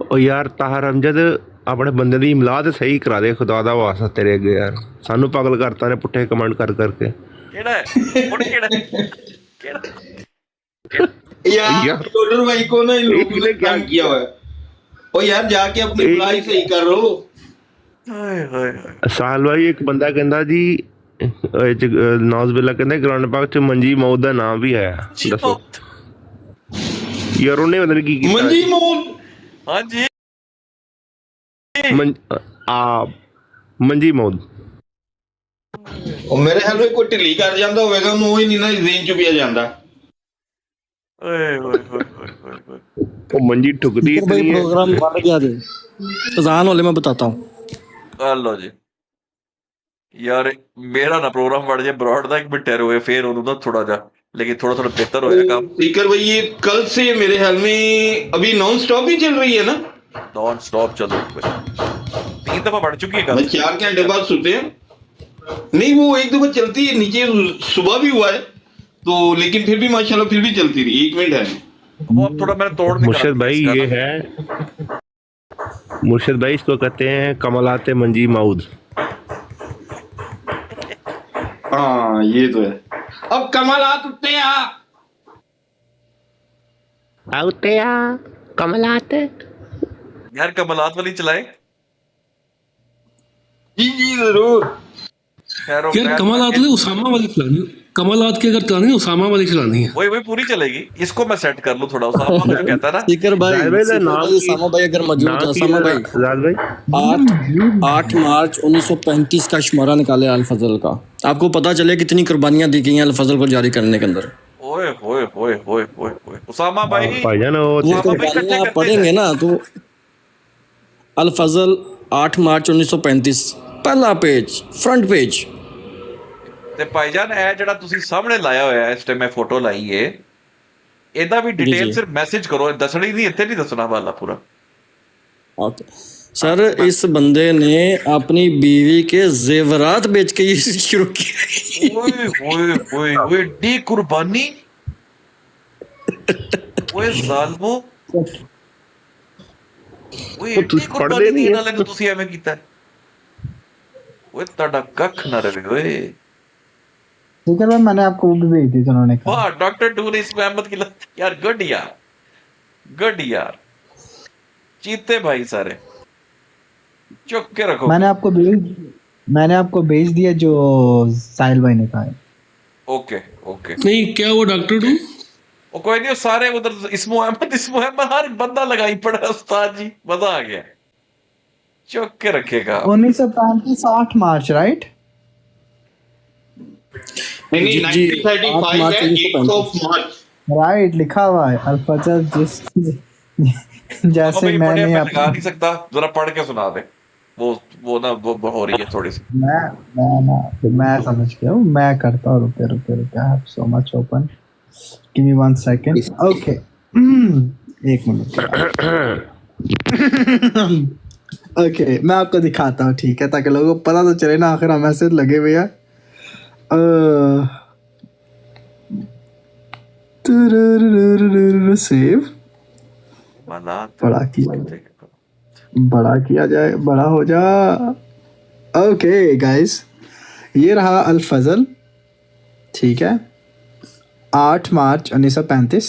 ओ यार ताहर अमजद अपने बंदे दी इमला ते सही करा दे खुदा दा वास्ता तेरे अगे यार सानू पागल करता ने पुट्ठे कमेंट कर करके। केड़ा है हुन केड़ा यार डॉलर भाई को ना इन लोगों ने क्या किया हुआ है ओ यार जाके अपनी अप्लाई सही करो। साल भाई एक बंदा कहंदा जी नौज बिल्ला कहंदा ग्राउंड पाक च मंजी मौत दा नाम भी आया दसो यार उन्हें पता नहीं की मंजी मौत। हां जी मंजी मौत और मेरे ख्याल में कोई ढिली कर जांदा होवेगा ਉਹਨੂੰ ਹੀ ਨਹੀਂ ਨਾ ਜ਼ੇਨ ਚ ਪਿਆ ਜਾਂਦਾ। ओए होए होए वो मंजी ठुकदी इतनी है। प्रोग्राम बढ़ गया दे अजान वाले मैं बताता हूँ। लो जी यार मेरा ना प्रोग्राम बढ़ जाए ब्रॉड दा एक मिनट ठहरो हुए फिर उन्हों ना थोड़ा जा लेकिन थोड़ा बेहतर होया काम। स्पीकर भाई ये कल से मेरे ख्याल में अभी नॉन स्टॉप ही चल रही है ना। नॉन स्टॉप चल रही है 3 दफा बढ़ चुकी है कल 4 घंटे बाद सोते हैं नहीं वो एक दफा चलती है नीचे सुबह भी हुआ है तो लेकिन फिर भी माशाल्लाह फिर भी चलती रही 1 मिनट है वो अब थोड़ा मैंने तोड़ मुर्शद भाई ये है मुर्शिद भाई इसको कहते हैं कमलाते मंजी माउद। हाँ ये तो है। अब कमालात उठते कमलाते यार कमलात वाली चलाए। जी जरूर। खैरो यार कमालात ने उसामा वाली चलानी, कमालात की अगर चलानी है उसामा वाली चलानी है। वही पूरी चलेगी। इसको मैं सेट कर लूं थोड़ा। उसामा मेरा कहता है ना स्पीकर भाई, उसामा भाई अगर मौजूद है, उसामा भाई 8 मार्च 1935 का शुमारा निकाले अल फजल का, आपको पता चले कितनी कुर्बानियां दी गई हैं अल फजल को जारी करने के अंदर। ओए होए होए होए होए होए उसामा भाई भाईजान वो कुर्बानियां आप पढ़ेंगे ना तो अल फजल 8 मार्च 1935 पहला पेज, फ्रंट पेज। ਤੇ ਭਾਈਜਾਨ ਇਹ ਜਿਹੜਾ ਤੁਸੀਂ ਸਾਹਮਣੇ ਲਾਇਆ ਹੋਇਆ ਹੈ ਇਸ ਟਾਈਮ ਮੈਂ ਫੋਟੋ ਲਾਈ ਏ, ਇਹਦਾ ਵੀ ਡਿਟੇਲ ਸਿਰਫ ਮੈਸੇਜ ਕਰੋ, ਦੱਸਣੀ ਨਹੀਂ, ਇੱਥੇ ਨਹੀਂ ਦੱਸਣਾ ਵਾਲਾ पूरा। ओके सर, इस बंदे ने अपनी बीवी के जेवरात बेच के ये शुरू किया। ओए ओए ओए ओए डी कुर्बानी, ओए जालिमो, ओए डी कुर्बानी दी नाले ਨੂੰ ਤੁਸੀਂ ਐਵੇਂ ਕੀਤਾ। ओए ਤੁਹਾਡਾ ਕੱਖ ਨਾ ਰਵੇ ओए। ठीक है भाई, मैंने आपको वो भी भेज दी थी उन्होंने कहा। वाह डॉक्टर टूर इसमें अहमद की यार गुड यार, गुड यार, चीते भाई सारे चुप के रखो। मैंने आपको भेज दिया जो साहिल भाई ने कहा है। Okay okay. नहीं क्या वो डॉक्टर टू वो कोई नहीं, सारे उधर इस्मो अहमद हर बंदा लगाई पड़ा उस्ताद जी, मजा आ गया। चुप के रखेगा। 1935 8 मार्च राइट? नहीं 1935 है 1 मार्च राइट लिखा हुआ है अल फजल जिस जैसे मैंने लगा नहीं सकता, जरा पढ़ के सुना दे। वो ना वो हो रही है थोड़ी सी। मैं समझ गया हूँ, मैं करता हूँ। रुके I have so much open, give me 1 second. Okay 1 minute. Okay मैं आपको दिखाता हूँ, ठीक है, ताकि लोगों को पता तो चले ना आखिर हम ऐसे लगे हुए हैं। सेव बड़ा किया जाए, बड़ा हो जा। ओके गाइस, ये रहा अल फजल, ठीक है, 8 मार्च 1935,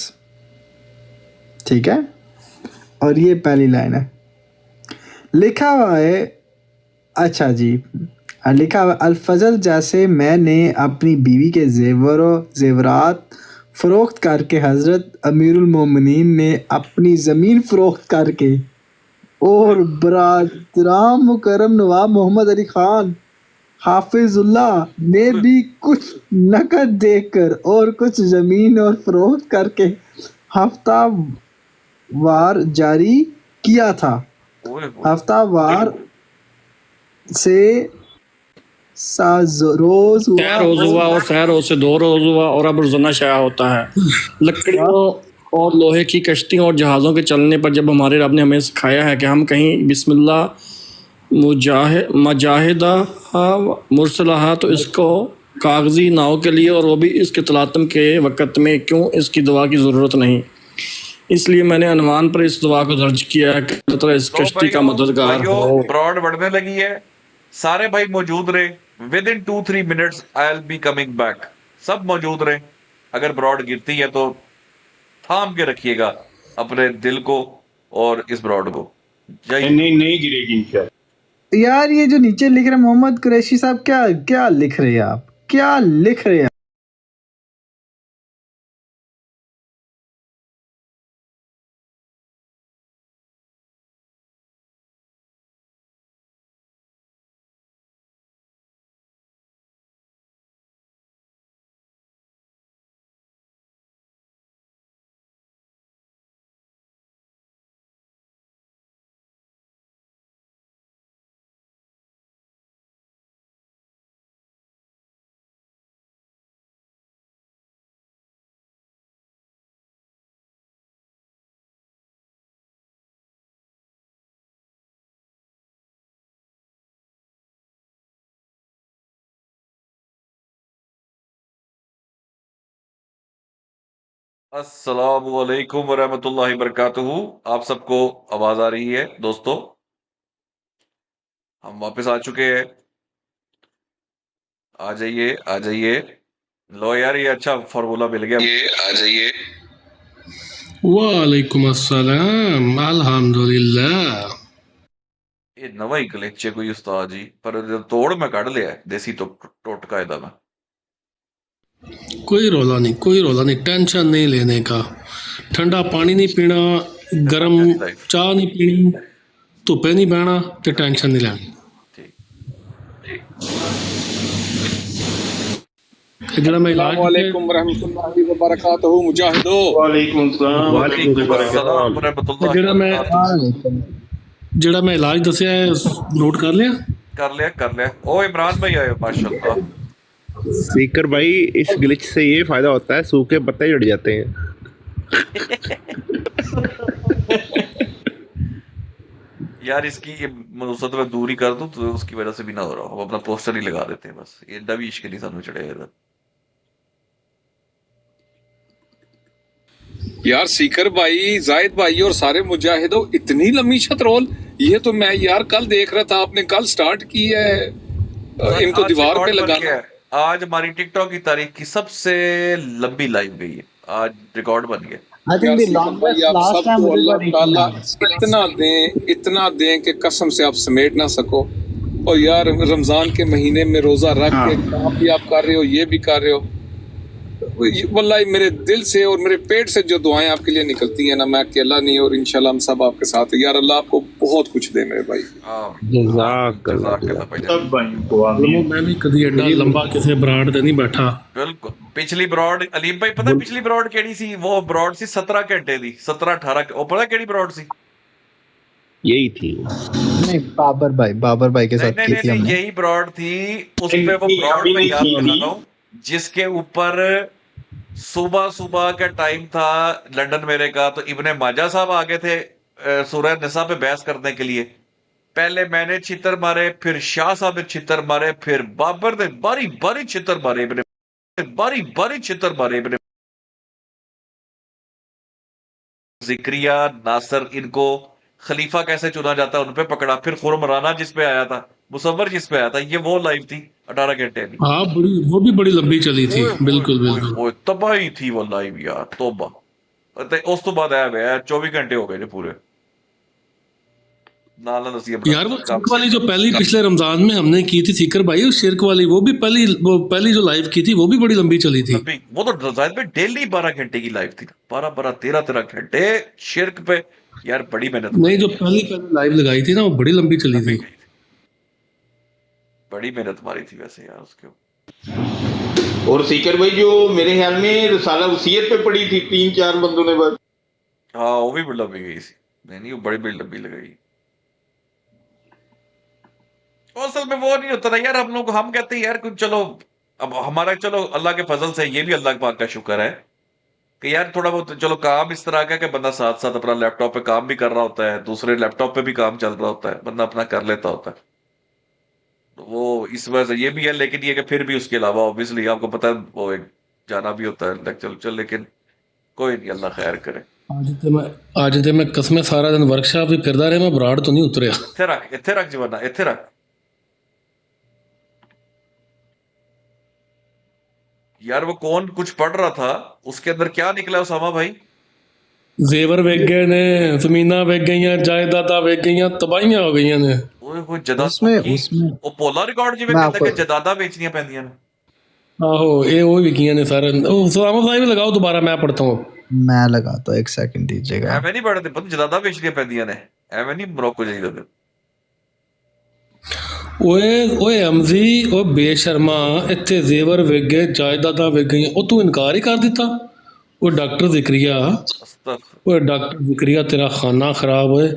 ठीक है। और ये पहली लाइन है, लिखा हुआ है, अच्छा जी, लिखा हुआ अल फजल जैसे मैंने अपनी बीवी के जेवरात फ़रोख्त करके हज़रत अमीरुल मोमिनीन ने अपनी ज़मीन फ़रोख्त करके और बरादराम मुकर्रम नवाब मोहम्मद अली ख़ान हाफिज़ुल्लाह ने भी कुछ नकद देकर और कुछ ज़मीन और फ़रोख्त करके हफ्तावार जारी किया था। हफ्तावार से रोज हुआ और सह रोज से 2 रोज हुआ और अब रोजाना शाया होता है। लकड़ियों और लोहे की कश्तियों और जहाज़ों के चलने पर जब हमारे रब ने हमें सिखाया है कि हम कहीं बिस्मिल्लाह मुजाहिदा मुरसलाहा, तो इसको कागजी नाव के लिए और वो भी इसके तलातम के वक़्त में क्यों इसकी दुआ की ज़रूरत नहीं। इसलिए मैंने अनवान पर इस दुआ को दर्ज किया है कि अल्लाह इस कश्ती का मददगार हो। ब्रॉड बढ़ने लगी है, सारे भाई मौजूद रहे। With in 2-3 minutes I will be coming back. सब मौजूद रहे। अगर ब्रॉड गिरती है तो थाम के रखिएगा अपने दिल को और इस ब्रॉड को। नहीं गिरेगी इंशाल्लाह। यार ये जो नीचे लिख रहे मोहम्मद कुरैशी साहब, क्या लिख रहे हैं आप, क्या लिख रहे हैं? अस्सलामुअलैकुम वरहमतुल्लाहि वबरकातुहू। आप सबको आवाज आ रही है दोस्तों? हम वापस आ चुके हैं। आ जाइए आ जाइए। लो यार ये अच्छा फार्मूला मिल गया। ये आ जाइए। वालेकुम अस्सलाम अल्हम्दुलिल्लाह। ये नवा ही ग्लिच है कोई उस्ताद जी, पर तोड़ मैं कढ़ लिया है देसी तो टोटका ਇਹਦਾ मैं। कोई रोला नहीं, कोई रोला नहीं, टेंशन नहीं लेने का। ठंडा पानी नहीं पीना, गर्म चाह नहीं पीनी, धुप्पे नहीं बहना ते टेंशन नहीं लेनी। जरा मैं इलाज वालेकुम रहमतुल्लाहि व बरकातहू मुजाहिदो। वालेकुम सलाम ਜਿਹੜਾ ਮੈਂ ਇਲਾਜ ਦੱਸਿਆ ਹੈ ਨੋਟ ਕਰ ਲਿਆ? कर लिया। ओ इमरान भाई आए माशाल्लाह। सीकर भाई इस ग्लिच से ये फायदा होता है, सूखे पत्ते जड़ जाते हैं। यार इसकी ये मनुसत में दूरी कर दूं तो उसकी वजह से भी ना हो रहा, हम अपना पोस्टर ही लगा देते हैं बस। ये भी इश्क नहीं सानू चढ़ेगा इधर। यार सीकर भाई, जाहिद भाई और सारे मुजाहिदों, इतनी लंबी शतरोल, ये तो मैं यार कल देख रहा था, आपने कल स्टार्ट की है इनको दीवार पे लगाना। आज हमारी टिकटॉक की तारीख की सबसे लंबी लाइव गई है, आज रिकॉर्ड बन गया। इतना दें कि कसम से आप समेट ना सको। और यार रमजान के महीने में रोजा रख के काम भी आप कर रहे हो, ये भी कर रहे हो। वल्लाही मेरे दिल से और मेरे पेट से जो दुआएं आपके लिए निकलती हैं ना, मैं अकेला नहीं और इंशाल्लाह हम सब आपके साथ हैं। यार अल्लाह आपको बहुत कुछ दे मेरे भाई। मैं भी कभी एडा लंबा किसी ब्रांड ते नहीं बैठा। बिल्कुल। पिछली ब्रॉड अलीम भाई पता पिछली ब्रॉड केड़ी सी? वो ब्रॉड सी 17 घंटे दी, 17-18। वो पता केड़ी ब्रॉड सी? यही थी। नहीं बाबर भाई के साथ की थी हमने। यही ब्रॉड थी। उसमें वो ब्रॉड में याद दिलाता हूँ जिसके ऊपर सुबह का टाइम था लंदन मेरे का, तो इब्ने माजा साहब आ गए थे सूरह निसा पे बहस करने के लिए। पहले मैंने छितर मारे, फिर शाह साहब ने छितर मारे, फिर बाबर ने बारी छितर मारे, बारी छितर मारे इब्ने जिक्रिया नासर। इनको खलीफा कैसे चुना जाता है उन पे पकड़ा। फिर खुरमराना जिस पे आया था, मुसव्वर जिस पे आया था, ये वो लाइव थी 18 घंटे की। हाँ वो भी बड़ी लंबी चली थी। बिल्कुल वो तबाही थी वो लाइव यार, तौबा। उस तो बाद आया हुआ 24 घंटे हो गए पूरे। यार वो शिरक वाली जो पहली पिछले रमजान में हमने की थी सीकर भाई, उस शिरक वाली वो पहली जो लाइव की थी वो भी बड़ी लंबी चली थी। वो तो जाहिद पे डेली 12 घंटे की लाइव थी, 13 घंटे शिरक पे। यार बड़ी मेहनत। नहीं जो पहली लाइव लगाई थी ना वो बड़ी लंबी चली थी। बड़ी मेहनत मारी थी वैसे यार उसके। और सीकर भाई जो मेरे ख्याल में रिसाला वसीयत पे पड़ी थी 3-4 बंदों ने बस। हाँ वो भी बड़ी लंबी गई थी। नहीं वो बड़ी लंबी लगाई। असल में वो नहीं होता ना यार, हम लोग हम कहते हैं यार कुछ चलो अब हमारा चलो अल्लाह के फजल से ये भी अल्लाह पाक का शुक्र है कि यार थोड़ा बहुत चलो काम इस तरह का कि बंदा साथ साथ अपना लैपटॉप पे काम भी कर रहा होता है, दूसरे लैपटॉप पे भी काम चल रहा होता है, बंदा अपना कर लेता होता है। तो वो इस वजह से ये भी है। लेकिन ये कि फिर भी उसके अलावा ऑब्वियसली आपको पता है वो एक जाना भी होता है चल। लेकिन कोई नहीं, अल्लाह खैर करे। आज तो मैं कसमें सारा दिन वर्कशॉप भी फिरदा रहा, मैं बराड़ तो नहीं उतरिया। इत्थे रख जवाना, इत्थे रख। यार वो कौन कुछ पढ़ रहा था, उसके अंदर क्या निकला उसामा भाई? जेवर वेग गए ने, जमीना वेग गई, जायदादा वेग गई, तबाहियां हो गई ने। उसमें वो पोला रिकॉर्ड जिवें कहंदा कि जदादा बेचनियां पैंदियां ने। आहो ये वो विकियां ने सारे। ओ उसामा भाई भी लगाओ दोबारा, मैं पढ़ता हूं। मैं लगाता हूं, एक सेकंड दीजिएगा। एवें नहीं पढ़ते पता जदादा बेचनियां पैंदियां ने, एवें नहीं मोरक्को जाइदा। ओए अमजी ओ बेशर्मा, इत्थे जेवर विक गए, जायदादा विक गई, ओ तू इनकार ही कर दिता। वो डॉक्टर जिक्रिया तेरा खाना खराब होए।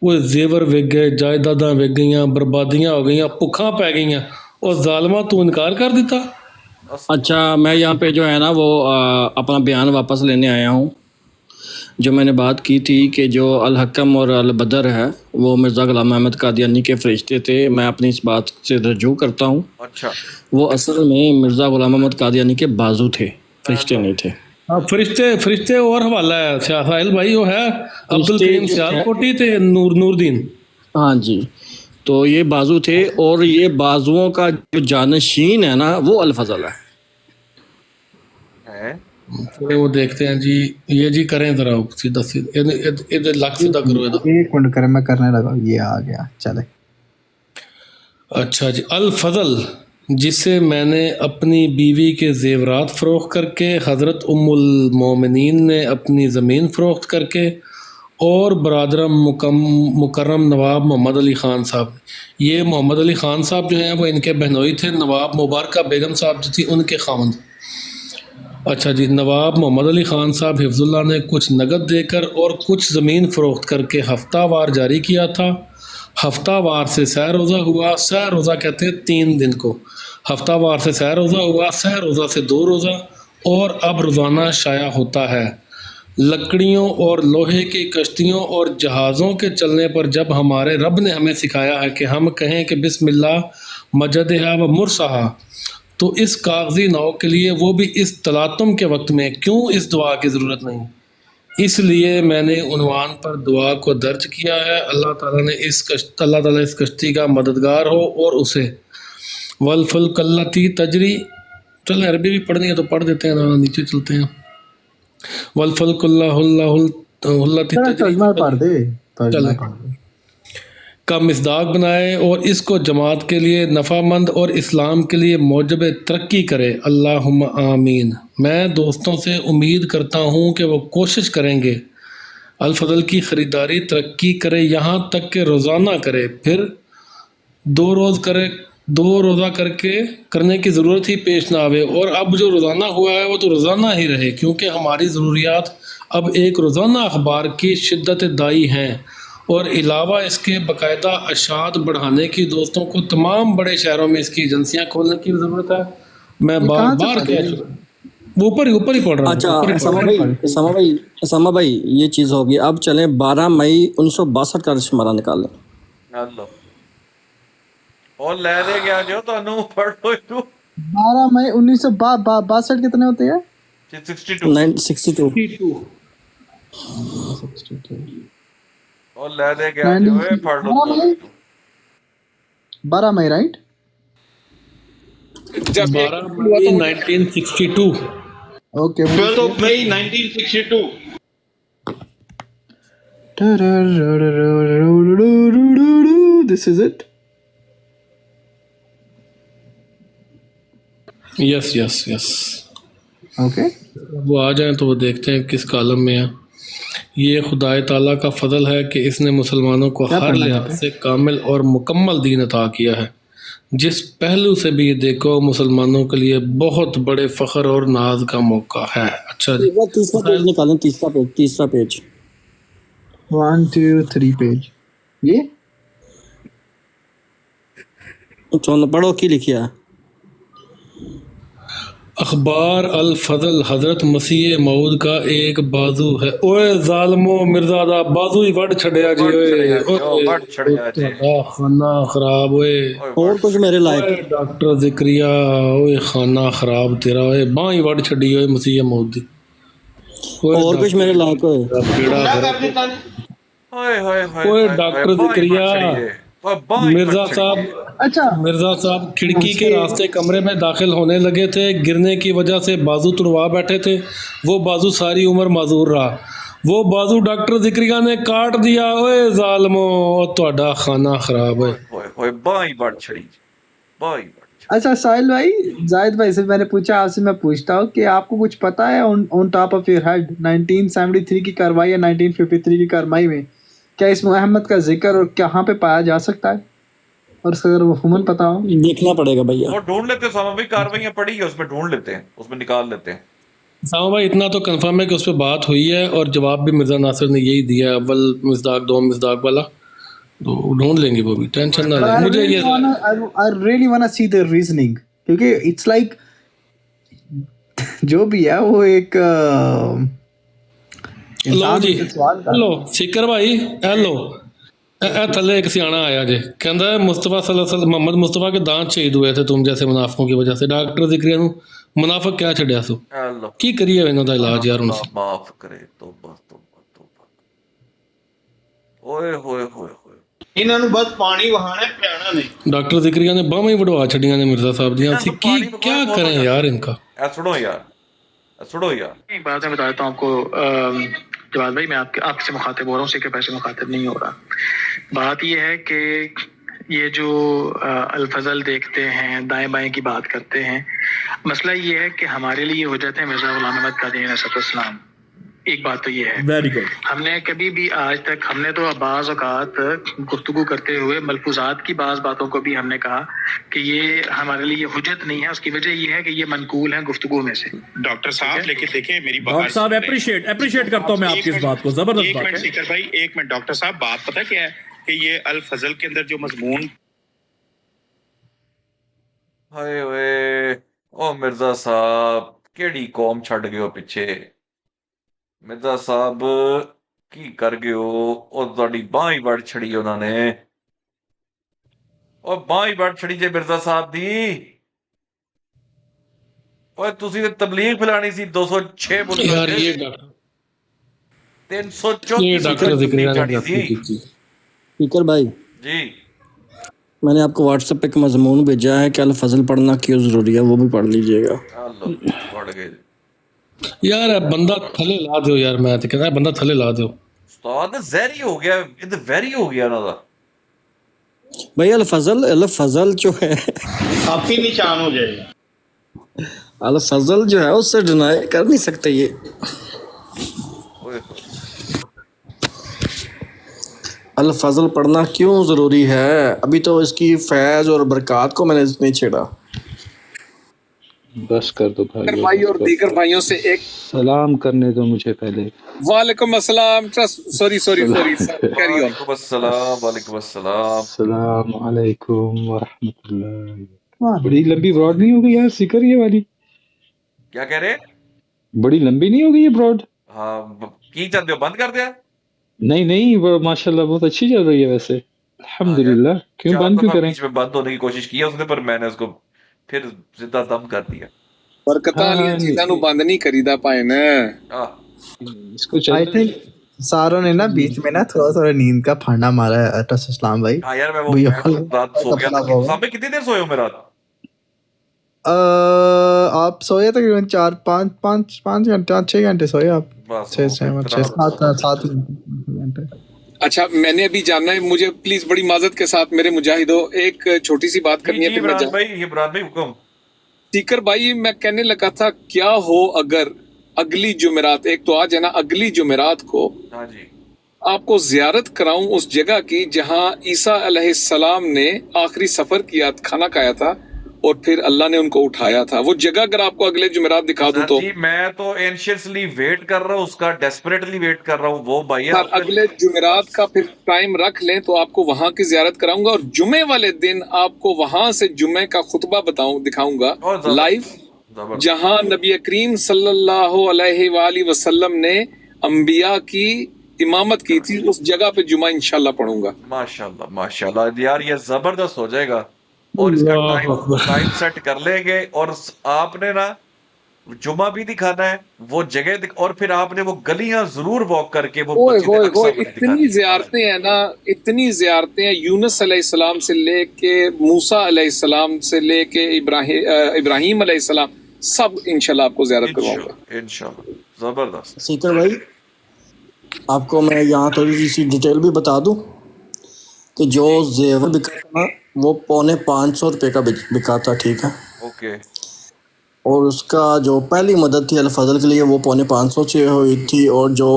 वो जेवर विक गए, जायदादा विक गई, बर्बादियां हो गई, भुखा पै गई, और जालमा तू इनकार कर दिता। अच्छा मैं यहाँ पे जो है ना वो अपना बयान वापस लेने आया हूँ। जो मैंने बात की थी कि जो अल-हकम और अल-बदर है वो मिर्ज़ा ग़ुलाम अहमद कादियानी के फरिश्ते थे, मैं अपनी इस बात से रजू करता हूँ। अच्छा वो असल में मिर्ज़ा ग़ुलाम अहमद कादियानी के बाजू थे, फरिश्ते नहीं थे। फरिश्ते और हवाला है साहिल भाई, वो है अब्दुल करीम सियालकोटी थे नूरदीन। हाँ जी, तो ये बाजू थे, और ये बाजुओं का जो जानशीन है ना वो अल फजल है। चलो वो देखते हैं जी। ये जी करें जरा सीधा सीधा इधर लग सीधा करो इधर। एक मिनट करें, मैं करने लगा, ये आ गया, चले। अच्छा जी, अल फजल जिसे मैंने अपनी बीवी के जेवरात फ़रोख्त करके, हज़रत उम्मुल मोमिनीन ने अपनी ज़मीन फ़रोख्त करके, और बरदरम मुकर्रम नवाब मोहम्मद अली ख़ान साहब। ये मोहम्मद अली ख़ान साहब जो हैं वो इनके बहनोई थे। नवाब मुबारका बेगम साहब जो थी उनके खावंद। अच्छा जी, नवाब मोहम्मद अली ख़ान साहब हिफ्ज़ुल्लाह ने कुछ नगद देकर और कुछ ज़मीन फ़रोख्त करके हफ्तावार जारी किया था। हफ्तावार से सह रोज़ा हुआ। सह रोज़ा कहते हैं 3 दिन को। हफ्तावार से सह रोज़ा हुआ, सह रोज़ा से 2 रोज़ा, और अब रोज़ाना शाया होता है। लकड़ियों और लोहे की कश्तियों और जहाज़ों के चलने पर जब हमारे रब ने हमें सिखाया है कि हम कहें कि बिस्मिल्लाह मजदहा व मुरसहा, तो इस कागजी नाव के लिए, वो भी इस तलातुम के वक्त में, क्यों इस दुआ की ज़रूरत नहीं। इसलिए मैंने उन्वान पर दुआ को दर्ज किया है। अल्लाह ताला इस कश्ती का मददगार हो और उसे वल फुल्कल्लती तजरी। चलें अरबी भी पढ़नी है तो पढ़ देते हैं, ना नीचे चलते हैं। वल फुल्कुल्लाहुल्लती तजरी पढ़ दे, चलें का मिसदाक बनाए और इसको जमात के लिए नफ़ामंद और इस्लाम के लिए मौजब तरक्की करे। अल्लाहुम्मा आमीन। मैं दोस्तों से उम्मीद करता हूँ कि वो कोशिश करेंगे अल फजल की ख़रीदारी तरक्की करे, यहाँ तक कि रोज़ाना करे, फिर 2 रोज़ा करने की ज़रूरत ही पेश ना आवे। और अब जो रोज़ाना हुआ है वो तो रोज़ाना ही रहे, क्योंकि हमारी ज़रूरियात अब एक रोज़ाना अखबार की शिद्दत दाई हैं। और अलावा इसके बाकायदा अशात बढ़ाने की दोस्तों को तमाम बड़े शहरों में इसकी एजेंसियां खोलने की ज़रूरत है। मैं बार बार कह चुका, वो ऊपर ही पढ़ रहा हूँ। अच्छा समा भाई ये चीज़ होगी। अब चलें 12 मई 1962 का शुमारा निकालें। और ले दे गया जो तानू पढ़ लो तू। 12 मई 1962 कितने होते हैं? 62 और ले दे गया जो है पढ़ लो 12 मई, राइट? 12 मई 1962। Okay, 12 of May 1962। This is it. Yes okay, वो आ जाएं तो वो देखते हैं किस कालम में है। ये खुदाए ताला का फजल है कि इसने मुसलमानों को हर लिहाज से कामिल और मुकम्मल दीन अता किया है। जिस पहलू से भी देखो मुसलमानों के लिए बहुत बड़े फ़ख्र और नाज का मौका है। अच्छा जी, तीसरा पेज निकालें, तीसरा पेज 1 2 3 पेज। ये तो पढ़ो की लिखिया। अखबार अल फजल हजरत मसीह मऊद का एक बाजू है। ओए जालमो मिर्जादा बाजू ही वड़ छड़िया जी। ओए खाना खराब। ओए और कुछ मेरे लायक डॉक्टर जिक्रिया। ओए खाना खराब तेरा। ओए बाँ ही वड़ छड़ी। ओए मसीह मऊद दी। और कुछ मेरे लायक। ओए डॉक्टर जिक्रिया। मिर्जा साहब खिड़की के रास्ते कमरे में दाखिल होने लगे थे। गिरने की वजह से बाजू तुड़वा बैठे थे। वो बाजू सारी उम्र माजूर रहा। वो बाजू डॉक्टर जिक्रिया ने काट दिया। ओए जालमो ਤੁਹਾਡਾ खाना खराब है। ओए बाई बढ़ छड़ी बाई। अच्छा साहिल भाई, जाहिद भाई से मैंने पूछा, आपसे मैं पूछता हूँ कि आपको कुछ पता है on top of your head 1973 की कार्रवाई या 1953 की कार्रवाई में क्या इस्म अहमद का जिक्र और कहाँ पे पाया जा सकता है? और अगर वफूमन पता हो देखना पड़ेगा भैया। वो ढूंढ लेते हैं सामा भाई, कार्रवाइयां पड़ी है उसमें ढूंढ लेते हैं, उसमें निकाल लेते हैं। सामा भाई इतना तो कंफर्म है कि उस पर बात हुई है और जवाब भी मिर्जा नासिर ने यही दिया है, अव्वल मिसदाक 2 मिसदाक वाला। तो ढूंढ लेंगे वो भी, टेंशन ना लें। मुझे ये I really wanna see the reasoning, क्योंकि इट्स लाइक जो भी है वो एक हेलो सिकर भाई, हेलो थले एक सियाना आया जे कहता है मुस्तफा सल्लल्लाहु मोहम्मद मुस्तफा के दांत शहीद हुए थे तुम जैसे मुनाफिकों की वजह से। डॉक्टर जिक्रिया नु मुनाफिक क्या छड़िया सो की करिए इन्हां दा इलाज यार उनसे माफ करे। तौबा तौबा तौबा। ओए होए होए होए। ਇਹਨਾਂ ਨੂੰ ਬਸ ਪਾਣੀ ਵਹਾਣਾ ਪਿਆਣਾ ਨਹੀਂ। डॉक्टर जिक्रिया ने बाहें ही वड़वा छड़ियां ने मिर्जा साहब दी। ਅਸੀਂ ਕੀ क्या करें यार इनका। सुनो यार एक बात मैं बता देता हूँ आपको जवाब भाई, मैं आपसे मुखातिब हो रहा हूँ, उसी के पैसे मुखातिब नहीं हो रहा। बात ये है कि ये जो अल-फज़ल देखते हैं, दाएं बाएं की बात करते हैं, मसला ये है कि हमारे लिए हो जाते हैं मिर्ज़ा ग़ुलाम अहमद क़ादियानी अलैहिस्सलाम। एक बात तो ये है, वेरी गुड। हमने कभी भी आज तक, हमने तो बाज़ औक़ात गुफ्तगू करते हुए मलफूज़ात की बाज़ बातों को भी हमने कहा कि ये हमारे लिए हुज्जत नहीं है। उसकी वजह ये है कि ये मनकूल है गुफ्तगू में से। डॉक्टर साहब लेकिन देखिए मेरी बात, डॉक्टर साहब अप्रिशिएट करता हूँ मैं आपकी इस बात को, जबरदस्त एक बात मिनट है। सीकर भाई, एक मिनट डॉक्टर साहब, बात पता क्या है कि ये अल फजल के अंदर जो मजमून, हाय वे ओ मिर्जा साहब केड़ी कौम छड़ गए हो पिछे। मिर्जा साहब की कर गए हो, और ਤੁਹਾਡੀ ਬਾਂਹ ਹੀ ਵੜ ਛੜੀ ਉਹਨਾਂ ਨੇ। ਉਹ ਬਾਂਹ ਹੀ ਵੜ ਛੜੀ ਜੇ ਮਿਰਜ਼ਾ ਸਾਹਿਬ ਦੀ। ਓਏ ਤੁਸੀਂ ਤੇ ਤਬਲੀਗ ਫੈਲਾਣੀ ਸੀ 206 ਮੁਲਕਾਂ यार ਚ, ये डॉक्टर 334 जिक्रिया ने जानी गलती थी की। स्पीकर भाई, जी। मैंने आपको व्हाट्सएप पे एक मजमून भेजा है कि अल फजल पढ़ना क्यों जरूरी है, वो भी पढ़ लीजिएगा। लो पड़ गए यार बंदा थले ला दो यार, मैं तो कहता बंदा थले ला दो। उस्ताद ਜ਼ਹਿਰੀ हो गया, ये तो वैरी हो गया ना दा। भाई अल फजल जो है आप ही निशान हो जाएगा। अल फजल जो है उससे डिनाई कर नहीं सकते ये। अल फजल पढ़ना क्यों ज़रूरी है, अभी तो इसकी फैज़ और बरक़ात को मैंने नहीं छेड़ा। बस कर दो भाई, भाई और दीगर भाइयों से एक सलाम करने दो मुझे पहले। वालेकुम अस्सलाम। Sorry carry on. वालेकुम अस्सलाम। अस्सलाम वालेकुम व रहमतुल्लाह। बड़ी लंबी ब्रॉड नहीं हो गई यार सीकर ये वाली? क्या कह रहे? बड़ी लंबी नहीं हो गई ये ब्रॉड? हाँ की चाहते हो बंद कर दिया? नहीं वो माशाल्लाह बहुत अच्छी चल रही है वैसे, अल्हम्दुलिल्लाह। क्यों बंद क्यों करें? बीच में बंद होने की कोशिश की है उसने, पर मैंने उसको फिर जिंदा दम कर दिया। बरकतां वाली चीज़ां नूं बंद नहीं करीदा पाए ना। इसको आई थिंक सारों ने ना बीच में ना थोड़ा नींद का फंडा मारा है अटस इस्लाम भाई। हाँ यार मैं वो रात सो गया था। साहब कितनी देर सोए हो मेरा? आप सोए तकरीबन 4-5 घंटे 6 घंटे सोए आप। 6-7 घंटे। अच्छा मैंने अभी जानना है, मुझे प्लीज बड़ी माजरत के साथ मेरे मुजाहिदो एक छोटी सी बात करनी है। ये इमरान भाई हुक्म। स्पीकर भाई मैं कहने लगा था क्या हो अगर अगली जुमेरात, एक तो आज है ना, अगली जुमेरात को हाँ जी आपको जियारत कराऊं उस जगह की जहां ईसा अलैहिस्सलाम ने आखिरी सफर किया, खाना खाया था और फिर अल्लाह ने उनको उठाया था। वो जगह अगर आपको अगले जुमेरात दिखा दूं तो। जी मैं तो एंशियसली वेट कर रहा हूँ उसका, डेस्परेटली वेट कर रहा हूँ। वो भाई अगले जुमेरात का फिर टाइम रख लें तो आपको वहां की जियारत कराऊंगा, और जुमे वाले दिन आपको वहां से जुमे का खुतबा दिखाऊंगा लाइव, जहां नबी करीम सल्लल्लाहु अलैहि वसल्लम ने अंबिया की इमामत की थी, उस जगह पे जुमा इंशाल्लाह पढ़ूंगा। माशाल्लाह यार ये जबरदस्त हो जाएगा। और इसका टाइम सेट कर लेंगे, और आपने ना जुमा भी दिखाना है, वो जगह और फिर आपने वो गलियां जरूर वॉक करके वो इतनी ज़ियारतें हैं ना, इतनी ज़ियारतें हैं। यूनुस अलैहिस्सलाम से लेके मूसा अलैहिस्सलाम से लेके इब्राहीम अलैहिस्सलाम, सब इंशाल्लाह आपको ज़ियारत करवाऊंगा इंशाल्लाह। जबरदस्त। सीकर भाई आपको मैं यहाँ थोड़ी सी डिटेल भी बता दूं कि जो जेवर बिका था वो 450 रुपये का बिका था, ठीक है? ओके। और उसका जो पहली मदद थी अल फजल के लिए वो 450 से हुई थी, और जो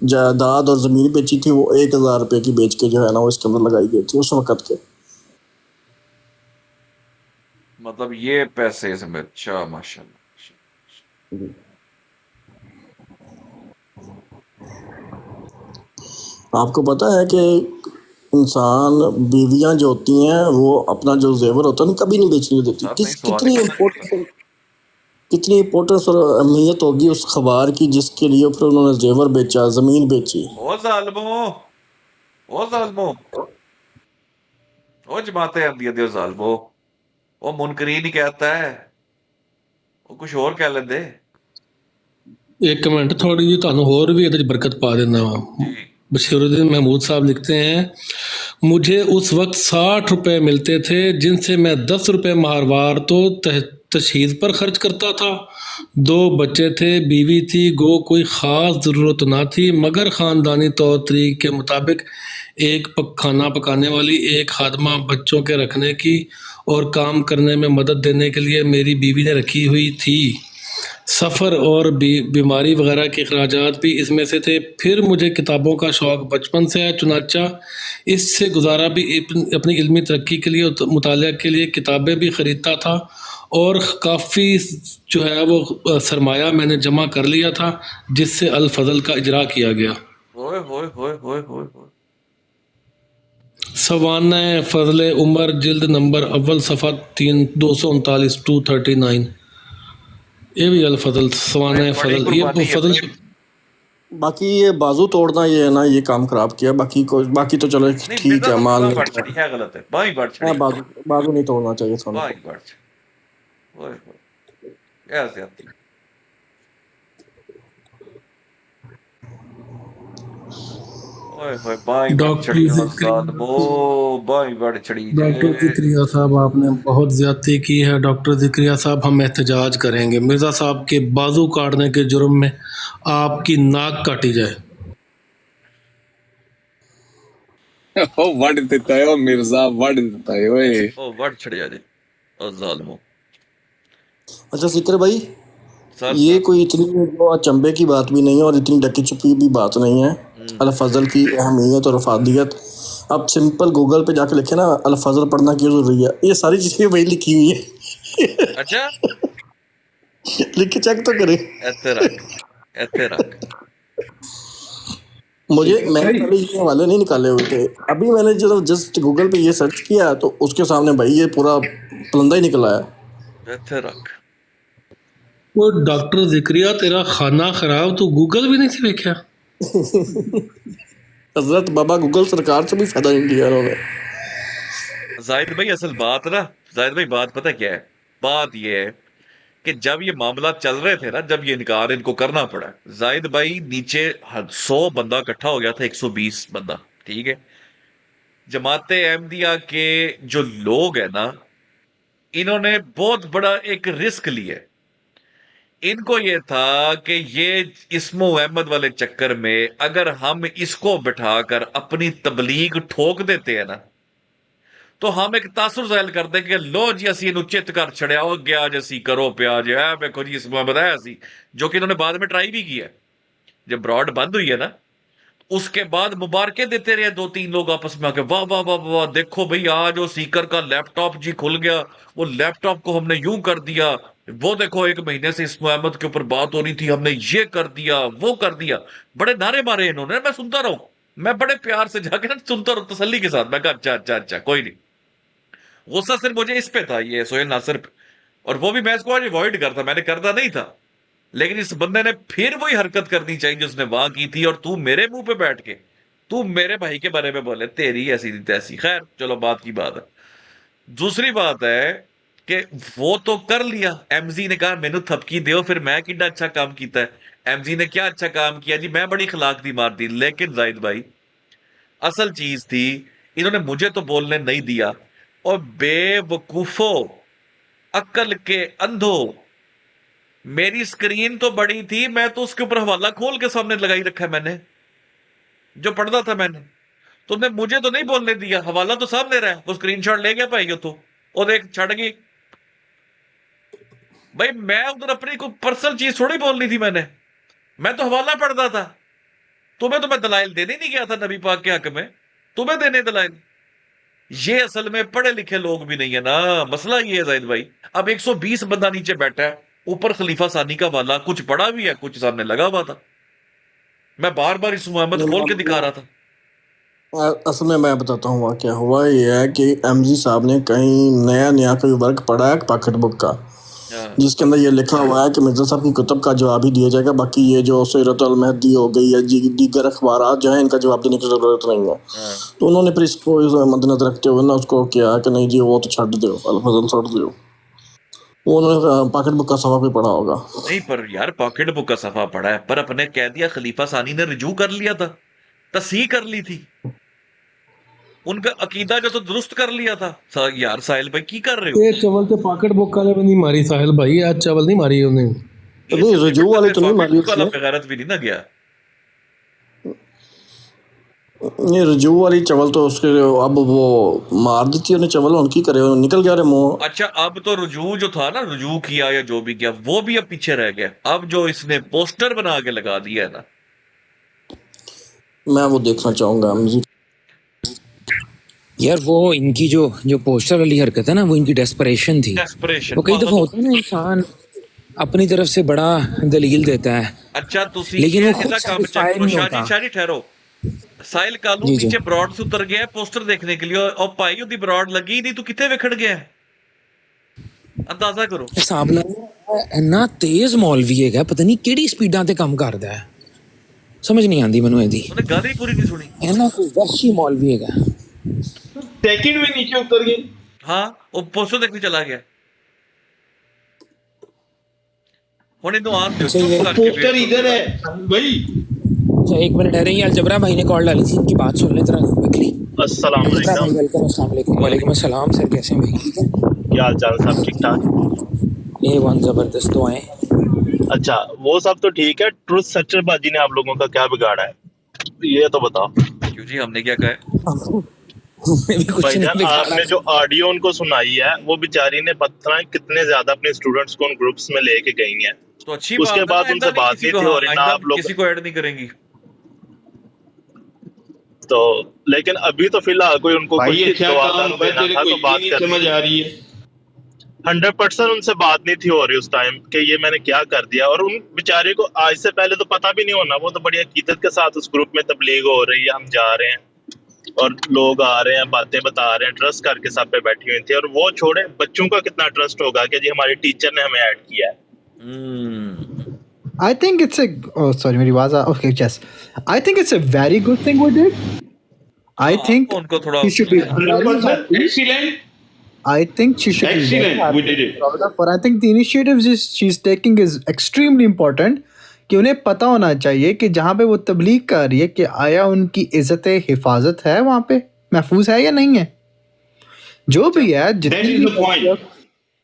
जायदाद और ज़मीन बेची थी वो 1000 रुपये की बेच के जो है ना वो इसके अंदर लगाई गई थी उस वक़्त के। मतलब ये पैसे इसमें। अच्छा माशाल्लाह। आपको पता है कि इंसान बीवियां जो होती हैं वो अपना जो जेवर होता है ना कभी नहीं बेचने देती। कितनी इम्पोर्टेंस और अहमियत होगी उस खबर की जिसके लिए फिर उन्होंने जेवर बेचा, जमीन बेची। ओ जालिमो ओ जमाते आंदी दे जालिमो, ओ मुनकरीन ही कहता है, वो कुछ और कह लेंदे। एक मिनट थोड़ी जी तुहानू होर भी इहदे च बरकत पा देना वा। बशीरुद्दीन महमूद साहब लिखते हैं मुझे उस वक्त 60 रुपए मिलते थे जिनसे मैं 10 रुपए माहवार तो तशहीद पर खर्च करता था। 2 बच्चे थे, बीवी थी, गो कोई ख़ास ज़रूरत ना थी, मगर ख़ानदानी तौर तरीक़ के मुताबिक एक खाना पकाने वाली, एक खादमा बच्चों के रखने की और काम करने में मदद देने के लिए मेरी बीवी ने रखी हुई थी। सफ़र और बीमारी वगैरह के अखराजात भी इसमें से थे। फिर मुझे किताबों का शौक़ बचपन से है, चुनाचा इससे गुजारा भी अपनी इल्मी तरक्की के लिए, मुतालिया के लिए किताबें भी ख़रीदता था और काफ़ी जो है वो सरमाया मैंने जमा कर लिया था जिससे अल फजल का इजरा किया गया। ओए होए होए होए होए होए। सवाना फजल उमर जिल्द नंबर अव्वल सफ़ा 239 239। ये भी अल फजल सवाना फजल, ये फजल। बाकी ये बाजू तोड़ना ये है ना, ये काम खराब किया। बाकी तो चलो ठीक है, माल है, गलत है भाई, बाजू नहीं तोड़ना चाहिए था भाई। ओए होए, ऐसे आती डॉक्टर जिक्रिया साहब, आपने बहुत ज्यादती की है। डॉक्टर जिक्रिया साहब, हम एहतजाज करेंगे। मिर्जा साहब के बाजू काटने के जुर्म में आपकी नाक काटी जाए। ओ वड़ देता है, ओ मिर्जा वड़ देता है, ओए ओ वड़ छड़ जा दे ओ जालिमो। अच्छा सिकर भाई, ये कोई इतनी अचंभे की बात भी नहीं है और इतनी डकी छुपी भी बात नहीं है। अल फजल की अहमियत और अफादियत, अब सिंपल गूगल पे जाके लिखे ना अल फजल पढ़ना क्यों जरूरी है, ये सारी चीजें वही लिखी हुई है। अच्छा लिख के चेक तो करें। ऐसे रख। मैंने पहले ये हवाले नहीं निकाले हुए थे, अभी मैंने जस्ट गूगल पे ये सर्च किया तो उसके सामने भाई ये पूरा पलंदा ही निकला है। ऐसे रख। वो डॉक्टर जिक्रिया, तेरा खाना खराब, तो गूगल भी नहीं से देखा। हजरत बाबा गूगल सरकार से भी फायदा नहीं लिया उन्होंने। जाहिद भाई, असल बात ना, जाहिद भाई बात पता क्या है? बात ये है कि जब ये मामला चल रहे थे ना, जब ये इनकार इनको करना पड़ा, जाहिद भाई नीचे 100 बंदा इकट्ठा हो गया था, 120 बंदा, ठीक है। जमाते अहमदिया के जो लोग हैं ना, इन्होंने बहुत बड़ा एक रिस्क लिया। इनको ये था कि ये इस्मो अहमद वाले चक्कर में अगर हम इसको बिठाकर अपनी तबलीग ठोक देते हैं ना, तो हम एक तासुर जाहिर कर दें कि लो जी असी इन्हू चित कर छड़िया हो गया जैसी करो प्याज है, देखो जी इस्मो बताया असी, जो कि इन्होंने बाद में ट्राई भी किया। जब ब्रॉड बंद हुई है ना, उसके बाद मुबारकें देते रहे 2-3 लोग आपस में आके, वाह वाह वाह वाह, देखो भाई आज वो सीकर का लैपटॉप जी खुल गया, वो लैपटॉप को हमने यूं कर दिया, वो देखो 1 महीने से इस्मो अहमद के ऊपर बात हो रही थी, हमने ये कर दिया वो कर दिया। बड़े नारे मारे इन्होंने, मैं सुनता रहूं, मैं बड़े प्यार से जाके ना सुनता रहूं तसल्ली के साथ। मैं कहा अच्छा अच्छा अच्छा कोई नहीं। गुस्सा सिर्फ मुझे इस पे था, ये सोहेल नासिर पे, और वो भी मैं इसको आज अवॉइड करता, मैंने करता नहीं था, लेकिन इस बंदे ने फिर वही हरकत करनी चाहिए जो उसने वहां की थी, और तू मेरे मुंह पे बैठ के तू मेरे भाई के बारे में बोले तेरी ऐसी नहीं तैसी। खैर चलो बात की बात है। दूसरी बात है कि वो तो कर लिया, एमजी ने कहा मैनू थपकी दो, फिर मैं कितना अच्छा काम किया है। एमजी ने क्या अच्छा काम किया जी, मैं बड़ी खलाक दी मार दी। लेकिन जाहिद भाई असल चीज थी, इन्होंने मुझे तो बोलने नहीं दिया, और बेवकूफो अक्ल के अंधो, मेरी स्क्रीन तो बड़ी थी, मैं तो उसके ऊपर हवाला खोल के सामने लगाई रखा है मैंने, जो पढ़ता था मैंने। तुमने मुझे तो नहीं बोलने दिया, हवाला तो सामने रहा है, वो स्क्रीनशॉट ले गया भाई, तो और देख छड़ गई भाई। मैं उधर अपनी कोई पर्सनल चीज थोड़ी बोलनी थी मैंने, मैं तो हवाला पढ़ता था। तुम्हें तो मैं दलाइल देने नहीं गया था नबी पाक के हक में, तुम्हें देने दलाइल। ये असल में पढ़े लिखे लोग भी नहीं है ना, मसला ये है जाहिद भाई। अब 120 बंदा नीचे बैठा है, ऊपर खलीफा सानी का वाला, कुछ पढ़ा भी है कुछ सामने लगा हुआ था, मैं बार बार इस मोहम्मद खोल के दिखा रहा था। असल में मैं बताता हूँ क्या हुआ। ये है कि एमजी साहब ने कहीं नया कोई वर्क पढ़ा है पॉकेट बुक का, जिसके अंदर ये लिखा हुआ है कि मिर्जा साहब की कुतुब का जवाब ही दिया जाएगा, बाकी ये जो सीरत अल महदी हो गई या दीगर अखबार जो है इनका जवाब देने की जरूरत नहीं है। तो उन्होंने फिर इसको मद्देनजर रखते हुए ना उसको किया कि नहीं जी वो तो छੱਡ दो, अल फजल छोड़ दो। उन्होंने पॉकेट बुक का सफा भी पढ़ा होगा। नहीं पर यार पॉकेट बुक का सफा पढ़ा है, पर अपने कह दिया खलीफा सानी ने रिजू कर लिया था, तस्हीह कर ली थी। उनका अकीदा जो तो दुरुस्त कर लिया था। यार साहिल भाई की कर रहे हो? ये चवल ते पॉकेट बुक वाले भी नहीं मारी साहिल भाई, आज चवल नहीं मारी उन्हें। नहीं रजू वाले तो नहीं मारी उसने, बेगैरत भी नहीं ना गया। ये रजू वाली चवल तो उसके अब वो मार दी थी उन्हें चवल, उनकी करे निकल गया रे मुंह। अच्छा अब तो रुजू जो था ना, रुजू किया या जो भी किया वो भी अब पीछे रह गया। अब जो इसने पोस्टर बना के लगा दिया है ना, मैं वो देखना चाहूंगा यार। वो इनकी जो पोस्टर वाली हरकत है ना, वो इनकी डेस्परेशन थी। वो कई दफा होता है ना, इंसान अपनी तरफ से बड़ा दलील देता है। अच्छा तुसी लेकिन वो खुद काम satisfied चेक करो। नहीं होता। शादी ठहरो। साहिल कालू जी, जी। नीचे ब्रॉड से उतर गया पोस्टर देखने के लिए, और भाई ਉਹਦੀ ब्रॉड लगी नहीं, तू कितने विखड़ गया? अंदाजा करो। हिसाब ला इन्ना तेज मौलवी है, पता नहीं ਕਿਹੜੀ ਸਪੀਡਾਂ ਤੇ ਕੰਮ ਕਰਦਾ ਹੈ, ਸਮਝ ਨਹੀਂ ਆਂਦੀ ਮੈਨੂੰ ਇਹਦੀ। ਉਹਨੇ ਗੱਲ ਹੀ ਪੂਰੀ ਨਹੀਂ ਸੁਣੀ। ਇਹਨਾਂ ਕੋਈ ਵਹਿਸ਼ੀ ਮੌਲवी ਹੈਗਾ। सेकंड में नीचे उतर गए। हाँ वो पोस्टर देखने चला गया। ਹੁਣ ਇਹਨੂੰ ਆਪ पोस्टर इधर है भाई। अच्छा एक मिनट ठहरे, अलजबरा भाई ने कॉल डाली थी, इनकी बात सुन ले जरा क्विकली। अस्सलाम वालेकुम। वालेकुम अस्सलाम सर, कैसे हैं भाई? ठीक है, क्या हाल चाल सब ठीक ठाक? ये वन जबरदस्त दुआएं। अच्छा वो सब तो ठीक है, ट्रुथ सच्चरबाजी ने आप लोगों का क्या बिगाड़ा है ये तो बताओ। क्यों जी हमने क्या कहा? भाईजान आपने जो ऑडियो उनको सुनाई है वो बेचारी ने पता नहीं कितने ज्यादा अपने स्टूडेंट्स को उन ग्रुप्स में लेके गई हैं, तो अच्छी उसके बात बाद उनसे बात नहीं थी और ना आप लोग किसी को ऐड नहीं करेंगी तो। लेकिन अभी तो फिलहाल कोई उनको भाई कुछ अच्छा दुआ काम दारू देना तेरे था को तो बात नहीं करनी समझ आ रही है। 100% उनसे बात नहीं थी हो रही उस टाइम कि ये मैंने क्या कर दिया। और उन बेचारे को आज से पहले तो पता भी नहीं होना, वो तो बड़ी अकीदत के साथ उस ग्रुप में तबलीग हो रही है, हम जा रहे हैं और लोग आ रहे हैं बातें बता रहे हैं, ट्रस्ट करके सब पे बैठी हुई थी। और वो छोड़े बच्चों का कितना ट्रस्ट होगा कि जी हमारे टीचर ने हमें ऐड किया है। I think it's a sorry मेरी आवाज okay yes I think it's a very good thing we did. I think उनको थोड़ा she should be excellent. I think she should be very Excellent, we did it. but I think the initiatives she's taking is extremely important कि उन्हें पता होना चाहिए कि जहाँ पे वो तबलीग कर रही है कि आया उनकी इज्जत हिफाजत है, वहाँ पे महफूज है या नहीं है, जो भी है That is the point.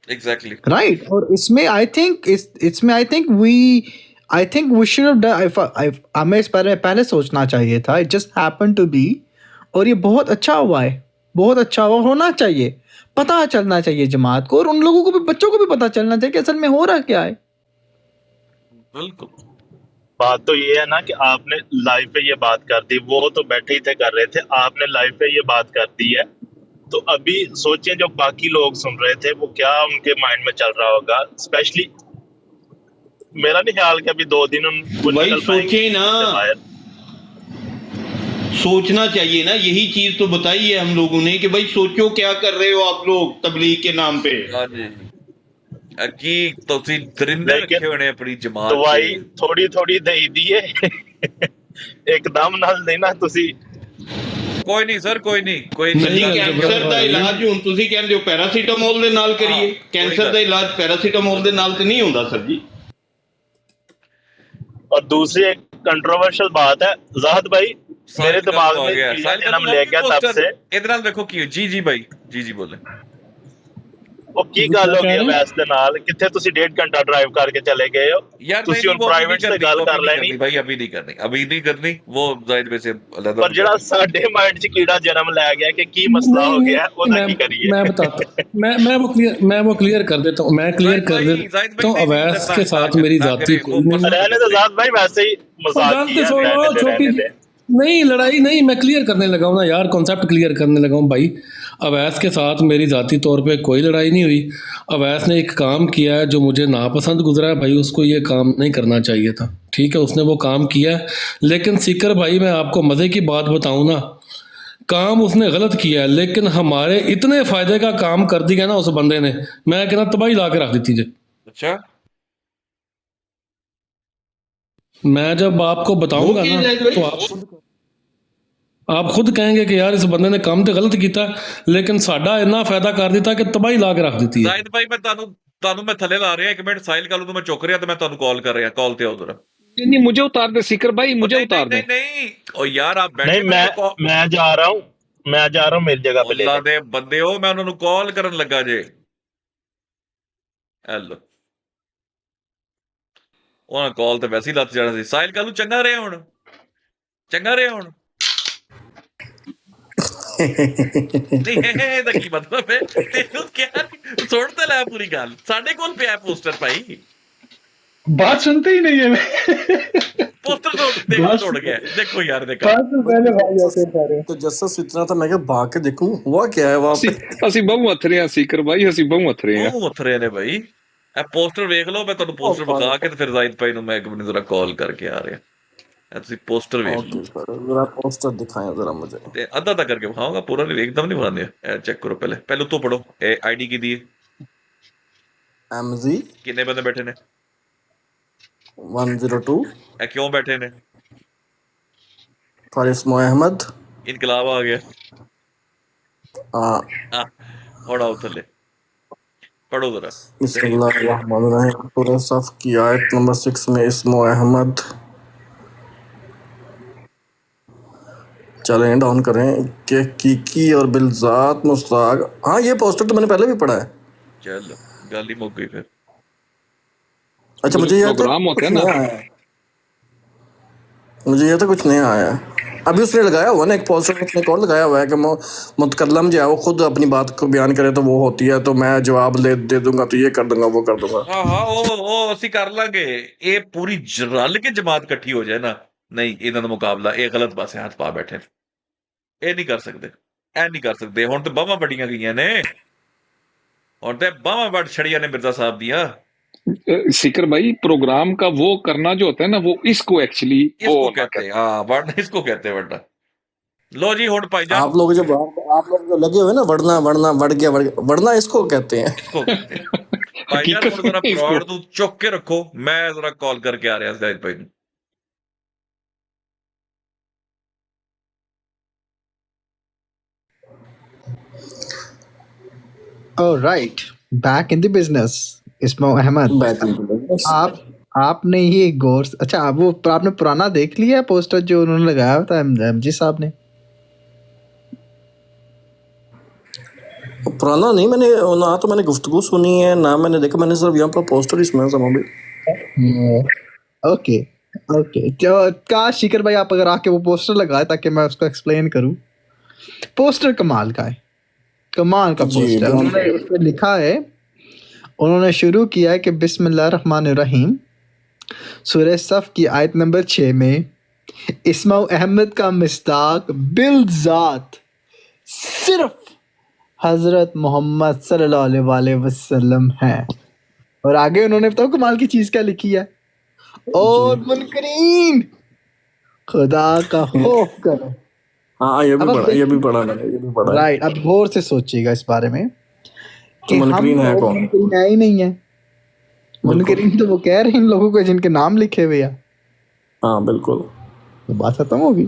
Exactly right. और इसमें आई थिंक इसमें I think we should have done, हमें इस बारे में पहले सोचना चाहिए था। It just happened to be, और ये बहुत अच्छा हुआ है, बहुत अच्छा हुआ, होना चाहिए, पता चलना चाहिए जमात को, और उन लोगों को भी, बच्चों को भी पता चलना चाहिए कि असल में हो रहा क्या है। बिल्कुल बात तो ये है ना कि आपने लाइव पे ये बात कर दी, वो तो बैठे ही थे कर रहे थे, आपने लाइव पे ये बात कर दी है, तो अभी सोचें जो बाकी लोग सुन रहे थे वो क्या उनके माइंड में चल रहा होगा। स्पेशली मेरा नहीं ख्याल कि अभी 2 दिन भाई सोचे ना, सोचना चाहिए ना, यही चीज तो बताई है हम लोगों ने कि भाई सोचो क्या कर रहे हो आप लोग तबलीग के नाम पे। की ਤੁਸੀਂ ਦਰਿੰਦੇ ਰੱਖੇ ਹੋਣੇ ਆਪਣੀ ਜਮਾਤ ਦਵਾਈ ਥੋੜੀ ਥੋੜੀ ਦੇਈ ਦੀ ਏ ਇੱਕਦਮ ਨਾਲ ਦੇਣਾ ਤੁਸੀਂ। ਕੋਈ ਨਹੀਂ ਸਰ, ਕੋਈ ਨਹੀਂ ਕੈਂਸਰ ਦਾ ਇਲਾਜ ਹੁਣ ਤੁਸੀਂ ਕਹਿੰਦੇ ਹੋ ਪੈਰਾਸੀਟਾਮੋਲ ਦੇ ਨਾਲ ਕਰੀਏ, ਕੈਂਸਰ ਦਾ ਇਲਾਜ ਪੈਰਾਸੀਟਾਮੋਲ ਦੇ ਨਾਲ ਤੇ ਨਹੀਂ ਹੁੰਦਾ ਸਰ ਜੀ। और दूसरी एक कंट्रोवर्शियल बात है जाहिद भाई, मेरे दिमाग में जन्म ले गया तब से। ਇਹਦੇ ਨਾਲ ਵੇਖੋ ਕੀ ਜੀ ਜੀ ਭਾਈ ਜੀ ਬੋਲੇ ਉਹ ਕੀ ਗੱਲ ਹੋ ਗਈ ਅਵੈਸ ਦੇ ਨਾਲ, ਕਿੱਥੇ ਤੁਸੀਂ 1.5 ਘੰਟਾ ਡਰਾਈਵ ਕਰਕੇ ਚਲੇ ਗਏ ਹੋ ਯਾਰ? ਤੁਸੀਂ ਹੁਣ ਪ੍ਰਾਈਵੇਟ ਤੇ ਗੱਲ ਕਰ ਲੈਣੀ ਭਾਈ, ਅਭੀ ਨਹੀਂ ਕਰਨੀ वो जाहिद में से अलग। ਪਰ ਜਿਹੜਾ ਸਾਡੇ ਮਾਈਂਡ 'ਚ ਕੀੜਾ ਜਨਮ ਲੈ ਗਿਆ ਕਿ ਕੀ ਮਸਲਾ ਹੋ ਗਿਆ ਉਹਦਾ ਕੀ करिए। मैं बताता मैं वो क्लियर कर देता हूँ, मैं क्लियर कर देता हूँ। अवैस के साथ मेरी जाती रहने तो जात भाई वैसे ही मजाक छोटी नहीं लड़ाई नहीं, मैं क्लियर करने लगा हूँ ना यार, कॉन्सेप्ट क्लियर करने लगा हूँ भाई। अवैस के साथ मेरी ज़ाती तौर पे कोई लड़ाई नहीं हुई। अवैस ने एक काम किया है जो मुझे नापसंद गुजरा है भाई, उसको ये काम नहीं करना चाहिए था, ठीक है, उसने वो काम किया है। लेकिन सीकर भाई मैं आपको मज़े की बात बताऊँ ना, काम उसने गलत किया है, लेकिन हमारे इतने फ़ायदे का काम कर दिया ना उस बंदे ने, मैं कहना तबाही ला के रख दी थी। अच्छा मैं जब आपको बताऊंगा ना तो आप खुद कहेंगे कि यार इस बंदे ने काम तो गलत किया, लेकिन साडा इतना फायदा कर दिता कि तबाही ला के रख दी है। जाहिद भाई मैं ਤੁਹਾਨੂੰ मैं थले ला रहा 1 मिनट, साहिल कालू तो मैं चुक रहा, तो मैं ਤੁਹਾਨੂੰ कॉल कर रहा, कॉल ते आओ जरा। नहीं मुझे उतार दे सीकर भाई, मुझे उतार दे। नहीं ओ यार आप बैठे, नहीं मैं जा रहा हूँ, मैं जा रहा हूँ मेरी जगह पे ਅੱਲਾ लेने ਦੇ ਬੰਦਿਓ ਮੈਂ ਉਹਨਾਂ ਨੂੰ ਕਾਲ ਕਰਨ ਲੱਗਾ ਜੇ ਹੈਲੋ ਉਹਨਾਂ ਕਾਲ ਤੇ ਵੈਸੇ ਹੀ ਲੱਤ ਜਾਣਾ ਸੀ ਸਾਹਿਲ ਕੱਲ ਨੂੰ ਚੰਗਾ ਰਿਹਾ ਹੁਣ ਚੰਗਾ ਰਿਹਾ ਹੁਣ ਨਹੀਂ ਇਹਦਾ ਕੀ ਮਤਲਬ ਹੈ ਤੈਨੂੰ ਕਿਹਾ ਸੁਣ ਤਾਂ ਲੈ ਪੂਰੀ ਗੱਲ ਸਾਡੇ ਕੋਲ ਪਿਆ ਪੋਸਟਰ ਭਾਈ बात सुनते ही नहीं है मैं पोस्टर तोड़ गया देखो यार देखो पहले भाई ऐसे सारे तो जैसा इतना था मैं क्या भाग के देखूं हुआ क्या है वहां पे ਅਸੀਂ ਬਹੁ ਹੱਥ ਰਹੇ ਹਾਂ ਸੀਕਰ ਭਾਈ ਅਸੀਂ ਬਹੁ ਹੱਥ ਰਹੇ ਹਾਂ ਉਹ ਉਤਰੇ ਨੇ ਭਾਈ ਇਹ ਪੋਸਟਰ ਵੇਖ ਲਓ ਮੈਂ ਤੁਹਾਨੂੰ ਪੋਸਟਰ ਵਿਖਾ ਕੇ ਤੇ ਫਿਰ ਜ਼ਾਹਿਦ ਭਾਈ ਨੂੰ ਮੈਂ ਇੱਕ ਮਿੰਟ ਜ਼ਰਾ ਕਾਲ ਕਰਕੇ ਆ ਰਿਹਾ ਇਹ ਤੁਸੀਂ ਪੋਸਟਰ ਵੇਖ ਲਓ जरा पोस्टर दिखाएं जरा मुझे ਤੇ ਅੱਧਾ ਤਾਂ ਕਰਕੇ ਵਿਖਾਉਂਗਾ ਪੂਰਾ ਨਹੀਂ ਇੱਕਦਮ ਨਹੀਂ ਬਣਾਉਂਦੇ ਇਹ ਚੈੱਕ ਕਰੋ ਪਹਿਲੇ ਤੋਂ ਪੜੋ ਇਹ ਆਈਡੀ ਕਿਹਦੀ ਹੈ एमजी ਕਿੰਨੇ ਬੰਦੇ ਬੈਠੇ ਨੇ 102 ਇਹ ਕਿਉਂ ਬੈਠੇ ਨੇ फारिस्मो अहमद ਇਨਕਲਾਬ ਆ ਗਿਆ ਹੁਣ ਆਓ ਥੱਲੇ पढ़ो जरा बिस्मिल्लाहिर्रहमानिर्रहीम सूरह सफ की आयत नंबर 6 में इस्मो अहमद चलें डाउन करें कि कीकी और बिलजात मुस्ताक हाँ ये पोस्टर तो मैंने पहले भी पढ़ा है चल गाली मुक गई फिर अच्छा मुझे यह प्रोग्राम होता है ना मुझे यह तो कुछ नया आया है अभी उसने लगाया हुआ ना एक पोस्टर उसने कौन लगाया हुआ है कि मुतकल्लम जो है वो खुद अपनी बात को बयान करे तो वो होती है तो मैं जवाब दे दूंगा तो ये कर दूंगा वो कर दूंगा हाँ हाँ वो ਅਸੀਂ कर ਲਾਂਗੇ ਇਹ ਪੂਰੀ ਰਲ ਕੇ ਜਮਾਤ ਇਕੱਠੀ ਹੋ ਜਾਏ ਨਾ ਨਹੀਂ ਇਹਨਾਂ ਦਾ ਮੁਕਾਬਲਾ ਇਹ ਗਲਤ ਪਾਸੇ ਹੱਥ ਪਾ ਬੈਠੇ ਇਹ ਨਹੀਂ ਕਰ ਸਕਦੇ ਇਹ ਨਹੀਂ ਕਰ ਸਕਦੇ ਹੁਣ ਤੇ ਬਾਹਾਂ ਵੱਡੀਆਂ ਗਈਆਂ ਨੇ ਹੁਣ ਤੇ ਬਾਹਾਂ ਵੱਡ ਛੜੀਆਂ ਨੇ ਮਿਰਜ਼ਾ ਸਾਹਿਬ ਦੀਆਂ सीकर भाई प्रोग्राम का वो करना जो होता है ना वो इसको एक्चुअली इसको कहते हैं हाँ वरना इसको कहते हैं वरना लो जी होड़ भाई आप लोग जो लगे हुए ना वरना वरना बढ़ गया वरना इसको कहते हैं इसको कहते हैं भाईजान ਹੁਣ जरा फ्रॉड ਨੂੰ ਚੁੱਕ ਕੇ ਰੱਖੋ मैं जरा कॉल करके आ रहा ज़ाहिद भाई ਨੂੰ Oh right, back in the business. इस्मो Ahmad आपने ये गौर अच्छा वो आपने पुराना देख लिया है पोस्टर जो उन्होंने लगाया था एमजी साहब ने पुराना नहीं मैंने ना तो मैंने गुफ्तगू सुनी है ना मैंने देखा मैंने सिर्फ यहाँ पर पोस्टर ही सुना समझ ओके ओके तो काश शिकर भाई आप अगर आके वो पोस्टर लगाए ताकि मैं उसको एक्सप्लेन करूं पोस्टर कमाल का है कमाल का पोस्टर उन्होंने उस पर लिखा है उन्होंने शुरू किया है कि बिस्मिल्लाहिर्रहमानिर्रहीम सूरह सफ की आयत नंबर 6 में इस्मा अहमद का मिस्ताक बिलजात सिर्फ हजरत मोहम्मद सल्लल्लाहु अलैहि वसल्लम है और आगे उन्होंने बताओ कमाल की चीज क्या लिखी है और मुनकरीन खुदा का खौफ करो हाँ ये भी पढ़ा मैंने राइट अब गौर से सोचिएगा इस बारे में कि मुनकरीन है कौन मुनकरीन है ही नहीं है मुनकरीन तो वो कह रहे हैं इन लोगों को जिनके नाम लिखे हुए हैं हाँ बिल्कुल तो बात खत्म होगी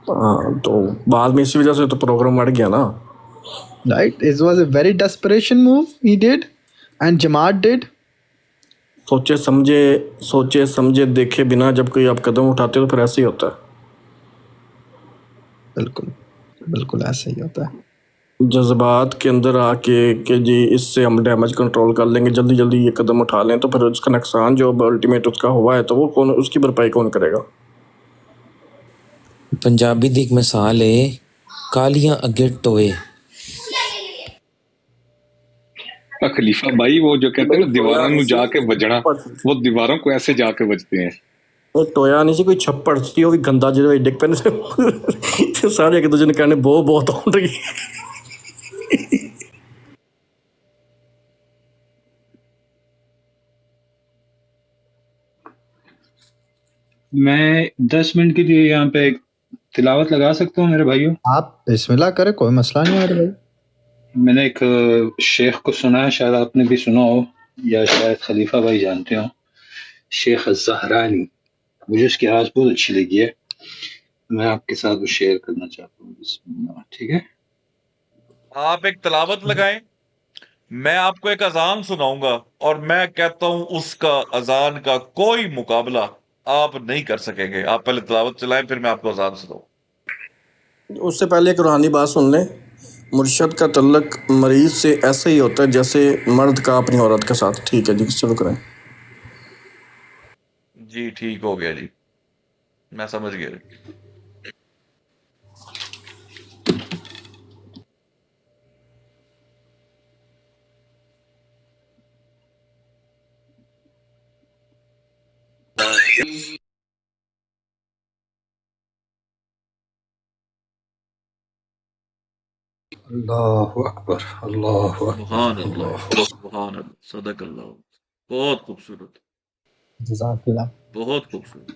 हाँ तो बाद में इसी वजह से तो प्रोग्राम बढ़ गया ना right it was a very desperation move he did and Jamaat did सोचे समझे देखे बिना जब कोई आप कदम उठाते हो तो फिर ऐसे ही होता है बिल्कुल बिल्कुल ऐसा ही होता है जज्बात के अंदर आके कि जी इससे हम डैमेज कंट्रोल कर लेंगे जल्दी जल्दी ये कदम उठा लें तो फिर उसका नुकसान जो अल्टीमेट उसका हुआ है तो वो कौन उसकी भरपाई कौन करेगा पंजाबी दी एक मिसाल है कालियां अगे टोए खलीफा भाई वो जो कहते हैं ना दीवारों में जाके बजना वो दीवारों को ऐसे जाके बजते हैं टोया नहीं सी कोई छप्पड़ सी वो भी गंदा जिहड़े डिग पैने सारे एक दूजे ने कहने बहुत आउंड रही मैं 10 मिनट के लिए यहाँ पे तिलावत लगा सकता हूँ मेरे भाइयों आप बिस्मिल्लाह करें कोई मसला नहीं है मेरे भाई मैंने एक शेख को सुना है शायद आपने भी सुना हो या शायद खलीफा भाई जानते हो शेख ज़हरानी मुझे उसकी आवाज़ बहुत अच्छी लगी है मैं आपके साथ वो शेयर करना चाहता हूँ ठीक है आप एक तिलावत लगाएं मैं आपको एक अजान सुनाऊंगा और मैं कहता हूं उसका अजान का कोई मुकाबला आप नहीं कर सकेंगे आप पहले तिलावत चलाएं फिर मैं आपको अजान सुनाऊं उससे पहले एक रूहानी बात सुन लें। मुर्शद का तल्लक मरीज से ऐसे ही होता है जैसे मर्द का अपनी औरत के साथ। ठीक है जी, शुरू करें। जी ठीक हो गया जी, मैं समझ गया। अल्लाहु अकबर, अल्लाहु अकबर, सुभान अल्लाह, अल्लाहु अकबर। सुभान अल्लाह, सदक अल्लाह। बहुत खूबसूरत, जज़ाकल्लाह। बहुत खूबसूरत।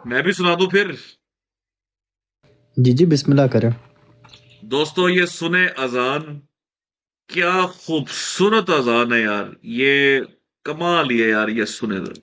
मैं भी सुना दूं फिर? जी जी, बिस्मिल्लाह करें। दोस्तों ये सुने अजान, क्या खूबसूरत अजान है यार, ये कमाल ही है यार, ये सुने तो।